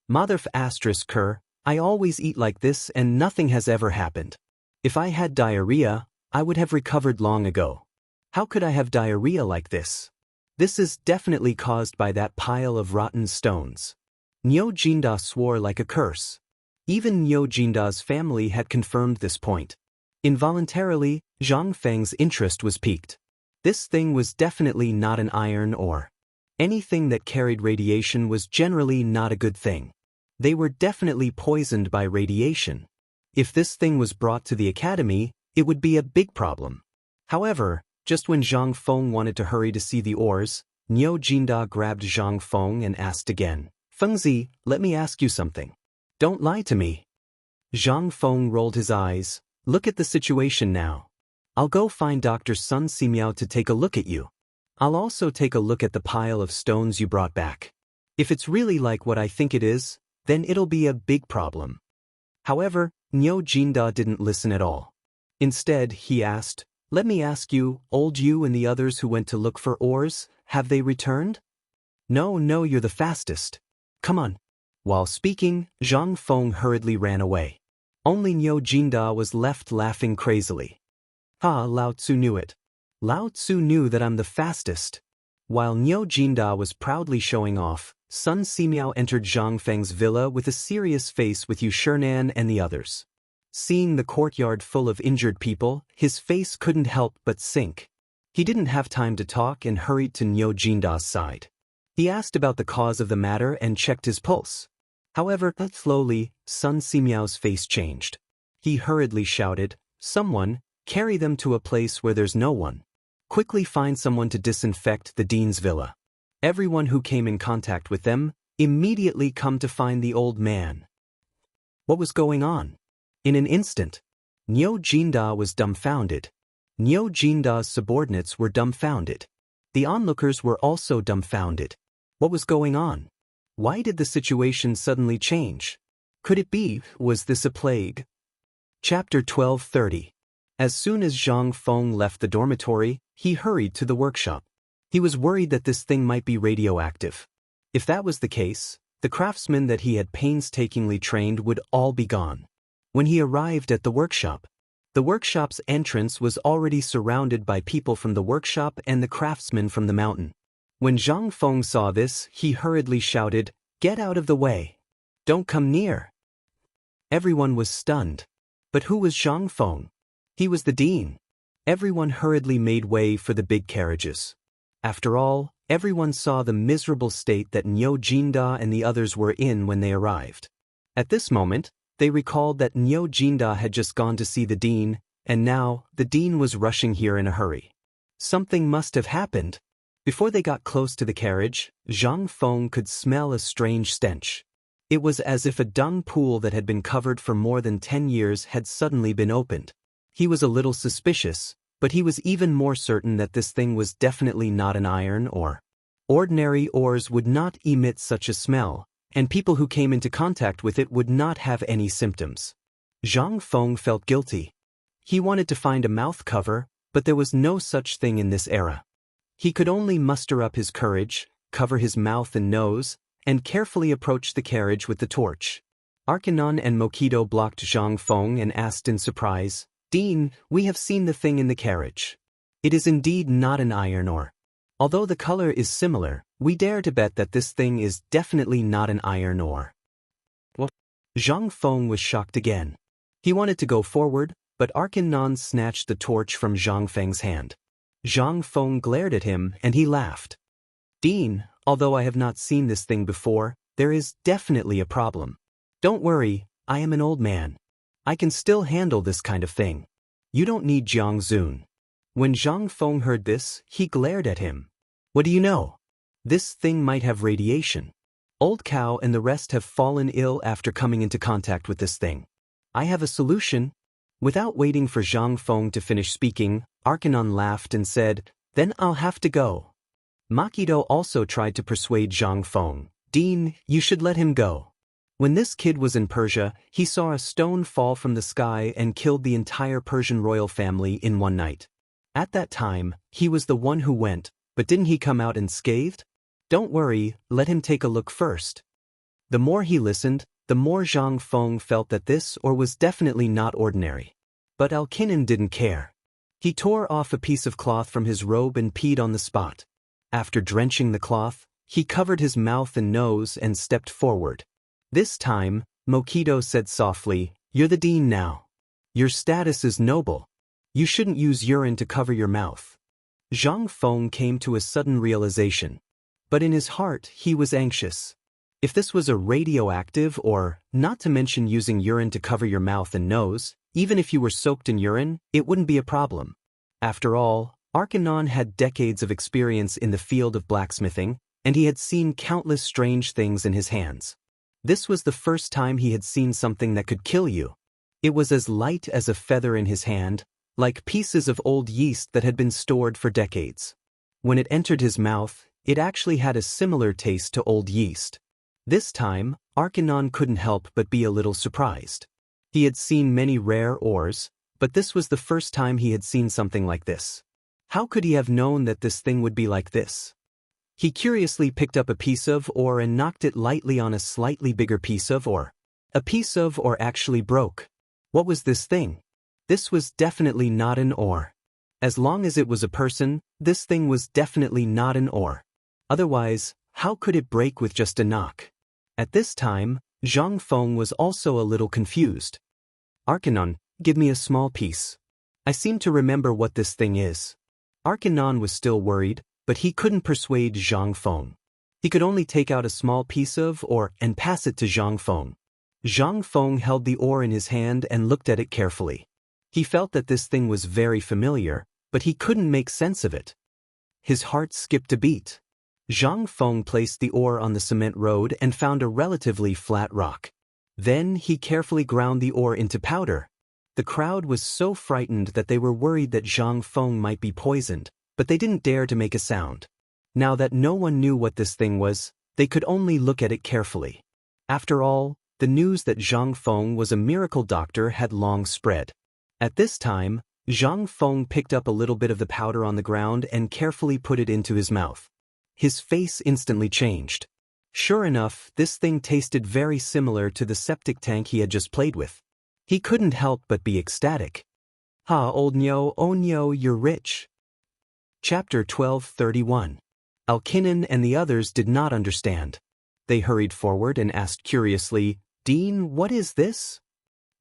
"Motherf asterisk cur, I always eat like this and nothing has ever happened. If I had diarrhea, I would have recovered long ago. How could I have diarrhea like this? This is definitely caused by that pile of rotten stones." Niu Jinda swore like a curse. Even Niu Jinda's family had confirmed this point. Involuntarily, Zhang Feng's interest was piqued. This thing was definitely not an iron ore. Anything that carried radiation was generally not a good thing. They were definitely poisoned by radiation. If this thing was brought to the academy, it would be a big problem. However, just when Zhang Feng wanted to hurry to see the ores, Niu Jinda grabbed Zhang Feng and asked again, "Fengzi, let me ask you something. Don't lie to me." Zhang Feng rolled his eyes. "Look at the situation now. I'll go find Dr. Sun Simiao to take a look at you. I'll also take a look at the pile of stones you brought back. If it's really like what I think it is, then it'll be a big problem." However, Niu Jinda didn't listen at all. Instead, he asked, "Let me ask you, old you and the others who went to look for ores, have they returned?" No, you're the fastest. Come on." While speaking, Zhang Feng hurriedly ran away. Only Niu Jinda was left laughing crazily. Lao Tzu knew it. Lao Tzu knew that I'm the fastest. While Niu Jinda was proudly showing off, Sun Simiao entered Zhang Feng's villa with a serious face with Yu Shernan and the others. Seeing the courtyard full of injured people, his face couldn't help but sink. He didn't have time to talk and hurried to Niu Jinda's side. He asked about the cause of the matter and checked his pulse. However, slowly, Sun Simiao's face changed. He hurriedly shouted, "Someone, carry them to a place where there's no one. Quickly find someone to disinfect the dean's villa. Everyone who came in contact with them, immediately come to find the old man." What was going on? In an instant, Niu Jinda was dumbfounded. Niu Jinda's subordinates were dumbfounded. The onlookers were also dumbfounded. What was going on? Why did the situation suddenly change? Could it be, was this a plague? Chapter 12:30. As soon as Zhang Feng left the dormitory, he hurried to the workshop. He was worried that this thing might be radioactive. If that was the case, the craftsmen that he had painstakingly trained would all be gone. When he arrived at the workshop's entrance was already surrounded by people from the workshop and the craftsmen from the mountain. When Zhang Feng saw this, he hurriedly shouted, "Get out of the way! Don't come near!" Everyone was stunned. But who was Zhang Feng? He was the dean. Everyone hurriedly made way for the big carriages. After all, everyone saw the miserable state that Niu Jinda and the others were in when they arrived. At this moment, they recalled that Niu Jinda had just gone to see the dean, and now, the dean was rushing here in a hurry. Something must have happened. Before they got close to the carriage, Zhang Feng could smell a strange stench. It was as if a dung pool that had been covered for more than 10 years had suddenly been opened. He was a little suspicious, but he was even more certain that this thing was definitely not an iron ore. Ordinary ores would not emit such a smell, and people who came into contact with it would not have any symptoms. Zhang Feng felt guilty. He wanted to find a mouth cover, but there was no such thing in this era. He could only muster up his courage, cover his mouth and nose, and carefully approach the carriage with the torch. Arcanon and Mokido blocked Zhang Feng and asked in surprise, "Dean, we have seen the thing in the carriage. It is indeed not an iron ore. Although the color is similar, we dare to bet that this thing is definitely not an iron ore." What? Zhang Feng was shocked again. He wanted to go forward, but Arcanon snatched the torch from Zhang Feng's hand. Zhang Feng glared at him and he laughed. "Dean, although I have not seen this thing before, there is definitely a problem. Don't worry, I am an old man. I can still handle this kind of thing. You don't need Jiang Zun." When Zhang Feng heard this, he glared at him. "What do you know? This thing might have radiation. Old Cow and the rest have fallen ill after coming into contact with this thing. I have a solution." Without waiting for Zhang Feng to finish speaking, Arcanon laughed and said, "Then I'll have to go." Mokido also tried to persuade Zhang Feng, "Dean, you should let him go. When this kid was in Persia, he saw a stone fall from the sky and killed the entire Persian royal family in one night. At that time, he was the one who went, but didn't he come out unscathed? Don't worry, let him take a look first." The more he listened, the more Zhang Feng felt that this ore was definitely not ordinary. But Alkinen didn't care. He tore off a piece of cloth from his robe and peed on the spot. After drenching the cloth, he covered his mouth and nose and stepped forward. This time, Mokido said softly, "You're the dean now. Your status is noble. You shouldn't use urine to cover your mouth." Zhang Feng came to a sudden realization. But in his heart, he was anxious. If this was a radioactive or, not to mention using urine to cover your mouth and nose, even if you were soaked in urine, it wouldn't be a problem. After all, Arcanon had decades of experience in the field of blacksmithing, and he had seen countless strange things in his hands. This was the first time he had seen something that could kill you. It was as light as a feather in his hand, like pieces of old yeast that had been stored for decades. When it entered his mouth, it actually had a similar taste to old yeast. This time, Arcanon couldn't help but be a little surprised. He had seen many rare ores, but this was the first time he had seen something like this. How could he have known that this thing would be like this? He curiously picked up a piece of ore and knocked it lightly on a slightly bigger piece of ore. A piece of ore actually broke. What was this thing? This was definitely not an ore. As long as it was a person, this thing was definitely not an ore. Otherwise, how could it break with just a knock? At this time, Zhang Feng was also a little confused. "Arcanon, give me a small piece. I seem to remember what this thing is." Arcanon was still worried, but he couldn't persuade Zhang Feng. He could only take out a small piece of ore and pass it to Zhang Feng. Zhang Feng held the ore in his hand and looked at it carefully. He felt that this thing was very familiar, but he couldn't make sense of it. His heart skipped a beat. Zhang Feng placed the ore on the cement road and found a relatively flat rock. Then he carefully ground the ore into powder. The crowd was so frightened that they were worried that Zhang Feng might be poisoned, but they didn't dare to make a sound. Now that no one knew what this thing was, they could only look at it carefully. After all, the news that Zhang Feng was a miracle doctor had long spread. At this time, Zhang Feng picked up a little bit of the powder on the ground and carefully put it into his mouth. His face instantly changed. Sure enough, this thing tasted very similar to the septic tank he had just played with. He couldn't help but be ecstatic. "Ha, old Nyo, oh Nyo, you're rich." Chapter 12:31. Alkinen and the others did not understand. They hurried forward and asked curiously, "Dean, what is this?"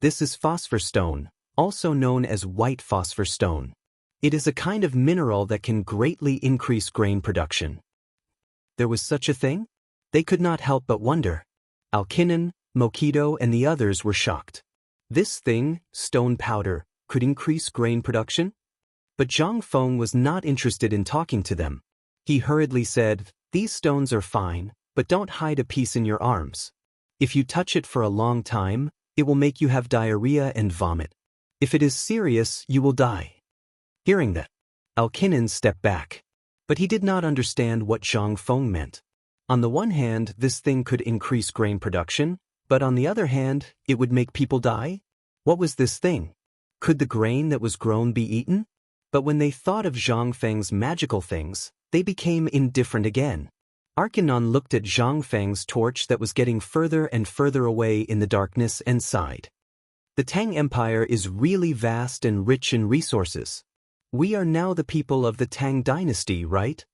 "This is phosphor stone, also known as white phosphor stone. It is a kind of mineral that can greatly increase grain production." There was such a thing? They could not help but wonder. Alkinen, Mokido, and the others were shocked. This thing, stone powder, could increase grain production? But Zhang Feng was not interested in talking to them. He hurriedly said, "These stones are fine, but don't hide a piece in your arms. If you touch it for a long time, it will make you have diarrhea and vomit. If it is serious, you will die." Hearing that, Alkinen stepped back. But he did not understand what Zhang Feng meant. On the one hand, this thing could increase grain production, but on the other hand, it would make people die? What was this thing? Could the grain that was grown be eaten? But when they thought of Zhang Feng's magical things, they became indifferent again. Arcanon looked at Zhang Feng's torch that was getting further and further away in the darkness and sighed. The Tang Empire is really vast and rich in resources. We are now the people of the Tang dynasty, right?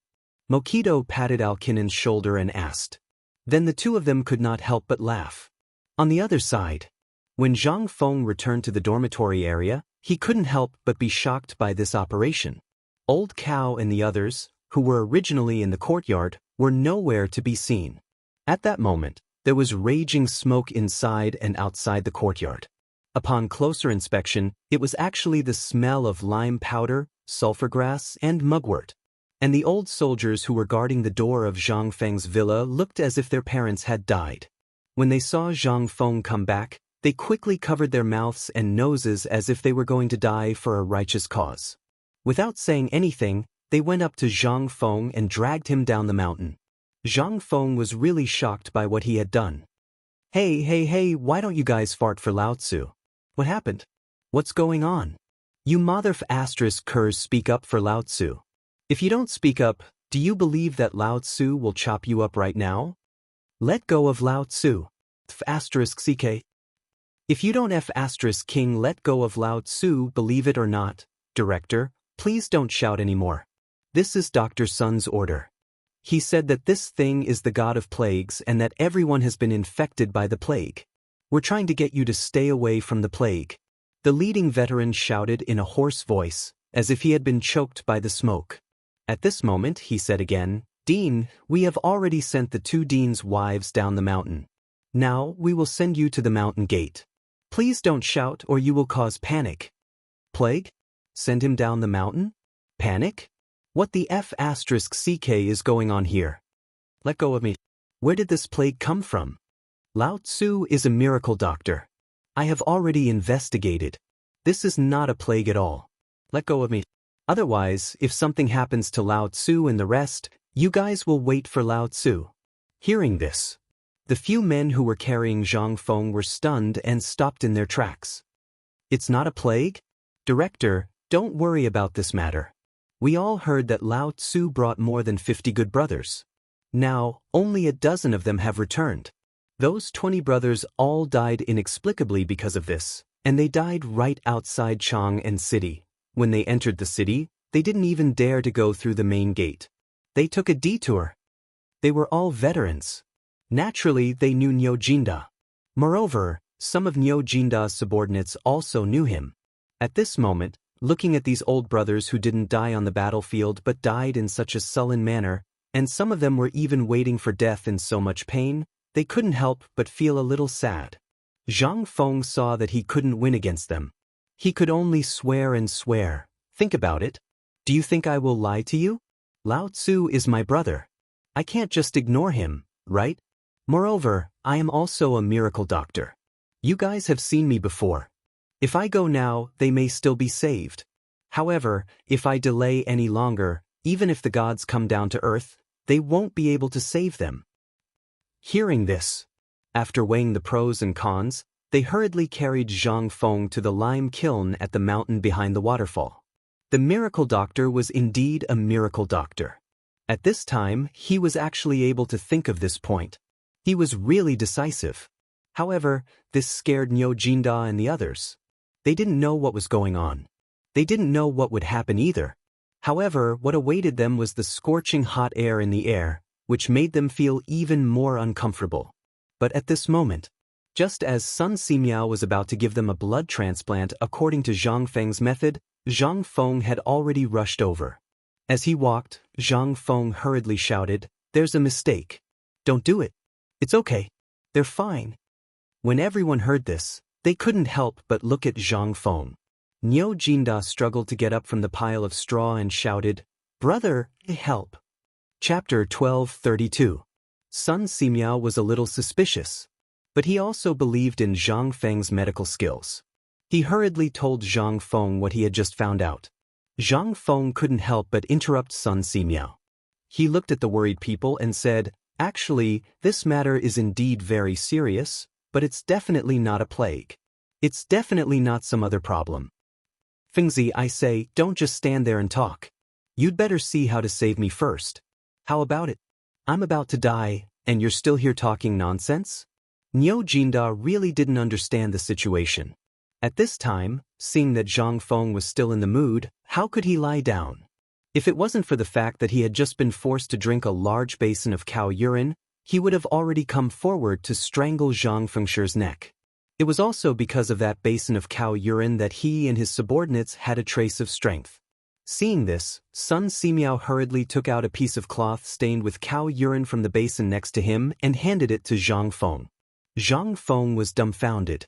Mokido patted Alkinon's shoulder and asked. Then the two of them could not help but laugh. On the other side, when Zhang Feng returned to the dormitory area, he couldn't help but be shocked by this operation. Old Cow and the others, who were originally in the courtyard, were nowhere to be seen. At that moment, there was raging smoke inside and outside the courtyard. Upon closer inspection, it was actually the smell of lime powder, sulfur grass, and mugwort. And the old soldiers who were guarding the door of Zhang Feng's villa looked as if their parents had died. When they saw Zhang Feng come back, they quickly covered their mouths and noses as if they were going to die for a righteous cause. Without saying anything, they went up to Zhang Feng and dragged him down the mountain. Zhang Feng was really shocked by what he had done. Hey, why don't you guys fart for Lao Tzu? What happened? What's going on? You mother***curs speak up for Lao Tzu. If you don't speak up, do you believe that Lao Tzu will chop you up right now? Let go of Lao Tzu. ***ck. If you don't ***king let go of Lao Tzu, believe it or not, director, please don't shout anymore. This is Dr. Sun's order. He said that this thing is the god of plagues and that everyone has been infected by the plague. We're trying to get you to stay away from the plague. The leading veteran shouted in a hoarse voice, as if he had been choked by the smoke. At this moment, he said again, Dean, we have already sent the 2 deans' wives down the mountain. Now we will send you to the mountain gate. Please don't shout or you will cause panic. Plague? Send him down the mountain? Panic? What the ***ck is going on here? Let go of me. Where did this plague come from? Lao Tzu is a miracle doctor. I have already investigated. This is not a plague at all. Let go of me. Otherwise, if something happens to Lao Tzu and the rest, you guys will wait for Lao Tzu. Hearing this, the few men who were carrying Zhang Feng were stunned and stopped in their tracks. It's not a plague? Director, don't worry about this matter. We all heard that Lao Tzu brought more than 50 good brothers. Now, only a dozen of them have returned. Those 20 brothers all died inexplicably because of this, and they died right outside Chang'an City. When they entered the city, they didn't even dare to go through the main gate. They took a detour. They were all veterans. Naturally, they knew Niu Jinda. Moreover, some of Niu Jinda's subordinates also knew him. At this moment, looking at these old brothers who didn't die on the battlefield but died in such a sullen manner, and some of them were even waiting for death in so much pain, they couldn't help but feel a little sad. Zhang Feng saw that he couldn't win against them. He could only swear and swear. Think about it. Do you think I will lie to you? Lao Tzu is my brother. I can't just ignore him, right? Moreover, I am also a miracle doctor. You guys have seen me before. If I go now, they may still be saved. However, if I delay any longer, even if the gods come down to earth, they won't be able to save them. Hearing this, after weighing the pros and cons, they hurriedly carried Zhang Feng to the lime kiln at the mountain behind the waterfall. The miracle doctor was indeed a miracle doctor. At this time, he was actually able to think of this point. He was really decisive. However, this scared Niu Jinda and the others. They didn't know what was going on. They didn't know what would happen either. However, what awaited them was the scorching hot air in the air, which made them feel even more uncomfortable. But at this moment, just as Sun Simiao was about to give them a blood transplant according to Zhang Feng's method, Zhang Feng had already rushed over. As he walked, Zhang Feng hurriedly shouted, "There's a mistake. Don't do it. It's okay. They're fine." When everyone heard this, they couldn't help but look at Zhang Feng. Niu Jinda struggled to get up from the pile of straw and shouted, "Brother, help." Chapter 12:32. Sun Simiao was a little suspicious, but he also believed in Zhang Feng's medical skills. He hurriedly told Zhang Feng what he had just found out. Zhang Feng couldn't help but interrupt Sun Simiao. He looked at the worried people and said, "Actually, this matter is indeed very serious, but it's definitely not a plague. It's definitely not some other problem. Fengzi, I say, don't just stand there and talk. You'd better see how to save me first. How about it? I'm about to die, and you're still here talking nonsense? Niu Jinda really didn't understand the situation. At this time, seeing that Zhang Feng was still in the mood, how could he lie down? If it wasn't for the fact that he had just been forced to drink a large basin of cow urine, he would have already come forward to strangle Zhang Fengshi's neck. It was also because of that basin of cow urine that he and his subordinates had a trace of strength. Seeing this, Sun Simiao hurriedly took out a piece of cloth stained with cow urine from the basin next to him and handed it to Zhang Feng. Zhang Feng was dumbfounded.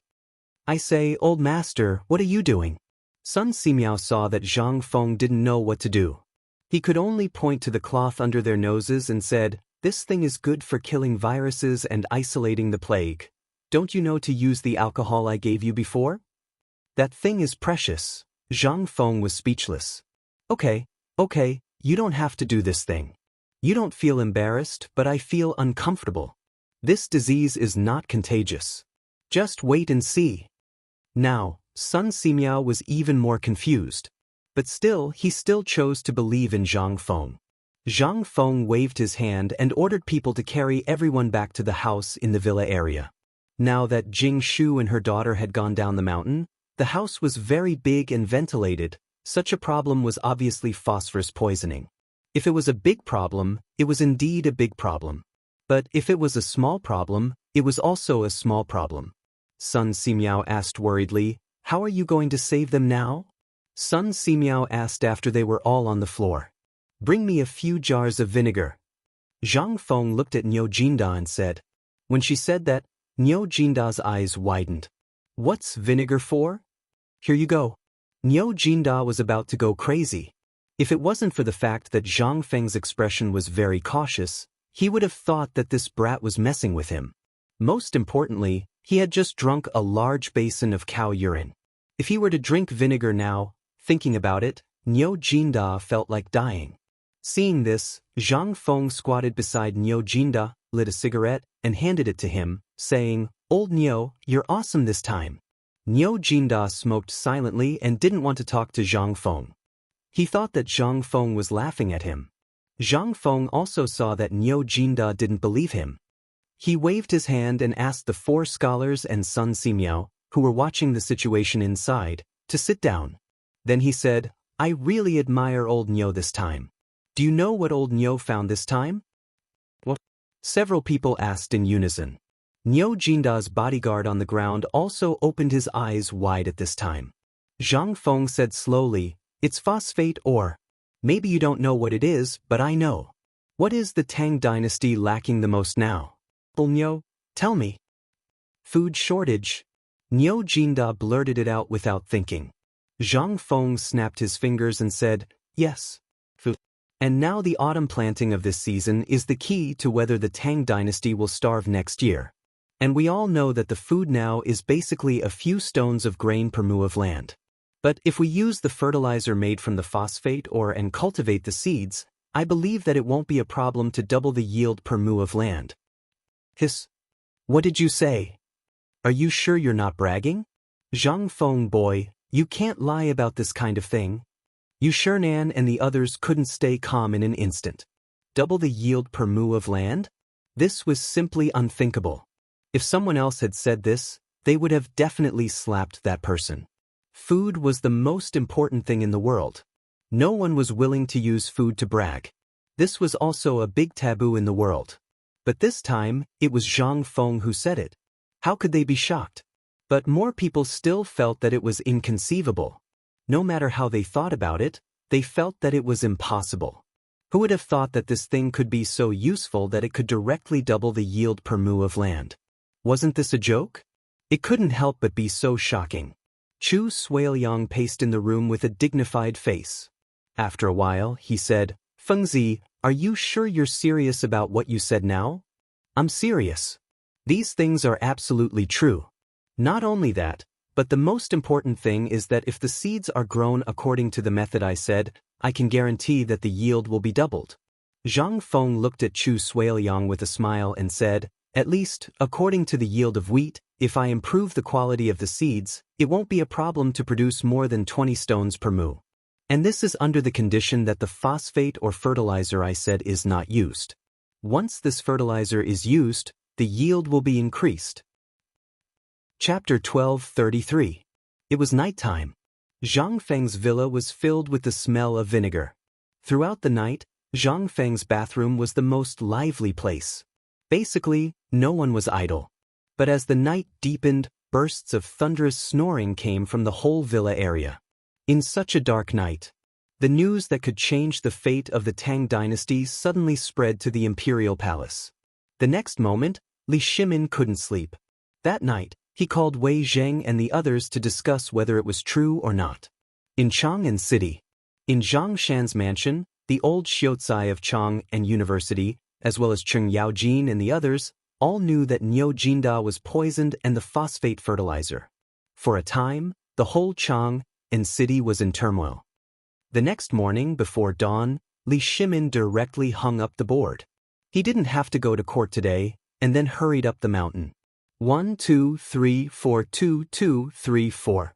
I say, old master, what are you doing? Sun Simiao saw that Zhang Feng didn't know what to do. He could only point to the cloth under their noses and said, this thing is good for killing viruses and isolating the plague. Don't you know to use the alcohol I gave you before? That thing is precious. Zhang Feng was speechless. Okay, you don't have to do this thing. You don't feel embarrassed, but I feel uncomfortable. This disease is not contagious. Just wait and see. Now, Sun Simiao was even more confused. But still, he still chose to believe in Zhang Feng. Zhang Feng waved his hand and ordered people to carry everyone back to the house in the villa area. Now that Jing Shu and her daughter had gone down the mountain, the house was very big and ventilated. Such a problem was obviously phosphorus poisoning. If it was a big problem, it was indeed a big problem. But if it was a small problem, it was also a small problem. Sun Simiao asked worriedly, how are you going to save them now? Sun Simiao asked after they were all on the floor. Bring me a few jars of vinegar. Zhang Feng looked at Niu Jinda and said. When she said that, Niu Jinda's eyes widened. What's vinegar for? Here you go. Niu Jinda was about to go crazy. If it wasn't for the fact that Zhang Feng's expression was very cautious, he would have thought that this brat was messing with him. Most importantly, he had just drunk a large basin of cow urine. If he were to drink vinegar now, thinking about it, Niu Jinda felt like dying. Seeing this, Zhang Feng squatted beside Niu Jinda, lit a cigarette, and handed it to him, saying, Old Niu, you're awesome this time. Niu Jinda smoked silently and didn't want to talk to Zhang Feng. He thought that Zhang Feng was laughing at him. Zhang Feng also saw that Niu Jinda didn't believe him. He waved his hand and asked the 4 scholars and Sun Simiao, who were watching the situation inside, to sit down. Then he said, I really admire old Niu this time. Do you know what old Niu found this time? What? Several people asked in unison. Niu Jinda's bodyguard on the ground also opened his eyes wide at this time. Zhang Feng said slowly, it's phosphate ore. Maybe you don't know what it is, but I know. What is the Tang dynasty lacking the most now? Niu, tell me. Food shortage. Niu Jinda blurted it out without thinking. Zhang Feng snapped his fingers and said, yes. Food. And now the autumn planting of this season is the key to whether the Tang dynasty will starve next year. And we all know that the food now is basically a few stones of grain per mu of land. But if we use the fertilizer made from the phosphate ore and cultivate the seeds, I believe that it won't be a problem to double the yield per mu of land. Hiss. What did you say? Are you sure you're not bragging? Zhang Feng boy, you can't lie about this kind of thing. You sure Nan and the others couldn't stay calm in an instant? Double the yield per mu of land? This was simply unthinkable. If someone else had said this, they would have definitely slapped that person. Food was the most important thing in the world. No one was willing to use food to brag. This was also a big taboo in the world. But this time, it was Zhang Feng who said it. How could they be shocked? But more people still felt that it was inconceivable. No matter how they thought about it, they felt that it was impossible. Who would have thought that this thing could be so useful that it could directly double the yield per mu of land? Wasn't this a joke? It couldn't help but be so shocking. Chu Suiliang paced in the room with a dignified face. After a while, he said, Fengzi, are you sure you're serious about what you said now? I'm serious. These things are absolutely true. Not only that, but the most important thing is that if the seeds are grown according to the method I said, I can guarantee that the yield will be doubled. Zhang Feng looked at Chu Suiliang with a smile and said, at least, according to the yield of wheat, if I improve the quality of the seeds, it won't be a problem to produce more than 20 stones per mu. And this is under the condition that the phosphate or fertilizer I said is not used. Once this fertilizer is used, the yield will be increased. Chapter 12:33. It was nighttime. Zhang Feng's villa was filled with the smell of vinegar. Throughout the night, Zhang Feng's bathroom was the most lively place. Basically, no one was idle. But as the night deepened, bursts of thunderous snoring came from the whole villa area. In such a dark night, the news that could change the fate of the Tang dynasty suddenly spread to the imperial palace. The next moment, Li Shimin couldn't sleep. That night, he called Wei Zheng and the others to discuss whether it was true or not. In Chang'an City, in Zhang Shan's mansion, the old Xiaotsai of Chang and University, as well as Cheng Yaojin and the others, all knew that Niu Jinda was poisoned and the phosphate fertilizer. For a time, the whole Chang and city was in turmoil. The next morning, before dawn, Li Shimin directly hung up the board. He didn't have to go to court today, and then hurried up the mountain. 1, 2, 3, 4, 2, 2, 3, 4.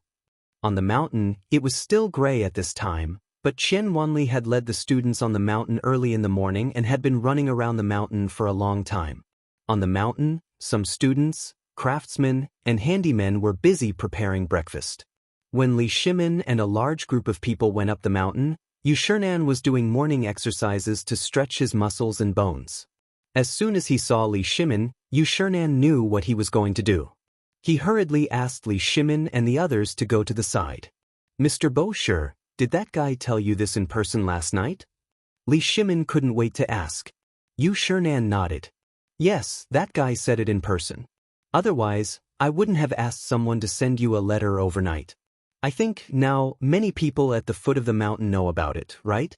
On the mountain, it was still gray at this time, but Qian Wanli had led the students on the mountain early in the morning and had been running around the mountain for a long time. On the mountain, some students, craftsmen, and handymen were busy preparing breakfast. When Li Shimin and a large group of people went up the mountain, Yu Shernan was doing morning exercises to stretch his muscles and bones. As soon as he saw Li Shimin, Yu Shernan knew what he was going to do. He hurriedly asked Li Shimin and the others to go to the side. "Mr. Bosher, did that guy tell you this in person last night?" Li Shimin couldn't wait to ask. Yu Shernan nodded. "Yes, that guy said it in person. Otherwise, I wouldn't have asked someone to send you a letter overnight. I think now many people at the foot of the mountain know about it, right?"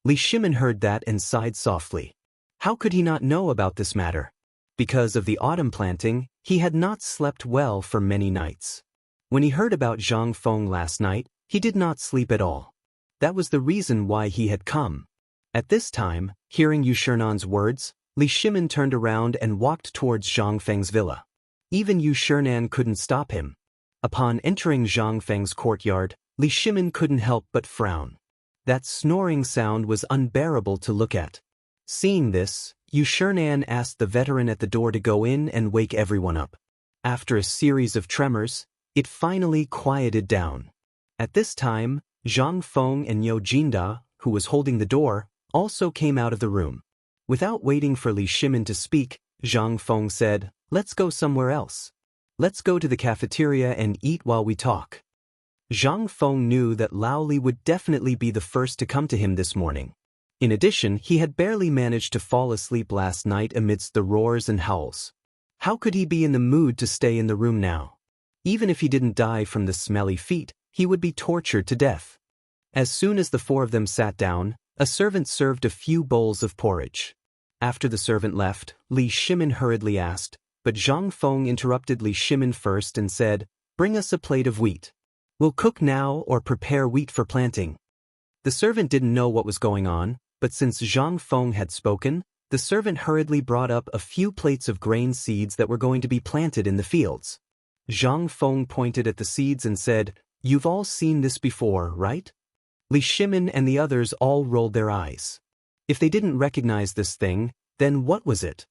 Li Shimin heard that and sighed softly. How could he not know about this matter? Because of the autumn planting, he had not slept well for many nights. When he heard about Zhang Feng last night, he did not sleep at all. That was the reason why he had come. At this time, hearing Yu Shernan's words, Li Shimin turned around and walked towards Zhang Feng's villa. Even Yu Shernan couldn't stop him. Upon entering Zhang Feng's courtyard, Li Shimin couldn't help but frown. That snoring sound was unbearable to look at. Seeing this, Yu Shernan asked the veteran at the door to go in and wake everyone up. After a series of tremors, it finally quieted down. At this time, Zhang Feng and Niu Jinda, who was holding the door, also came out of the room. Without waiting for Li Shimin to speak, Zhang Feng said, "Let's go somewhere else. Let's go to the cafeteria and eat while we talk." Zhang Feng knew that Lao Li would definitely be the first to come to him this morning. In addition, he had barely managed to fall asleep last night amidst the roars and howls. How could he be in the mood to stay in the room now? Even if he didn't die from the smelly feet, he would be tortured to death. As soon as the four of them sat down, a servant served a few bowls of porridge. After the servant left, Li Shimin hurriedly asked, but Zhang Feng interrupted Li Shimin first and said, "Bring us a plate of wheat. We'll cook now or prepare wheat for planting." The servant didn't know what was going on, but since Zhang Feng had spoken, the servant hurriedly brought up a few plates of grain seeds that were going to be planted in the fields. Zhang Feng pointed at the seeds and said, "You've all seen this before, right?" Li Shimin and the others all rolled their eyes. If they didn't recognize this thing, then what was it?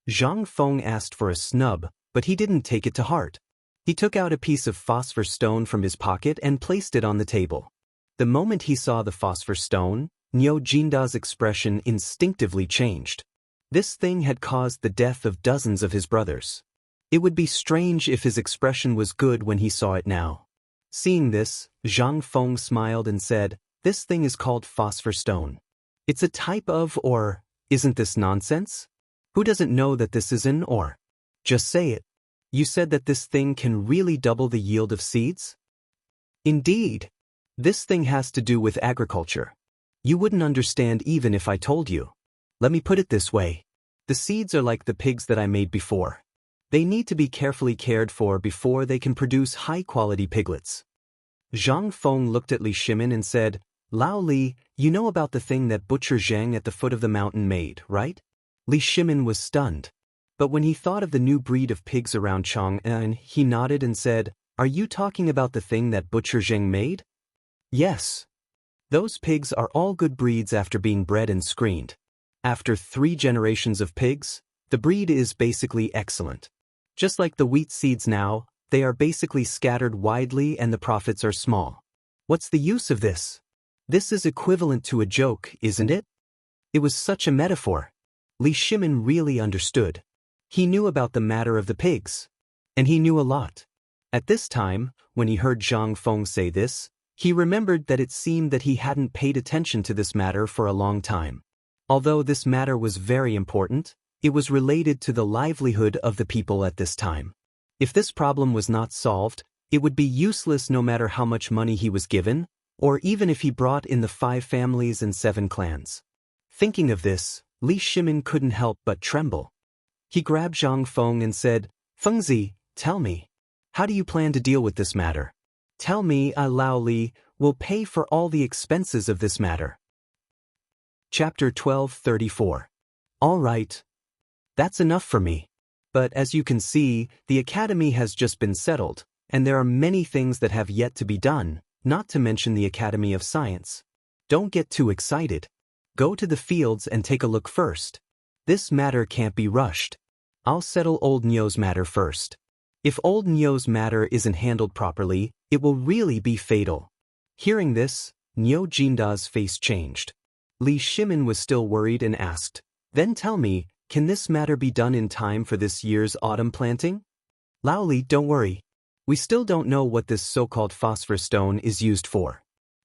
Zhang Feng asked for a snub, but he didn't take it to heart. He took out a piece of phosphor stone from his pocket and placed it on the table. The moment he saw the phosphor stone, Niu Jinda's expression instinctively changed. This thing had caused the death of dozens of his brothers. It would be strange if his expression was good when he saw it now. Seeing this, Zhang Feng smiled and said, "This thing is called phosphor stone. It's a type of ore. Isn't this nonsense? Who doesn't know that this is an ore? Just say it. You said that this thing can really double the yield of seeds?" "Indeed. This thing has to do with agriculture. You wouldn't understand even if I told you. Let me put it this way. The seeds are like the pigs that I made before. They need to be carefully cared for before they can produce high-quality piglets." Zhang Feng looked at Li Shimin and said, "Lao Li, you know about the thing that Butcher Zhang at the foot of the mountain made, right?" Li Shimin was stunned. But when he thought of the new breed of pigs around Chang'an, he nodded and said, "Are you talking about the thing that Butcher Zhang made?" "Yes. Those pigs are all good breeds after being bred and screened. After 3 generations of pigs, the breed is basically excellent. Just like the wheat seeds now, they are basically scattered widely and the profits are small. What's the use of this? This is equivalent to a joke, isn't it? It was such a metaphor. Li Shimin really understood. He knew about the matter of the pigs. And he knew a lot. At this time, when he heard Zhang Feng say this, he remembered that it seemed that he hadn't paid attention to this matter for a long time. Although this matter was very important, it was related to the livelihood of the people at this time. If this problem was not solved, it would be useless no matter how much money he was given, or even if he brought in the 5 families and 7 clans. Thinking of this, Li Shimin couldn't help but tremble. He grabbed Zhang Feng and said, "Fengzi, tell me, how do you plan to deal with this matter? Tell me Lao Li will pay for all the expenses of this matter." Chapter 12:34. All right. That's enough for me. But as you can see, the academy has just been settled, and there are many things that have yet to be done, not to mention the Academy of Science. Don't get too excited. Go to the fields and take a look first. This matter can't be rushed. I'll settle old Nyo's matter first. If old Nyo's matter isn't handled properly, it will really be fatal. Hearing this, Nyo Jinda's face changed. Li Shimin was still worried and asked, "Then tell me, can this matter be done in time for this year's autumn planting?" "Lao Li, don't worry. We still don't know what this so-called phosphor stone is used for.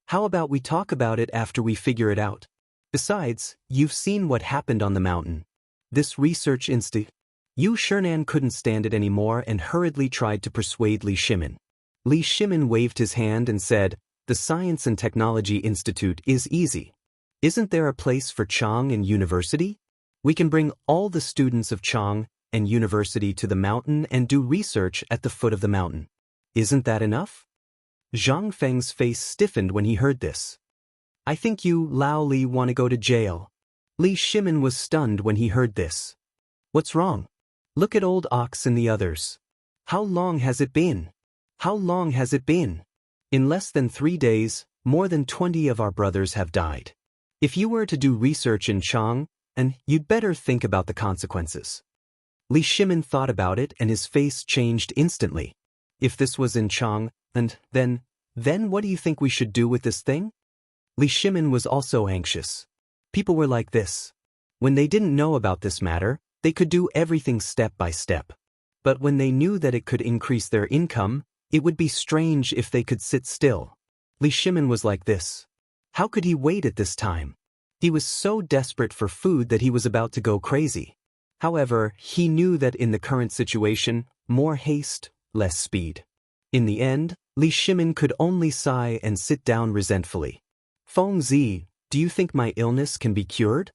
How about we talk about it after we figure it out? Besides, you've seen what happened on the mountain. This research Yu Shernan couldn't stand it anymore and hurriedly tried to persuade Li Shimin. Li Shimin waved his hand and said, "The Science and Technology Institute is easy. Isn't there a place for Chang and University? We can bring all the students of Chang and University to the mountain and do research at the foot of the mountain. Isn't that enough?" Zhang Feng's face stiffened when he heard this. "I think you, Lao Li, want to go to jail." Li Shimin was stunned when he heard this. "What's wrong? Look at old Ox and the others. How long has it been? How long has it been? In less than 3 days, more than 20 of our brothers have died. If you were to do research in Chang, and you'd better think about the consequences." Li Shimin thought about it and his face changed instantly. If this was in Chang, and then what do you think we should do with this thing? Li Shimin was also anxious. People were like this. When they didn't know about this matter, they could do everything step by step. But when they knew that it could increase their income, it would be strange if they could sit still. Li Shimin was like this. How could he wait at this time? He was so desperate for food that he was about to go crazy. However, he knew that in the current situation, more haste, less speed. In the end, Li Shimin could only sigh and sit down resentfully. "Feng Zi, do you think my illness can be cured?"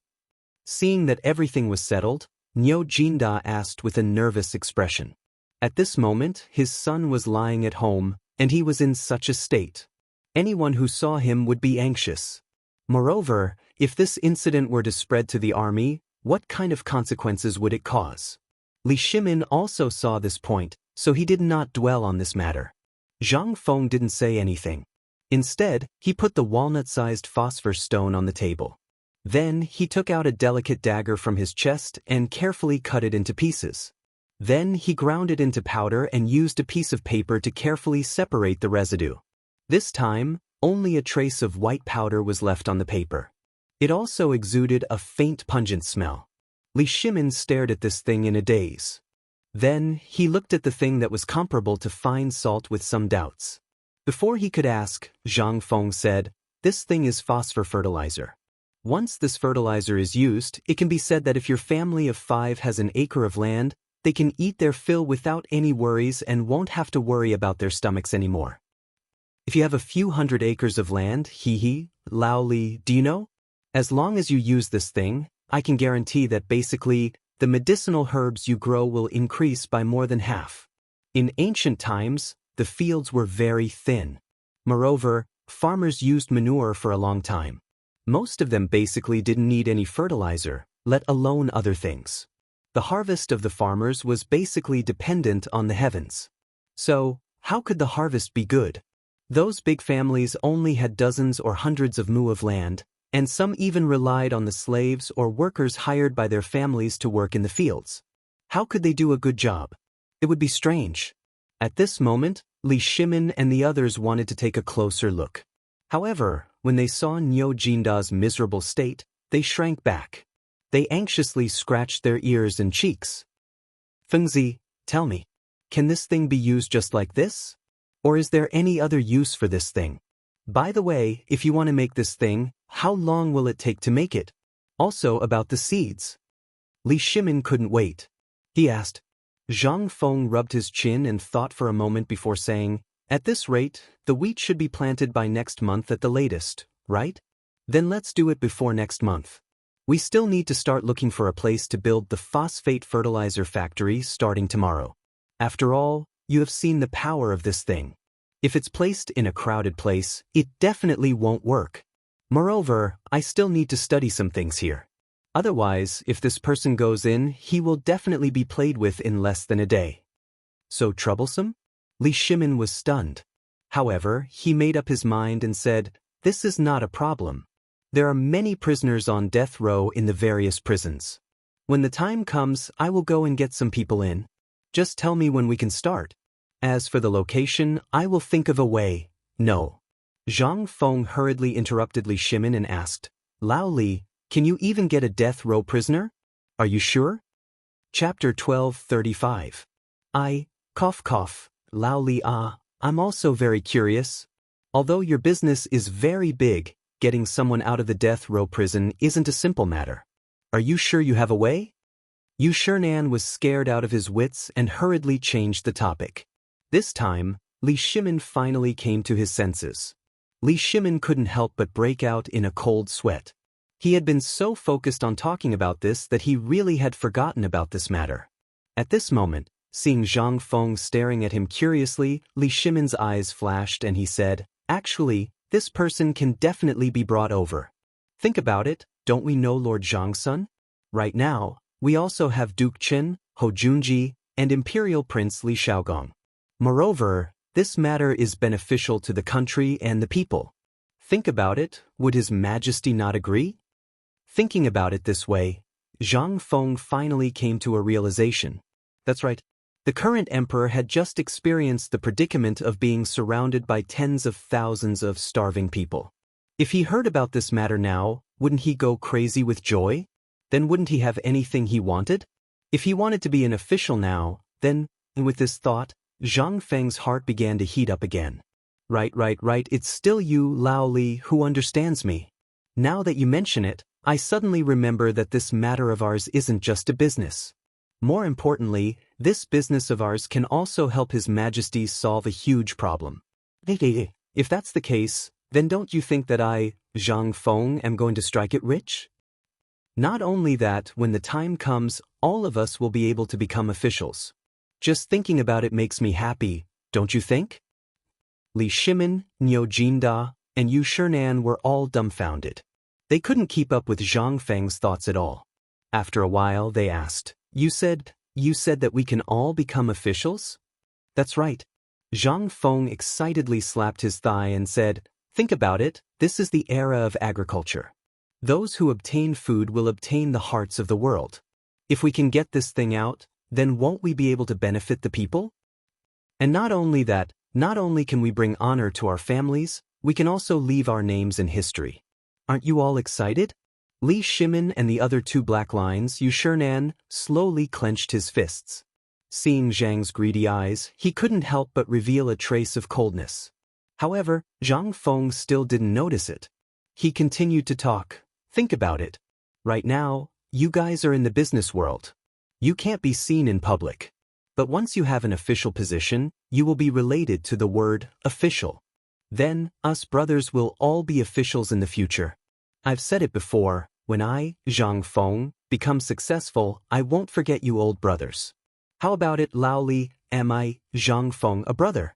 Seeing that everything was settled, Nyo Jinda asked with a nervous expression. At this moment, his son was lying at home, and he was in such a state. Anyone who saw him would be anxious. Moreover, if this incident were to spread to the army, what kind of consequences would it cause? Li Shimin also saw this point, so he did not dwell on this matter. Zhang Feng didn't say anything. Instead, he put the walnut-sized phosphor stone on the table. Then, he took out a delicate dagger from his chest and carefully cut it into pieces. Then, he ground it into powder and used a piece of paper to carefully separate the residue. This time, only a trace of white powder was left on the paper. It also exuded a faint pungent smell. Li Shimin stared at this thing in a daze. Then, he looked at the thing that was comparable to fine salt with some doubts. Before he could ask, Zhang Feng said, "This thing is phosphor fertilizer. Once this fertilizer is used, it can be said that if your family of 5 has an acre of land, they can eat their fill without any worries and won't have to worry about their stomachs anymore. If you have a few hundred acres of land, Lao Li, do you know? As long as you use this thing, I can guarantee that basically, the medicinal herbs you grow will increase by more than half. In ancient times, the fields were very thin. Moreover, farmers used manure for a long time. Most of them basically didn't need any fertilizer, let alone other things. The harvest of the farmers was basically dependent on the heavens. So, how could the harvest be good? Those big families only had dozens or hundreds of mu of land, And some even relied on the slaves or workers hired by their families to work in the fields. How could they do a good job? It would be strange. At this moment, Li Shimin and the others wanted to take a closer look. However, when they saw Niu Jinda's miserable state, they shrank back. They anxiously scratched their ears and cheeks. Fengzi, tell me, can this thing be used just like this? Or is there any other use for this thing? By the way, if you want to make this thing, how long will it take to make it? Also about the seeds. Li Shimin couldn't wait. He asked. Zhang Feng rubbed his chin and thought for a moment before saying, at this rate, the wheat should be planted by next month at the latest, right? Then let's do it before next month. We still need to start looking for a place to build the phosphate fertilizer factory starting tomorrow. After all, you have seen the power of this thing. If it's placed in a crowded place, it definitely won't work. Moreover, I still need to study some things here. Otherwise, if this person goes in, he will definitely be played with in less than a day. So troublesome? Li Shimin was stunned. However, he made up his mind and said, this is not a problem. There are many prisoners on death row in the various prisons. When the time comes, I will go and get some people in. Just tell me when we can start. As for the location, I will think of a way. No. Zhang Feng hurriedly interrupted Li Shimin and asked, Lao Li, can you even get a death row prisoner? Are you sure? Chapter 12:35. Cough, Lao Li I'm also very curious. Although your business is very big, getting someone out of the death row prison isn't a simple matter. Are you sure you have a way? Yu Shernan was scared out of his wits and hurriedly changed the topic. This time, Li Shimin finally came to his senses. Li Shimin couldn't help but break out in a cold sweat. He had been so focused on talking about this that he really had forgotten about this matter. At this moment, seeing Zhang Feng staring at him curiously, Li Shimin's eyes flashed and he said, actually, this person can definitely be brought over. Think about it, don't we know Lord Zhangsun? Right now, we also have Duke Qin, Ho Junji, and Imperial Prince Li Shaogong. Moreover, this matter is beneficial to the country and the people. Think about it, would His Majesty not agree? Thinking about it this way, Zhang Feng finally came to a realization. That's right. The current emperor had just experienced the predicament of being surrounded by tens of thousands of starving people. If he heard about this matter now, wouldn't he go crazy with joy? Then wouldn't he have anything he wanted? If he wanted to be an official now, then, with this thought, Zhang Feng's heart began to heat up again. Right, it's still you, Lao Li, who understands me. Now that you mention it, I suddenly remember that this matter of ours isn't just a business. More importantly, this business of ours can also help His Majesty solve a huge problem. If that's the case, then don't you think that I, Zhang Feng, am going to strike it rich? Not only that, when the time comes, all of us will be able to become officials. Just thinking about it makes me happy, don't you think? Li Shimin, Niu Jinda, and Yu Shernan were all dumbfounded. They couldn't keep up with Zhang Feng's thoughts at all. After a while, they asked, You said that we can all become officials? That's right. Zhang Feng excitedly slapped his thigh and said, Think about it, this is the era of agriculture. Those who obtain food will obtain the hearts of the world. If we can get this thing out, then won't we be able to benefit the people? And not only that, not only can we bring honor to our families, we can also leave our names in history. Aren't you all excited? Li Shimin and the other two black lines, Yu Shernan, slowly clenched his fists. Seeing Zhang's greedy eyes, he couldn't help but reveal a trace of coldness. However, Zhang Feng still didn't notice it. He continued to talk. Think about it. Right now, you guys are in the business world. You can't be seen in public. But once you have an official position, you will be related to the word official. Then, us brothers will all be officials in the future. I've said it before, when I, Zhang Feng, become successful, I won't forget you old brothers. How about it, Lao Li, am I, Zhang Feng, a brother?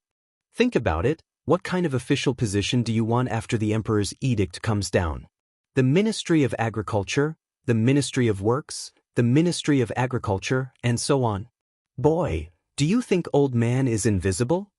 Think about it, what kind of official position do you want after the emperor's edict comes down? The Ministry of Agriculture, the Ministry of Works, the Ministry of Agriculture, and so on. Boy, do you think old man is invisible?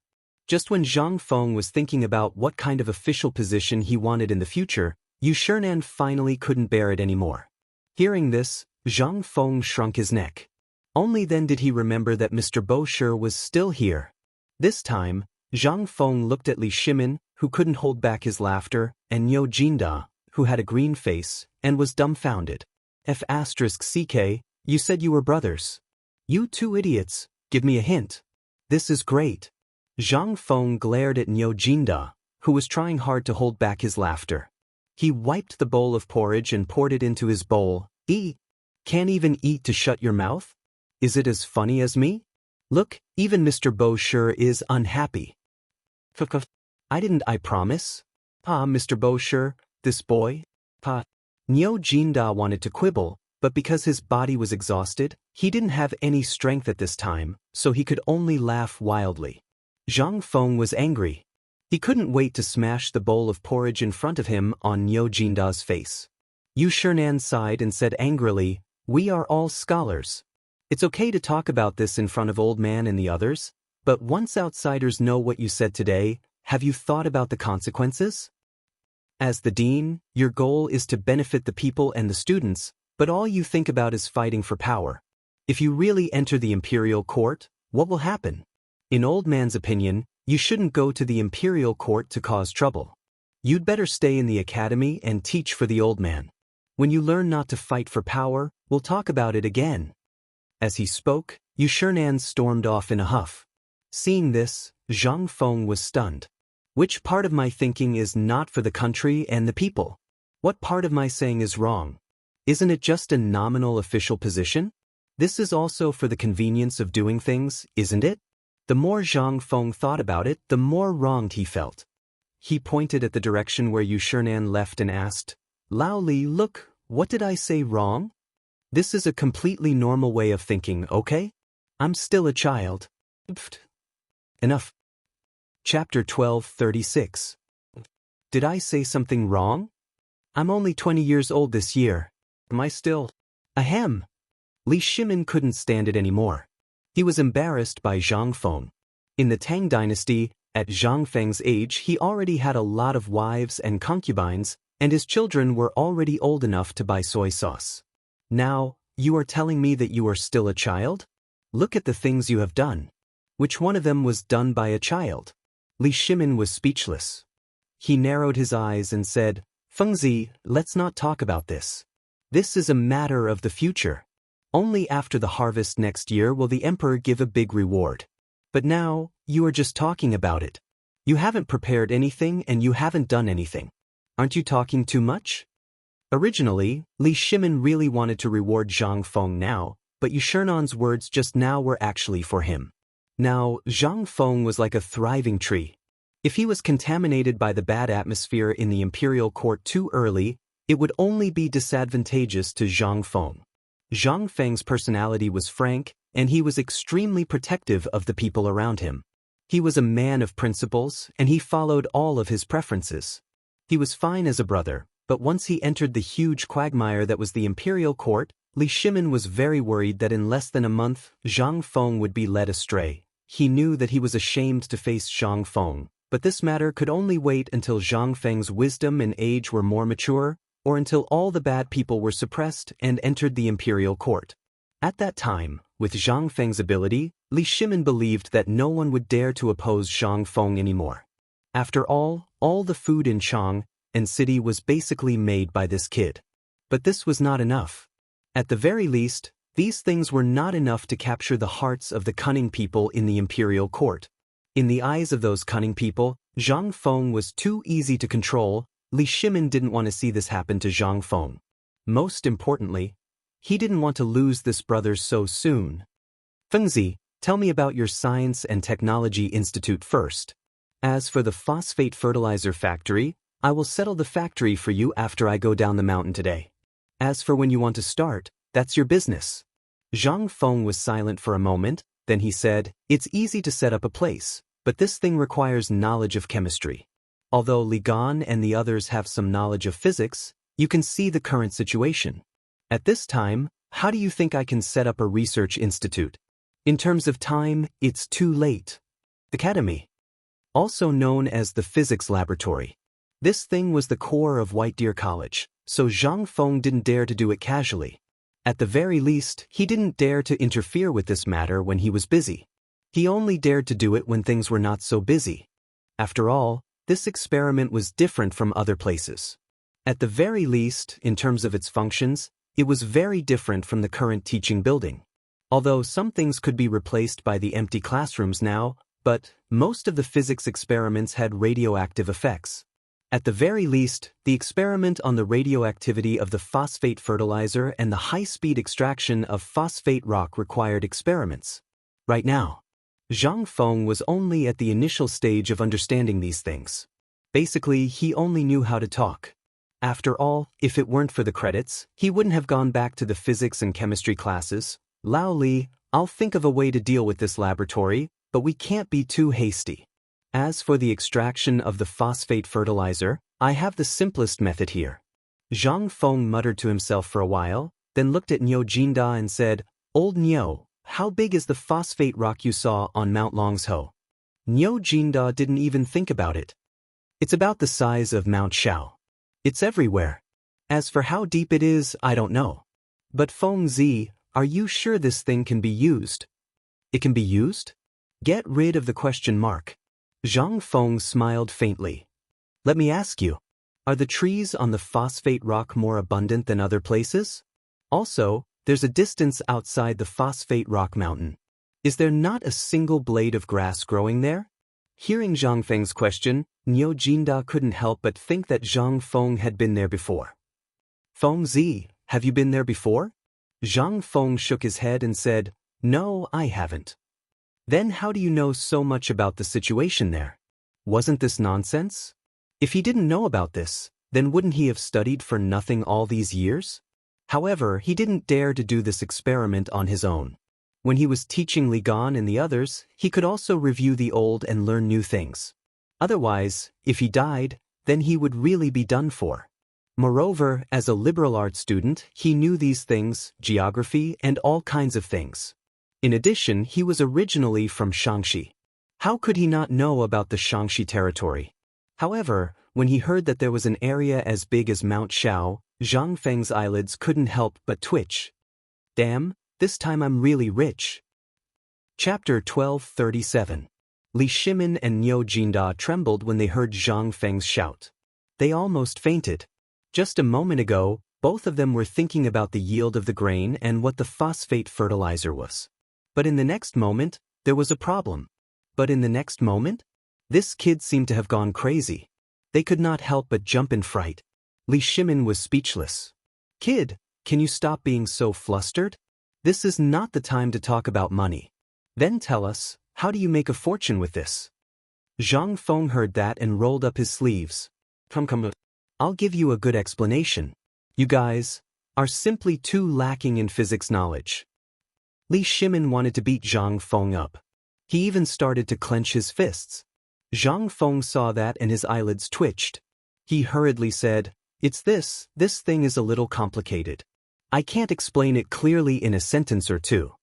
Just when Zhang Feng was thinking about what kind of official position he wanted in the future, Yushernan finally couldn't bear it anymore. Hearing this, Zhang Feng shrunk his neck. Only then did he remember that Mr. Bosher was still here. This time, Zhang Feng looked at Li Shimin, who couldn't hold back his laughter, and Niu Jinda, who had a green face, and was dumbfounded. F***ck, you said you were brothers. You two idiots, give me a hint. This is great. Zhang Feng glared at Niu Jinda, who was trying hard to hold back his laughter. He wiped the bowl of porridge and poured it into his bowl. Can't even eat to shut your mouth? Is it as funny as me? Look, even Mr. Bosher is unhappy. I promise? Mr. Bosher, this boy? Niu Jinda wanted to quibble, but because his body was exhausted, he didn't have any strength at this time, so he could only laugh wildly. Zhang Feng was angry. He couldn't wait to smash the bowl of porridge in front of him on Niu Jinda's face. Yushernan sighed and said angrily, "We are all scholars. It's okay to talk about this in front of Old Man and the others, but once outsiders know what you said today, have you thought about the consequences? As the dean, your goal is to benefit the people and the students, but all you think about is fighting for power. If you really enter the imperial court, what will happen? In Old Man's opinion, you shouldn't go to the imperial court to cause trouble. You'd better stay in the academy and teach for the Old Man. When you learn not to fight for power, we'll talk about it again." As he spoke, Yushernan stormed off in a huff. Seeing this, Zhang Feng was stunned. Which part of my thinking is not for the country and the people? What part of my saying is wrong? Isn't it just a nominal official position? This is also for the convenience of doing things, isn't it? The more Zhang Feng thought about it, the more wronged he felt. He pointed at the direction where Yushernan left and asked, "Lao Li, look, what did I say wrong? This is a completely normal way of thinking, okay? I'm still a child." Enough. Chapter 12:36. Did I say something wrong? I'm only 20 years old this year. Am I still? Ahem. Li Shimin couldn't stand it anymore. He was embarrassed by Zhang Feng. In the Tang dynasty, at Zhang Feng's age he already had a lot of wives and concubines, and his children were already old enough to buy soy sauce. Now, you are telling me that you are still a child? Look at the things you have done. Which one of them was done by a child? Li Shimin was speechless. He narrowed his eyes and said, "Fengzi, let's not talk about this. This is a matter of the future. Only after the harvest next year will the emperor give a big reward. But now, you are just talking about it. You haven't prepared anything and you haven't done anything. Aren't you talking too much?" Originally, Li Shimin really wanted to reward Zhang Feng now, but Yushernan's words just now were actually for him. Now, Zhang Feng was like a thriving tree. If he was contaminated by the bad atmosphere in the imperial court too early, it would only be disadvantageous to Zhang Feng. Zhang Feng's personality was frank, and he was extremely protective of the people around him. He was a man of principles, and he followed all of his preferences. He was fine as a brother, but once he entered the huge quagmire that was the imperial court, Li Shimin was very worried that in less than a month, Zhang Feng would be led astray. He knew that he was ashamed to face Zhang Feng, but this matter could only wait until Zhang Feng's wisdom and age were more mature, or until all the bad people were suppressed and entered the imperial court. At that time, with Zhang Feng's ability, Li Shimin believed that no one would dare to oppose Zhang Feng anymore. After all the food in Chang and city was basically made by this kid. But this was not enough. At the very least, these things were not enough to capture the hearts of the cunning people in the imperial court. In the eyes of those cunning people, Zhang Feng was too easy to control. Li Shimin didn't want to see this happen to Zhang Feng. Most importantly, he didn't want to lose this brother so soon. "Fengzi, tell me about your Science and Technology Institute first. As for the phosphate fertilizer factory, I will settle the factory for you after I go down the mountain today. As for when you want to start, that's your business." Zhang Feng was silent for a moment, then he said, "It's easy to set up a place, but this thing requires knowledge of chemistry. Although Li Gan and the others have some knowledge of physics, you can see the current situation. At this time, how do you think I can set up a research institute? In terms of time, it's too late. Academy, also known as the physics laboratory. This thing was the core of White Deer College, so Zhang Feng didn't dare to do it casually. At the very least, he didn't dare to interfere with this matter when he was busy. He only dared to do it when things were not so busy. After all, this experiment was different from other places. At the very least, in terms of its functions, it was very different from the current teaching building. Although some things could be replaced by the empty classrooms now, but most of the physics experiments had radioactive effects. At the very least, the experiment on the radioactivity of the phosphate fertilizer and the high-speed extraction of phosphate rock required experiments. Right now, Zhang Feng was only at the initial stage of understanding these things. Basically, he only knew how to talk. After all, if it weren't for the credits, he wouldn't have gone back to the physics and chemistry classes. Lao Li, I'll think of a way to deal with this laboratory, but we can't be too hasty. As for the extraction of the phosphate fertilizer, I have the simplest method here. Zhang Feng muttered to himself for a while, then looked at Niu Jinda and said, Old Niu, how big is the phosphate rock you saw on Mount Longsho? Niu Jinda didn't even think about it. It's about the size of Mount Shao. It's everywhere. As for how deep it is, I don't know. But Feng Zi, are you sure this thing can be used? It can be used? Get rid of the question mark. Zhang Feng smiled faintly. Let me ask you, are the trees on the phosphate rock more abundant than other places? Also, there's a distance outside the phosphate rock mountain. Is there not a single blade of grass growing there? Hearing Zhang Feng's question, Niu Jinda couldn't help but think that Zhang Feng had been there before. Feng Zi, have you been there before? Zhang Feng shook his head and said, No, I haven't. Then how do you know so much about the situation there? Wasn't this nonsense? If he didn't know about this, then wouldn't he have studied for nothing all these years? However, he didn't dare to do this experiment on his own. When he was teaching Li Gan and the others, he could also review the old and learn new things. Otherwise, if he died, then he would really be done for. Moreover, as a liberal arts student, he knew these things, geography, and all kinds of things. In addition, he was originally from Xianxia. How could he not know about the Xianxia territory? However, when he heard that there was an area as big as Mount Shao, Zhang Feng's eyelids couldn't help but twitch. Damn, this time I'm really rich. Chapter 1237. Li Shimin and Niu Jinda trembled when they heard Zhang Feng's shout. They almost fainted. Just a moment ago, both of them were thinking about the yield of the grain and what the phosphate fertilizer was. But in the next moment, there was a problem. But in the next moment? This kid seemed to have gone crazy. They could not help but jump in fright. Li Shimin was speechless. Kid, can you stop being so flustered? This is not the time to talk about money. Then tell us, how do you make a fortune with this? Zhang Feng heard that and rolled up his sleeves. Come. I'll give you a good explanation. You guys are simply too lacking in physics knowledge. Li Shimin wanted to beat Zhang Feng up. He even started to clench his fists. Zhang Feng saw that and his eyelids twitched. He hurriedly said, It's this thing is a little complicated. I can't explain it clearly in a sentence or two.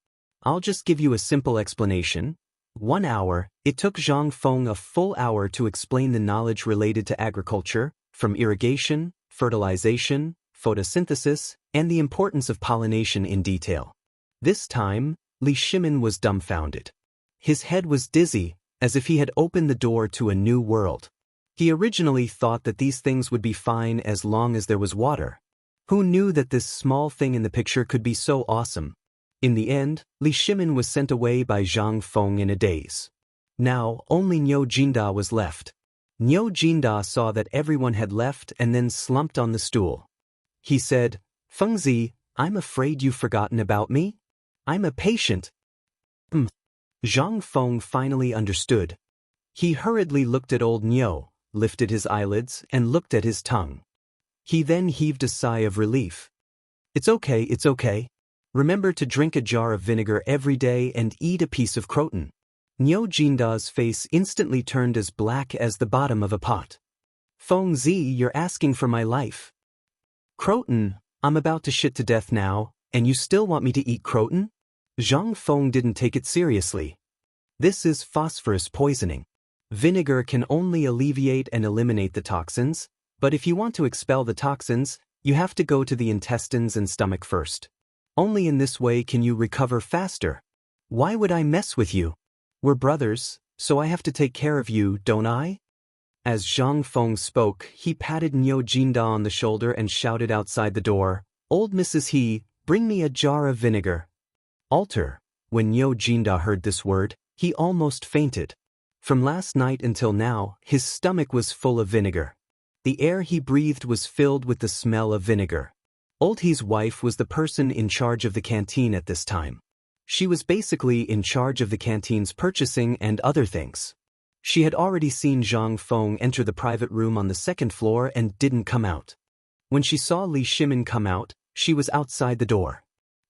I'll just give you a simple explanation. 1 hour, it took Zhang Feng a full hour to explain the knowledge related to agriculture, from irrigation, fertilization, photosynthesis, and the importance of pollination in detail. This time, Li Shimin was dumbfounded. His head was dizzy, as if he had opened the door to a new world. He originally thought that these things would be fine as long as there was water. Who knew that this small thing in the picture could be so awesome? In the end, Li Shimin was sent away by Zhang Feng in a daze. Now, only Niu Jinda was left. Niu Jinda saw that everyone had left and then slumped on the stool. He said, Feng Zi, I'm afraid you've forgotten about me? I'm a patient. Zhang Feng finally understood. He hurriedly looked at old Niu, lifted his eyelids, and looked at his tongue. He then heaved a sigh of relief. It's okay. Remember to drink a jar of vinegar every day and eat a piece of croton. Niu Jinda's face instantly turned as black as the bottom of a pot. Feng Zi, you're asking for my life. Croton, I'm about to shit to death now, and you still want me to eat croton? Zhang Feng didn't take it seriously. This is phosphorus poisoning. Vinegar can only alleviate and eliminate the toxins, but if you want to expel the toxins, you have to go to the intestines and stomach first. Only in this way can you recover faster. Why would I mess with you? We're brothers, so I have to take care of you, don't I? As Zhang Feng spoke, he patted Niu Jinda on the shoulder and shouted outside the door, "Old Mrs. He, bring me a jar of vinegar." Alter. When Niu Jinda heard this word, he almost fainted. From last night until now, his stomach was full of vinegar. The air he breathed was filled with the smell of vinegar. Old He's wife was the person in charge of the canteen at this time. She was basically in charge of the canteen's purchasing and other things. She had already seen Zhang Feng enter the private room on the second floor and didn't come out. When she saw Li Shimin come out, she was outside the door.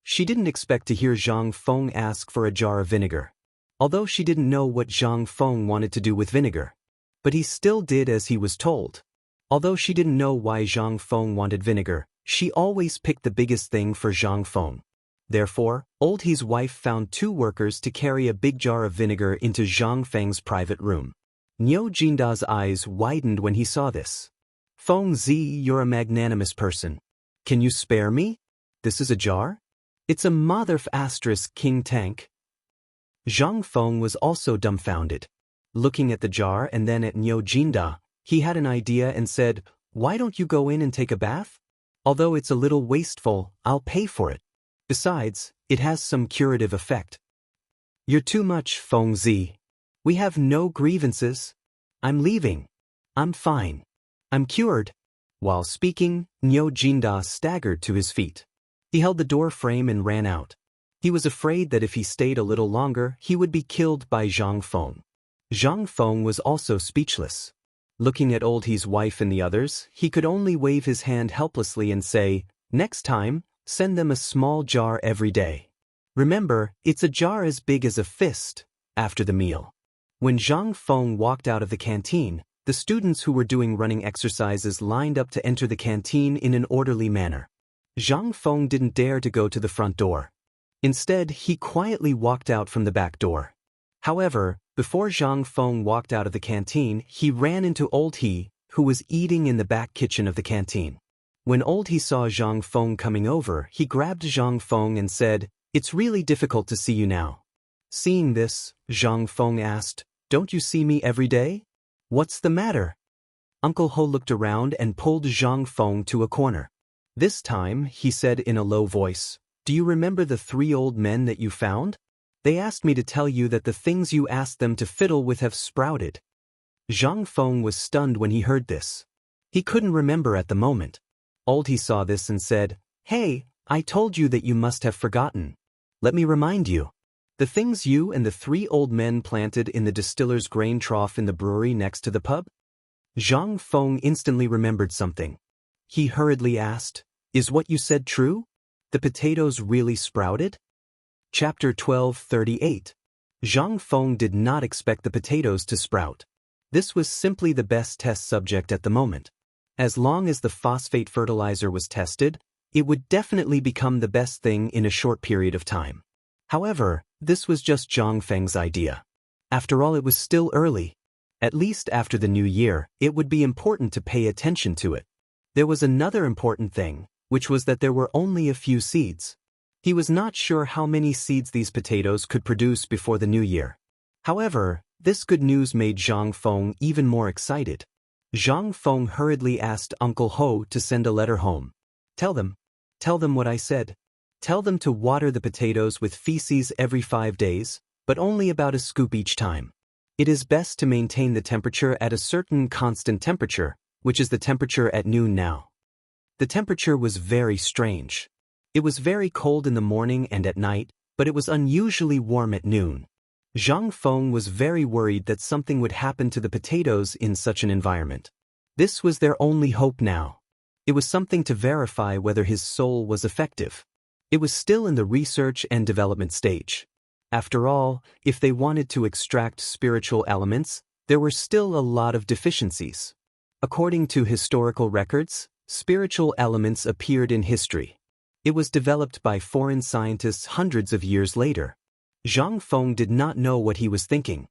She didn't expect to hear Zhang Feng ask for a jar of vinegar. Although she didn't know what Zhang Feng wanted to do with vinegar. But he still did as he was told. Although she didn't know why Zhang Feng wanted vinegar, she always picked the biggest thing for Zhang Feng. Therefore, Old He's wife found 2 workers to carry a big jar of vinegar into Zhang Feng's private room. Niu Jinda's eyes widened when he saw this. "Feng Zi, you're a magnanimous person. Can you spare me? This is a jar? It's a mother * King Tank." Zhang Feng was also dumbfounded. Looking at the jar and then at Niu Jinda, he had an idea and said, "Why don't you go in and take a bath? Although it's a little wasteful, I'll pay for it. Besides, it has some curative effect." "You're too much, Feng Zi. We have no grievances. I'm leaving. I'm fine. I'm cured." While speaking, Niu Jinda staggered to his feet. He held the door frame and ran out. He was afraid that if he stayed a little longer, he would be killed by Zhang Feng. Zhang Feng was also speechless. Looking at Old He's wife and the others, he could only wave his hand helplessly and say, "Next time, send them a small jar every day. Remember, it's a jar as big as a fist." After the meal, when Zhang Feng walked out of the canteen, the students who were doing running exercises lined up to enter the canteen in an orderly manner. Zhang Feng didn't dare to go to the front door. Instead, he quietly walked out from the back door. However, before Zhang Feng walked out of the canteen, he ran into Old He, who was eating in the back kitchen of the canteen. When Old He saw Zhang Feng coming over, he grabbed Zhang Feng and said, "It's really difficult to see you now." Seeing this, Zhang Feng asked, "Don't you see me every day? What's the matter?" Uncle Ho looked around and pulled Zhang Feng to a corner. This time, he said in a low voice, "Do you remember the 3 old men that you found? They asked me to tell you that the things you asked them to fiddle with have sprouted." Zhang Feng was stunned when he heard this. He couldn't remember at the moment. Old He saw this and said, "Hey, I told you that you must have forgotten. Let me remind you. The things you and the 3 old men planted in the distiller's grain trough in the brewery next to the pub?" Zhang Feng instantly remembered something. He hurriedly asked, "Is what you said true? The potatoes really sprouted?" Chapter 12:38. Zhang Feng did not expect the potatoes to sprout. This was simply the best test subject at the moment. As long as the phosphate fertilizer was tested, it would definitely become the best thing in a short period of time. However, this was just Zhang Feng's idea. After all, it was still early. At least after the new year, it would be important to pay attention to it. There was another important thing, which was that there were only a few seeds. He was not sure how many seeds these potatoes could produce before the new year. However, this good news made Zhang Feng even more excited. Zhang Feng hurriedly asked Uncle Ho to send a letter home. Tell them what I said. Tell them to water the potatoes with feces every 5 days, but only about a scoop each time. It is best to maintain the temperature at a certain constant temperature, which is the temperature at noon now. The temperature was very strange. It was very cold in the morning and at night, but it was unusually warm at noon. Zhang Feng was very worried that something would happen to the potatoes in such an environment. This was their only hope now. It was something to verify whether his soul was effective. It was still in the research and development stage. After all, if they wanted to extract spiritual elements, there were still a lot of deficiencies. According to historical records, spiritual elements appeared in history. It was developed by foreign scientists hundreds of years later. Zhang Feng did not know what he was thinking.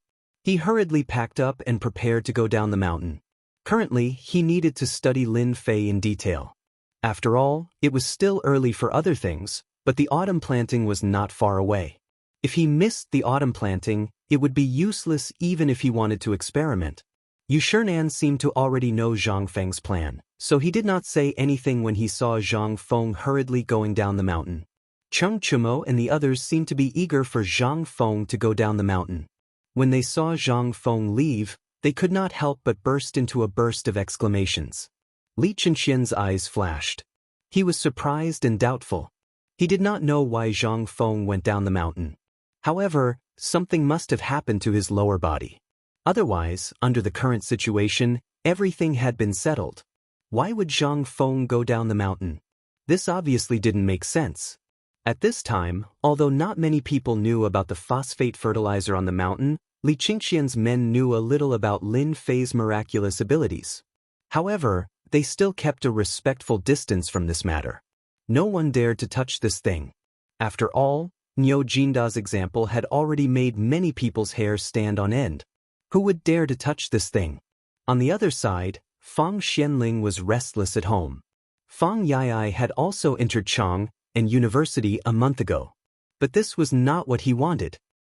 He hurriedly packed up and prepared to go down the mountain. Currently, he needed to study Lin Fei in detail. After all, it was still early for other things, but the autumn planting was not far away. If he missed the autumn planting, it would be useless even if he wanted to experiment. Yu Shinan seemed to already know Zhang Feng's plan, so he did not say anything when he saw Zhang Feng hurriedly going down the mountain. Cheng Chumo and the others seemed to be eager for Zhang Feng to go down the mountain. When they saw Zhang Feng leave, they could not help but burst into a burst of exclamations. Li Qianxian's eyes flashed. He was surprised and doubtful. He did not know why Zhang Feng went down the mountain. However, something must have happened to his lower body. Otherwise, under the current situation, everything had been settled. Why would Zhang Feng go down the mountain? This obviously didn't make sense. At this time, although not many people knew about the phosphate fertilizer on the mountain, Li Qianxian's men knew a little about Lin Fei's miraculous abilities. However, they still kept a respectful distance from this matter. No one dared to touch this thing. After all, Niu Jinda's example had already made many people's hair stand on end. Who would dare to touch this thing? On the other side, Fang Xianling was restless at home. Fang Yai had also entered Chang and university a month ago. But this was not what he wanted.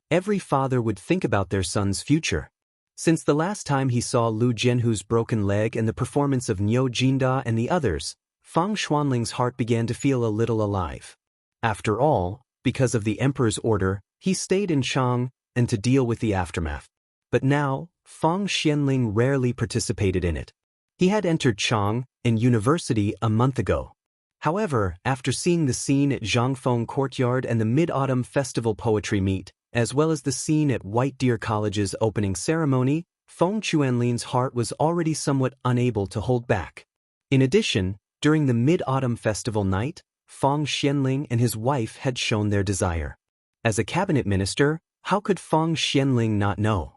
Every father would think about their son's future. Since the last time he saw Lu Jianhu's broken leg and the performance of Niu Jinda and the others, Fang Xuanling's heart began to feel a little alive. After all, because of the emperor's order, he stayed in Chang and to deal with the aftermath. But now, Fang Xianling rarely participated in it. He had entered Chang and university a month ago. However, after seeing the scene at Zhangfeng Courtyard and the Mid-Autumn Festival Poetry Meet, as well as the scene at White Deer College's opening ceremony, Feng Chuanlin's heart was already somewhat unable to hold back. In addition, during the Mid-Autumn Festival night, Fang Xianling and his wife had shown their desire. As a cabinet minister, how could Fang Xianling not know?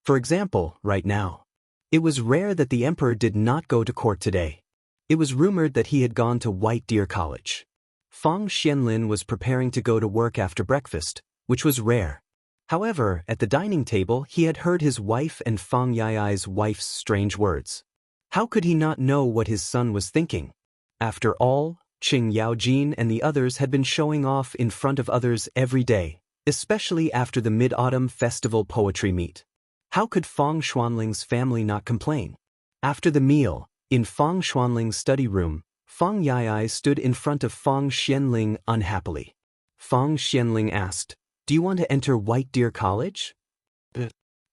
For example, right now. It was rare that the emperor did not go to court today. It was rumored that he had gone to White Deer College. Fang Xianlin was preparing to go to work after breakfast, which was rare. However, at the dining table he had heard his wife and Fang Yai's wife's strange words. How could he not know what his son was thinking? After all, Qing Yaojin and the others had been showing off in front of others every day, especially after the Mid-Autumn Festival Poetry Meet. How could Fang Xuanling's family not complain? After the meal, in Fang Xuanling's study room, Fang Yai stood in front of Fang Xianling unhappily. Fang Xianling asked, "Do you want to enter White Deer College?"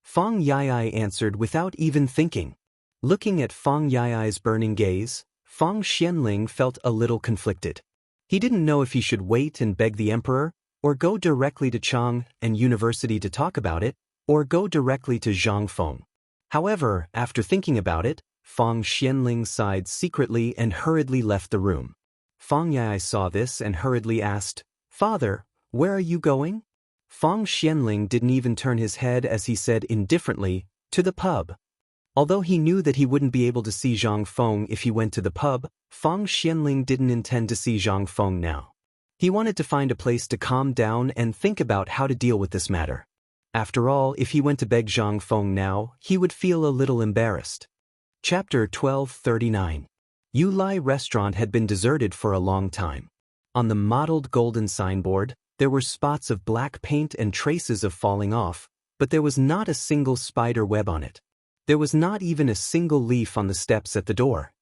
Fang Yai answered without even thinking. Looking at Fang Yai's burning gaze, Fang Xianling felt a little conflicted. He didn't know if he should wait and beg the emperor, or go directly to Chang and university to talk about it, or go directly to Zhangfeng. However, after thinking about it, Fang Xianling sighed secretly and hurriedly left the room. Fang Yai saw this and hurriedly asked, "Father, where are you going?" Fang Xianling didn't even turn his head as he said indifferently, "To the pub." Although he knew that he wouldn't be able to see Zhang Feng if he went to the pub, Fang Xianling didn't intend to see Zhang Feng now. He wanted to find a place to calm down and think about how to deal with this matter. After all, if he went to beg Zhang Feng now, he would feel a little embarrassed. Chapter 1239. Yu Lai Restaurant had been deserted for a long time. On the mottled golden signboard, there were spots of black paint and traces of falling off, but there was not a single spider web on it. There was not even a single leaf on the steps at the door.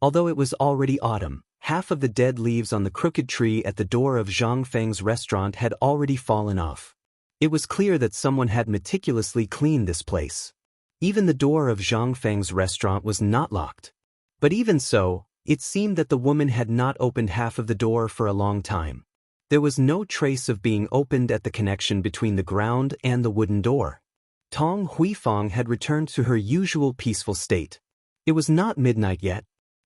Although it was already autumn, half of the dead leaves on the crooked tree at the door of Zhang Feng's restaurant had already fallen off. It was clear that someone had meticulously cleaned this place. Even the door of Zhang Feng's restaurant was not locked. But even so, it seemed that the woman had not opened half of the door for a long time. There was no trace of being opened at the connection between the ground and the wooden door. Tang Huifang had returned to her usual peaceful state. It was not midnight yet.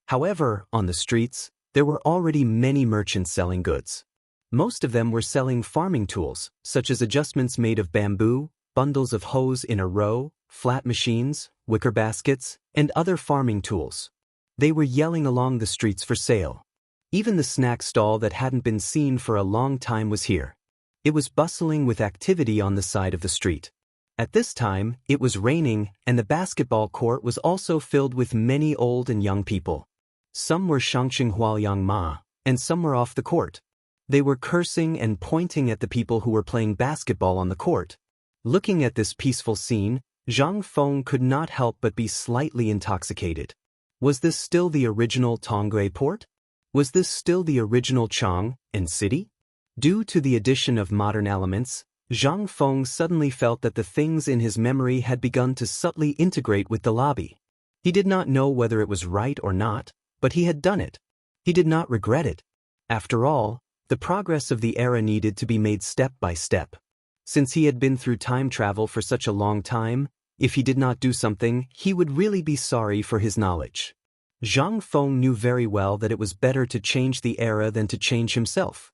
However, on the streets, there were already many merchants selling goods. Most of them were selling farming tools, such as adjustments made of bamboo, bundles of hose in a row, flat machines, wicker baskets, and other farming tools. They were yelling along the streets for sale. Even the snack stall that hadn't been seen for a long time was here. It was bustling with activity on the side of the street. At this time, it was raining, and the basketball court was also filled with many old and young people. Some were Xianxia Huaoliang Ma, and some were off the court. They were cursing and pointing at the people who were playing basketball on the court. Looking at this peaceful scene, Zhang Feng could not help but be slightly intoxicated. Was this still the original Tongwei port? Was this still the original Chang and city? Due to the addition of modern elements, Zhang Feng suddenly felt that the things in his memory had begun to subtly integrate with the lobby. He did not know whether it was right or not, but he had done it. He did not regret it. After all, the progress of the era needed to be made step by step. Since he had been through time travel for such a long time, if he did not do something, he would really be sorry for his knowledge. Zhang Feng knew very well that it was better to change the era than to change himself.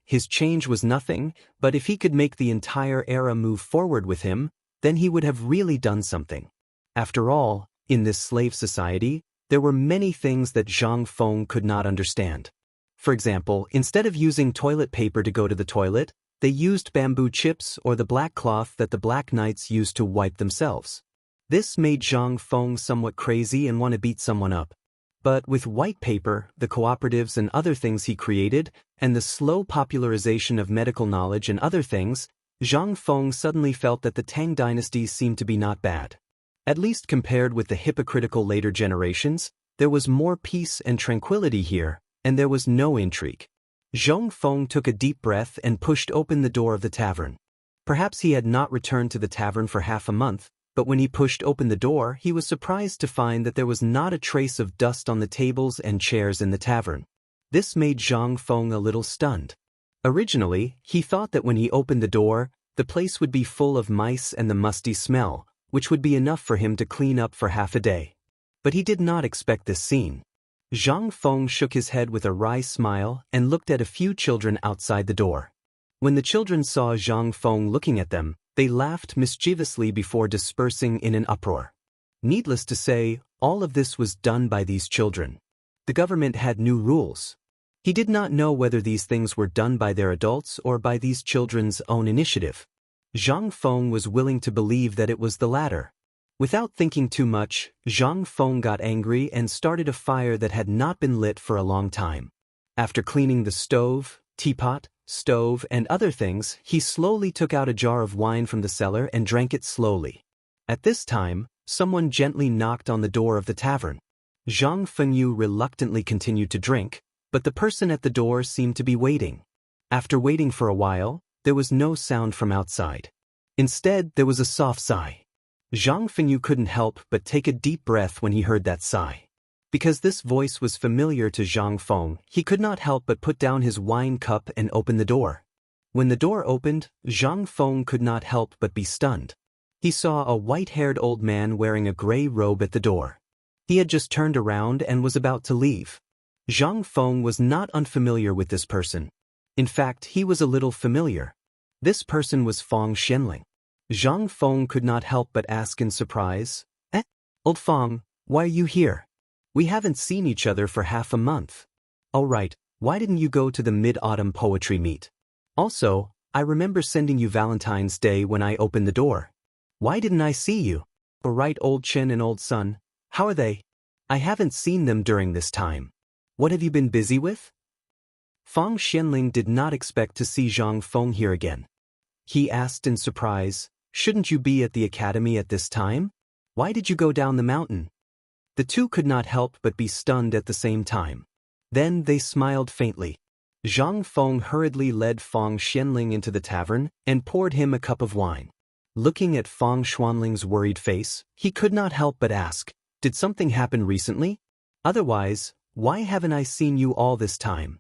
His change was nothing, but if he could make the entire era move forward with him, then he would have really done something. After all, in this slave society, there were many things that Zhang Feng could not understand. For example, instead of using toilet paper to go to the toilet, they used bamboo chips or the black cloth that the Black Knights used to wipe themselves. This made Zhang Feng somewhat crazy and want to beat someone up. But with white paper, the cooperatives and other things he created, and the slow popularization of medical knowledge and other things, Zhang Feng suddenly felt that the Tang dynasty seemed to be not bad. At least compared with the hypocritical later generations, there was more peace and tranquility here, and there was no intrigue. Zhang Feng took a deep breath and pushed open the door of the tavern. Perhaps he had not returned to the tavern for half a month, but when he pushed open the door, he was surprised to find that there was not a trace of dust on the tables and chairs in the tavern. This made Zhang Feng a little stunned. Originally, he thought that when he opened the door, the place would be full of mice and the musty smell, which would be enough for him to clean up for half a day. But he did not expect this scene. Zhang Feng shook his head with a wry smile and looked at a few children outside the door. When the children saw Zhang Feng looking at them, they laughed mischievously before dispersing in an uproar. Needless to say, all of this was done by these children. The government had new rules. He did not know whether these things were done by their adults or by these children's own initiative. Zhang Feng was willing to believe that it was the latter. Without thinking too much, Zhang Feng got angry and started a fire that had not been lit for a long time. After cleaning the stove, teapot, stove, and other things, he slowly took out a jar of wine from the cellar and drank it slowly. At this time, someone gently knocked on the door of the tavern. Zhang Fengyu reluctantly continued to drink, but the person at the door seemed to be waiting. After waiting for a while, there was no sound from outside. Instead, there was a soft sigh. Zhang Fengyu couldn't help but take a deep breath when he heard that sigh. Because this voice was familiar to Zhang Feng, he could not help but put down his wine cup and open the door. When the door opened, Zhang Feng could not help but be stunned. He saw a white-haired old man wearing a gray robe at the door. He had just turned around and was about to leave. Zhang Feng was not unfamiliar with this person. In fact, he was a little familiar. This person was Feng Xianling. Zhang Feng could not help but ask in surprise, Old Feng, why are you here? We haven't seen each other for half a month. Oh right, why didn't you go to the mid-autumn poetry meet? Also, I remember sending you Valentine's Day when I opened the door. Why didn't I see you? All right, old Chen and old Sun, how are they? I haven't seen them during this time. What have you been busy with? Feng Xianling did not expect to see Zhang Feng here again. He asked in surprise, shouldn't you be at the academy at this time? Why did you go down the mountain? The two could not help but be stunned at the same time. Then they smiled faintly. Zhang Feng hurriedly led Feng Xianling into the tavern and poured him a cup of wine. Looking at Feng Xianling's worried face, he could not help but ask, did something happen recently? Otherwise, why haven't I seen you all this time?